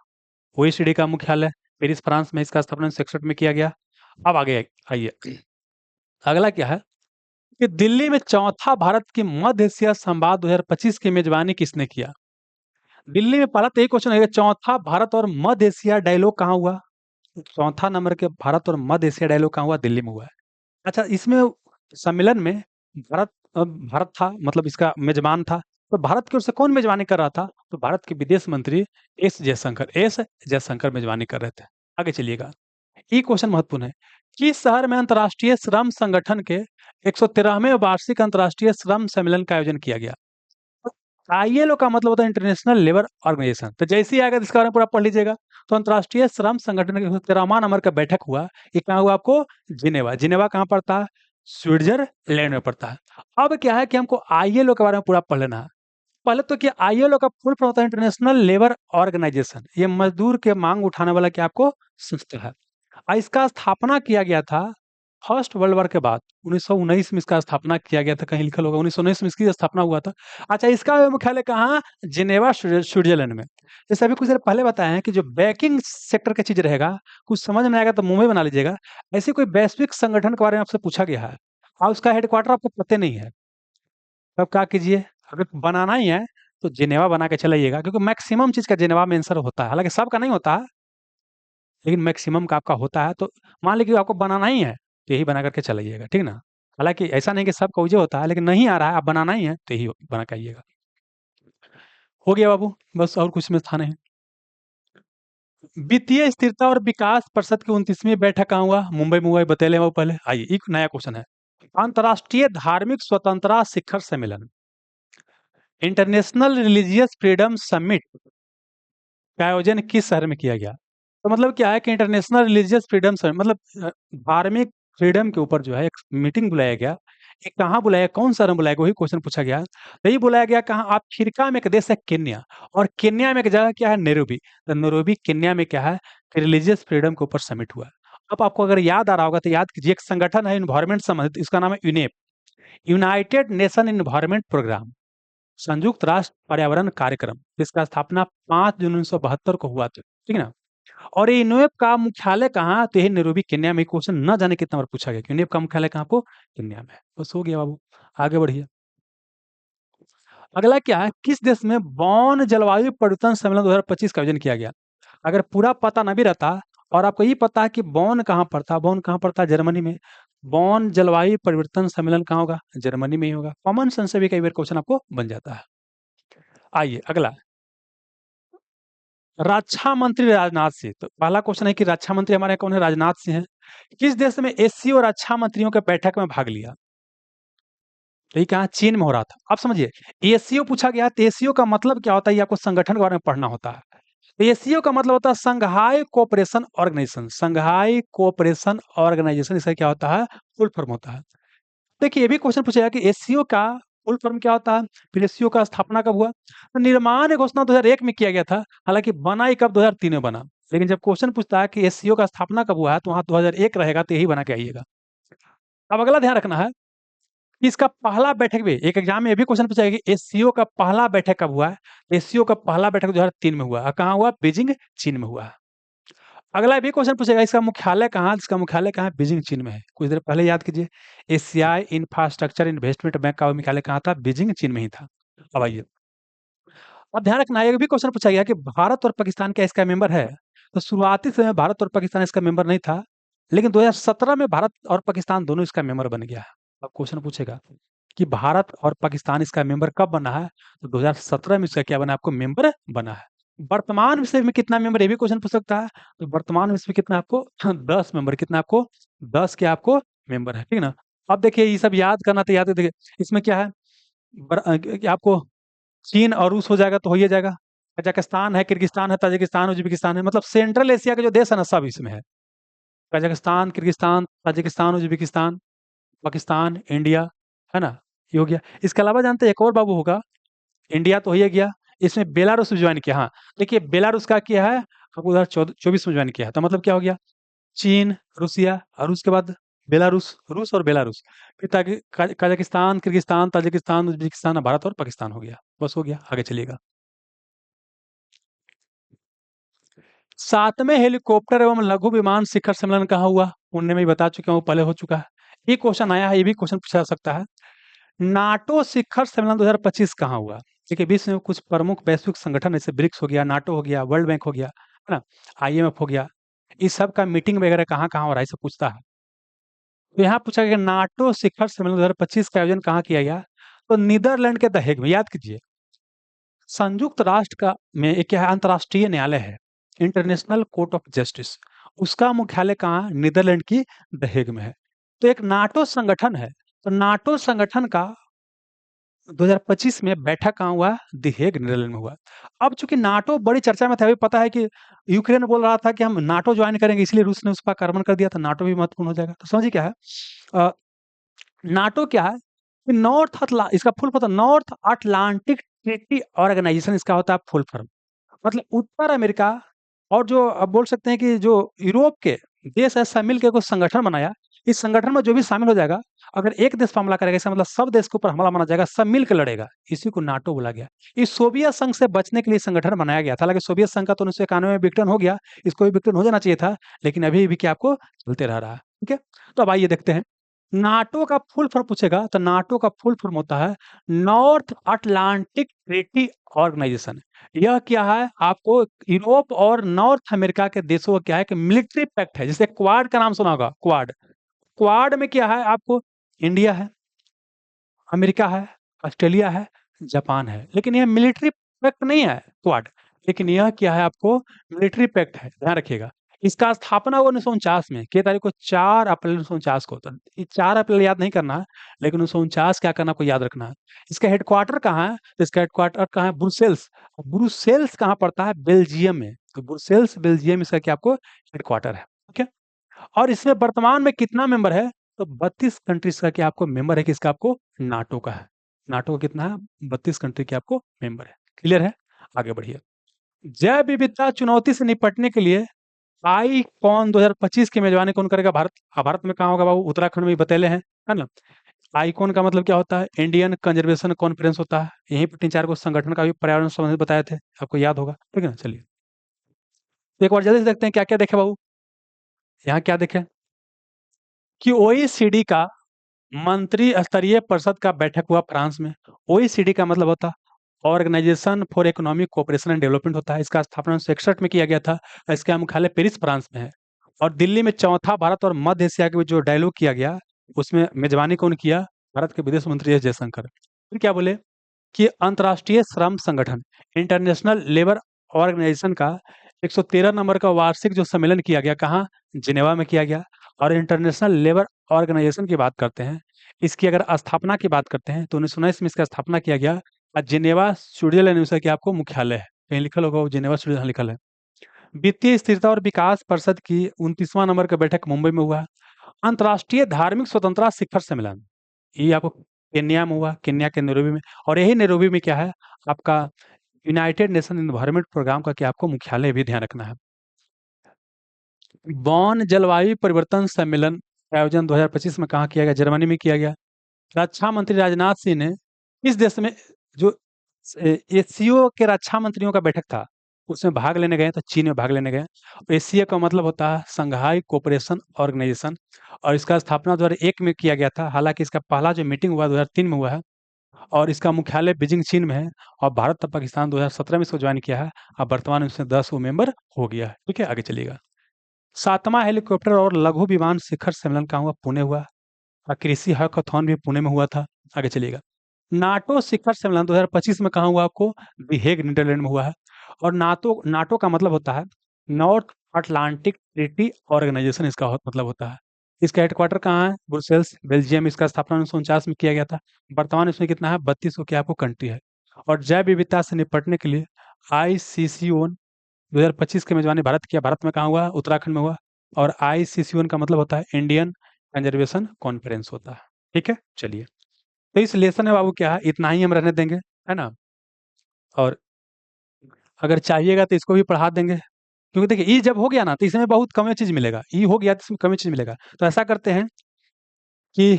ओईसीडी का मुख्यालय पेरिस, फ्रांस में, इसका स्थापना 1961 में किया गया। अब आगे आइए, अगला क्या है कि दिल्ली में चौथा भारत की मध्य एशिया संवाद 2025 की मेजबानी किसने किया? दिल्ली में पहला तो यही क्वेश्चन है, चौथा भारत और मध्य एशिया डायलॉग कहाँ हुआ? चौथा नंबर के भारत और मध्य एशिया डायलॉग कहाँ हुआ? दिल्ली में हुआ है। अच्छा, इसमें सम्मेलन में भारत था, मतलब इसका मेजबान था। तो भारत की ओर से कौन मेजबानी कर रहा था? तो भारत के विदेश मंत्री एस जयशंकर मेजबानी कर रहे थे। आगे चलिएगा। ये क्वेश्चन महत्वपूर्ण है। किस शहर में अंतर्राष्ट्रीय श्रम संगठन के 113वें वार्षिक अंतर्राष्ट्रीय श्रम सम्मेलन का आयोजन किया गया? आईएलओ का मतलब होता है इंटरनेशनल लेबर ऑर्गेनाइजेशन। तो जैसे ही आएगा तो इसके बारे में पूरा पढ़ लीजिएगा। तो अंतर्राष्ट्रीय श्रम संगठन का 113वां नंबर का बैठक हुआ। ये कहाँ हुआ आपको? जिनेवा। जिनेवा कहाँ पड़ता है? स्विट्जरलैंड में पड़ता है। अब क्या है कि हमको आईएलओ के बारे में पूरा पढ़ लेना है। पहले तो क्या, आईएलओ का फुल फॉर्म होता है इंटरनेशनल लेबर ऑर्गेनाइजेशन। ये मजदूर के मांग उठाने वाला क्या आपको संस्था है। इसका स्थापना किया गया था फर्स्ट वर्ल्ड वॉर के बाद 1919 में इसका स्थापना किया गया था। कहीं लिखल होगा 1919 में इसकी स्थापना हुआ था। अच्छा, इसका मुख्यालय कहाँ? जिनेवा, स्विट्जरलैंड में। जैसे अभी कुछ देर पहले बताया है कि जो बैंकिंग सेक्टर का चीज रहेगा, कुछ समझ में आएगा तो मुंह में बना लीजिएगा। ऐसे कोई वैश्विक संगठन के बारे में आपसे पूछा गया है और उसका हेडक्वार्टर आपको पता नहीं है, तब क्या कीजिए? अगर बनाना ही है तो जिनेवा बना के चलाइएगा, क्योंकि मैक्सिमम चीज का जिनेवा में आंसर होता है। हालांकि सबका नहीं होता है, लेकिन मैक्सिमम का आपका होता है। तो मान लीजिए आपको बनाना ही है तो यही बना करके चलाइएगा, ठीक ना। हालांकि ऐसा नहीं कि सबका उजे होता है, लेकिन नहीं आ रहा है, आप बनाना ही है तो यही बना के आइएगा। हो गया बाबू, बस और कुछ में स्थान है। वित्तीय स्थिरता और विकास परिषद की 29वीं बैठक कहाँ हुआ? मुंबई में हुआ, ये बतेले वो पहले। आइए, एक नया क्वेश्चन है। अंतर्राष्ट्रीय धार्मिक स्वतंत्रता शिखर सम्मेलन, इंटरनेशनल रिलीजियस फ्रीडम समिट का आयोजन किस शहर में किया गया? तो मतलब क्या है कि इंटरनेशनल रिलीजियस फ्रीडम समिट मतलब धार्मिक फ्रीडम के ऊपर जो है एक मीटिंग बुलाया गया। ये कहाँ बुलाया, कौन शहर में बुलाया गया, वही क्वेश्चन पूछा गया। तो ये बुलाया गया कहाँ? अफ्रीका में एक देश है केन्या, और केन्या में एक जगह क्या है? नैरोबी। तो नैरोबी केन्या में क्या है कि रिलीजियस फ्रीडम के ऊपर समिट हुआ। अब आपको अगर याद आ रहा होगा तो याद कीजिए, एक संगठन है इन्वायरमेंट संबंधित, इसका नाम है UNEP, United Nation Environment Programme, संयुक्त राष्ट्र पर्यावरण कार्यक्रम। इसका स्थापना 5 जून 1972 को हुआ था, ठीक है ना। और ये यूनेप का मुख्यालय कहाँ? तो ये नैरोबी केन्या में। क्वेश्चन न जाने कितना बार पूछा गया कि यूनेप का मुख्यालय कहाँ आपको? केन्या में। बस हो गया बाबू, आगे बढ़िए। अगला क्या है? किस देश में बॉन जलवायु परिवर्तन सम्मेलन 2025 का आयोजन किया गया? अगर पूरा पता न भी रहता और आपको ये पता है कि बॉन कहाँ पड़ता, बॉन कहाँ पड़ता है? जर्मनी में। बॉन जलवायु परिवर्तन सम्मेलन कहाँ होगा? जर्मनी में ही होगा। कॉमन सेंस से भी कई बार क्वेश्चन आपको बन जाता है। आइए अगला, रक्षा मंत्री राजनाथ सिंह। तो पहला क्वेश्चन है कि रक्षा मंत्री हमारे यहाँ कौन है? राजनाथ सिंह है। किस देश में एससीओ रक्षा मंत्रियों के बैठक में भाग लिया? तो ये कहाँ? चीन में हो रहा था। अब समझिए, एससीओ पूछा गया तो एससीओ का मतलब क्या होता है, ये आपको संगठन के बारे में पढ़ना होता है। एससीओ का मतलब होता है संघाई कोऑपरेशन ऑर्गेनाइजेशन। संघाई कोऑपरेशन ऑर्गेनाइजेशन, इसका क्या होता है? फुल फॉर्म होता है। देखिए, ये भी क्वेश्चन पूछा गया कि एससीओ का फुल फॉर्म क्या होता है, फिर एससीओ का स्थापना कब हुआ। तो निर्माण घोषणा 2001 में किया गया था, हालांकि बना ही कब? 2003 में बना। लेकिन जब क्वेश्चन पूछता है कि एससीओ का स्थापना कब हुआ है, तो वहां 2001 रहेगा, तो यही बना के आइएगा। अब अगला ध्यान रखना है कि इसका पहला बैठक भी एक एग्जाम में ये भी क्वेश्चन पूछा गया कि एससीओ का पहला बैठक कब हुआ है। एससीओ का पहला बैठक 2003 में हुआ। कहाँ हुआ? बीजिंग, चीन में हुआ। अगला भी क्वेश्चन पूछेगा इसका मुख्यालय कहाँ? इसका मुख्यालय कहाँ है? बीजिंग, चीन में है। कुछ देर पहले याद कीजिए, एशियाई इंफ्रास्ट्रक्चर इन्वेस्टमेंट बैंक का मुख्यालय कहाँ था? बीजिंग, चीन में ही था। अब आइए, अब ध्यान रखना, ये भी क्वेश्चन पूछा गया कि भारत और पाकिस्तान क्या इसका मेंबर है? तो शुरुआती समय भारत और पाकिस्तान इसका मेंबर नहीं था, लेकिन 2017 में भारत और पाकिस्तान दोनों इसका मेंबर बन गया है। अब क्वेश्चन पूछेगा कि भारत और पाकिस्तान इसका मेंबर कब बना है? तो 2017 में इसका क्या बना? आपको मेंबर बना है। वर्तमान विषय में कितना मेंबर, ये भी क्वेश्चन पूछ सकता है। तो वर्तमान विषय में कितना आपको? 10 मेंबर। कितना आपको? 10 के आपको मेंबर है, ठीक है ना। अब देखिए, ये सब याद करना तो याद है। देखिए इसमें क्या है, आपको चीन और रूस हो जाएगा तो हो ही जाएगा। कजाकिस्तान है, किर्गिस्तान है, ताजिकिस्तान, उज्बेकिस्तान है, मतलब सेंट्रल एशिया के जो देश है ना, सब इसमें है। Kazakhstan, Kyrgyzstan, Tajikistan, Uzbekistan, Pakistan, India, है ना। ये हो गया। इसके अलावा जानते हैं एक और बाबू होगा, इंडिया तो हो ही गया। इसमें बेलारूस भी ज्वाइन किया। हाँ, देखिए बेलारूस का किया है, अब उधर 24 में ज्वाइन किया है। तो मतलब क्या हो गया? चीन, रूसिया और उसके बाद बेलारूस, रूस और बेलारूस। फिर Kazakhstan, Kyrgyzstan, Tajikistan, Uzbekistan, Bharat और पाकिस्तान हो गया। बस हो गया, आगे चलिएगा। 7वें हेलीकॉप्टर एवं लघु विमान शिखर सम्मेलन कहाँ हुआ? पुणे में ही बता चुका हूँ, पहले हो चुका है। ये क्वेश्चन आया है, ये भी क्वेश्चन पूछा जा सकता है। नाटो शिखर सम्मेलन 2025 कहाँ हुआ? देखिए, विश्व में कुछ प्रमुख वैश्विक संगठन जैसे ब्रिक्स हो गया, नाटो हो गया, वर्ल्ड बैंक हो गया, है ना, आईएमएफ हो गया, इस सब का मीटिंग वगैरह कहाँ कहाँ हो रहा है, सब पूछता है। तो यहाँ पूछा गया नाटो शिखर सम्मेलन 2025 का आयोजन कहाँ किया गया? तो नीदरलैंड के द हेग में। याद कीजिए, संयुक्त राष्ट्र का में एक क्या है? अंतर्राष्ट्रीय न्यायालय है, इंटरनेशनल कोर्ट ऑफ जस्टिस। उसका मुख्यालय कहाँ है? नीदरलैंड की द हेग में है। तो एक नाटो संगठन है, तो नाटो संगठन का 2025 में बैठक कहाँ हुआ? द हेग, नीदरलैंड में हुआ। अब चूंकि नाटो बड़ी चर्चा में था, अभी पता है कि यूक्रेन बोल रहा था कि हम नाटो ज्वाइन करेंगे, इसलिए रूस ने उस पर आक्रमण कर दिया था, नाटो भी महत्वपूर्ण हो जाएगा। तो समझिए क्या है, अ, नाटो क्या है कि इसका full form North Atlantic Treaty Organization, इसका होता है फुल फॉर्म। मतलब उत्तर अमेरिका और जो अब बोल सकते हैं कि जो यूरोप के देश है, सब मिल के कुछ संगठन बनाया। इस संगठन में जो भी शामिल हो जाएगा, अगर एक देश पर हमला करेगा, इसका मतलब सब देश के ऊपर हमला माना जाएगा, सब मिल के लड़ेगा। इसी को नाटो बोला गया। इस सोवियत संघ से बचने के लिए संगठन बनाया गया था। हालांकि सोवियत संघ का तो 1991 में विघटन हो गया, इसको भी विघटन हो जाना चाहिए था, लेकिन अभी भी क्या आपको चलते रह रहा है। ठीक है, तो अब आइए देखते हैं। नाटो का फुल फॉर्म पूछेगा तो नाटो का फुल फॉर्म होता है नॉर्थ अटलांटिक ट्रीटी ऑर्गेनाइजेशन। यह क्या है? आपको यूरोप और नॉर्थ अमेरिका के देशों का क्या है कि मिलिट्री पैक्ट है। जैसे क्वाड का नाम सुना होगा, क्वाड। क्वाड में क्या है? आपको इंडिया है, अमेरिका है, ऑस्ट्रेलिया है, जापान है। लेकिन यह मिलिट्री पैक्ट नहीं है क्वाड, लेकिन यह क्या है? आपको मिलिट्री पैक्ट है, ध्यान रखिएगा। इसका स्थापना हुआ 1949 में, के तारीख को? 4 अप्रैल 1949 को। तो ये 4 अप्रैल याद नहीं करना है, लेकिन 1949 क्या करना आपको याद रखना है। इसका हेडक्वार्टर कहाँ है? तो इसका हेडक्वार्टर कहाँ है? ब्रुसेल्स। ब्रुसेल्स कहाँ पड़ता है? बेल्जियम में। तो ब्रुसेल्स बेल्जियम इसका क्या आपको हेडक्वार्टर है। ठीक है, और इसमें वर्तमान में कितना मेंबर है? तो 32 कंट्रीज का क्या आपको मेंबर है, किसका? आपको नाटो का है। नाटो का कितना है? 32 कंट्री के आपको मेंबर है। क्लियर है? आगे बढ़िए। जैव विविधता चुनौती से निपटने के लिए आई कॉन 2025 की मेजबानी कौन करेगा? भारत। भारत में कहाँ होगा बाबू? उत्तराखंड में ही बतेले हैं, है ना। आईकॉन का मतलब क्या होता है? इंडियन कंजर्वेशन कॉन्फ्रेंस होता है। यहीं पर 3-4 को संगठन का भी पर्यावरण संबंधित बताए थे, आपको याद होगा। ठीक है ना, चलिए तो एक बार जल्दी से देखते हैं क्या क्या देखे बाबू। यहाँ क्या देखें कि ओईसीडी का मंत्री स्तरीय परिषद का बैठक हुआ फ्रांस में। ओईसीडी का मतलब होता Organization for Economic Cooperation and Development होता है। इसका स्थापना 1961 में किया गया था। इसका मुख्यालय पेरिस फ्रांस में है। और दिल्ली में चौथा भारत और मध्य एशिया के बीच जो डायलॉग किया गया, उसमें मेजबानी कौन किया? भारत के विदेश मंत्री एस जयशंकर। फिर क्या बोले कि अंतर्राष्ट्रीय श्रम संगठन इंटरनेशनल लेबर ऑर्गेनाइजेशन का 113 नंबर का वार्षिक जो सम्मेलन किया गया, कहाँ? जिनेवा में किया गया। और इंटरनेशनल लेबर ऑर्गेनाइजेशन की बात करते हैं, इसकी अगर स्थापना की बात करते हैं तो 1919 में इसका स्थापना किया गया। और जिनेवा स्विट्जरलैंड में इसका क्या आपको मुख्यालय है? कहीं लिखल होगा वो जिनेवा स्विट्जरलैंड लिखल है। वित्तीय स्थिरता और विकास परिषद की 29वां नंबर का बैठक मुंबई में हुआ। अंतर्राष्ट्रीय धार्मिक स्वतंत्रता शिखर सम्मेलन, ये आपको केन्या में हुआ, केन्या के नैरोबी में। और यही नैरोबी में क्या है आपका? यूनाइटेड नेशन एनवायरनमेंट प्रोग्राम का क्या आपको मुख्यालय भी ध्यान रखना है। बॉन जलवायु परिवर्तन सम्मेलन का आयोजन 2025 में कहाँ किया गया? जर्मनी में किया गया। रक्षा मंत्री राजनाथ सिंह ने इस देश में जो एसीओ के रक्षा मंत्रियों का बैठक था, उसमें भाग लेने गए, तो चीन में भाग लेने गए। एसीओ का मतलब होता है संघाई कोऑपरेशन ऑर्गेनाइजेशन, और इसका स्थापना 2001 में किया गया था। हालांकि इसका पहला जो मीटिंग हुआ 2003 में हुआ है, और इसका मुख्यालय बीजिंग चीन में है। और भारत और पाकिस्तान 2017 में इसको ज्वाइन किया है। अब वर्तमान में इसमें 10 वो मेंबर हो गया है। ठीक है, आगे चलिएगा। 7वां हेलीकॉप्टर और लघु विमान शिखर सम्मेलन कहाँ हुआ? पुणे हुआ। और कृषि हैकाथॉन भी पुणे में हुआ था। आगे चलिएगा। नाटो शिखर सम्मेलन 2025 में कहाँ हुआ? आपको द हेग, नीदरलैंड में हुआ है। और नाटो नाटो का मतलब होता है नॉर्थ अटलांटिक ट्रीटी ऑर्गेनाइजेशन, इसका मतलब होता है। इसका हेडक्वार्टर कहाँ है? Brussels Belgium. इसका स्थापना 1949 में किया गया था। वर्तमान इसमें कितना है? 32 को क्या आपको कंट्री है। और जैव विविधता से निपटने के लिए आईसीसीओन 2025 की मेजबानी भारत किया। भारत में कहाँ हुआ? उत्तराखंड में हुआ। और आईसीसीओन का मतलब होता है इंडियन कंजर्वेशन कॉन्फ्रेंस होता है। ठीक है, चलिए तो इस लेसन में बाबू क्या है, इतना ही हम रहने देंगे, है ना। और अगर चाहिएगा तो इसको भी पढ़ा देंगे, क्योंकि देखिए ई जब हो गया ना तो इसमें बहुत कम चीज मिलेगा। ई हो गया तो इसमें कम चीज मिलेगा। तो ऐसा करते हैं कि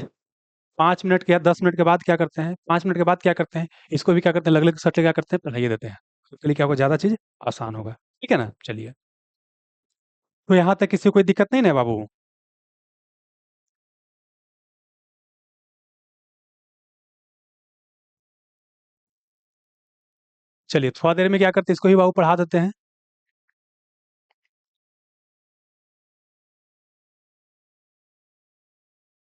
5 मिनट के या 10 मिनट के बाद क्या करते हैं, 5 मिनट के बाद क्या करते हैं, इसको भी क्या करते हैं, अलग अलग सट्टे क्या करते हैं, पढ़ाइए देते हैं। उसके लिए क्या होगा, ज्यादा चीज आसान होगा। ठीक है ना, चलिए। तो यहाँ तक किसी को कोई दिक्कत नहीं ना बाबू? चलिए थोड़ा देर में क्या करते हैं, इसको ही बाबू पढ़ा देते हैं।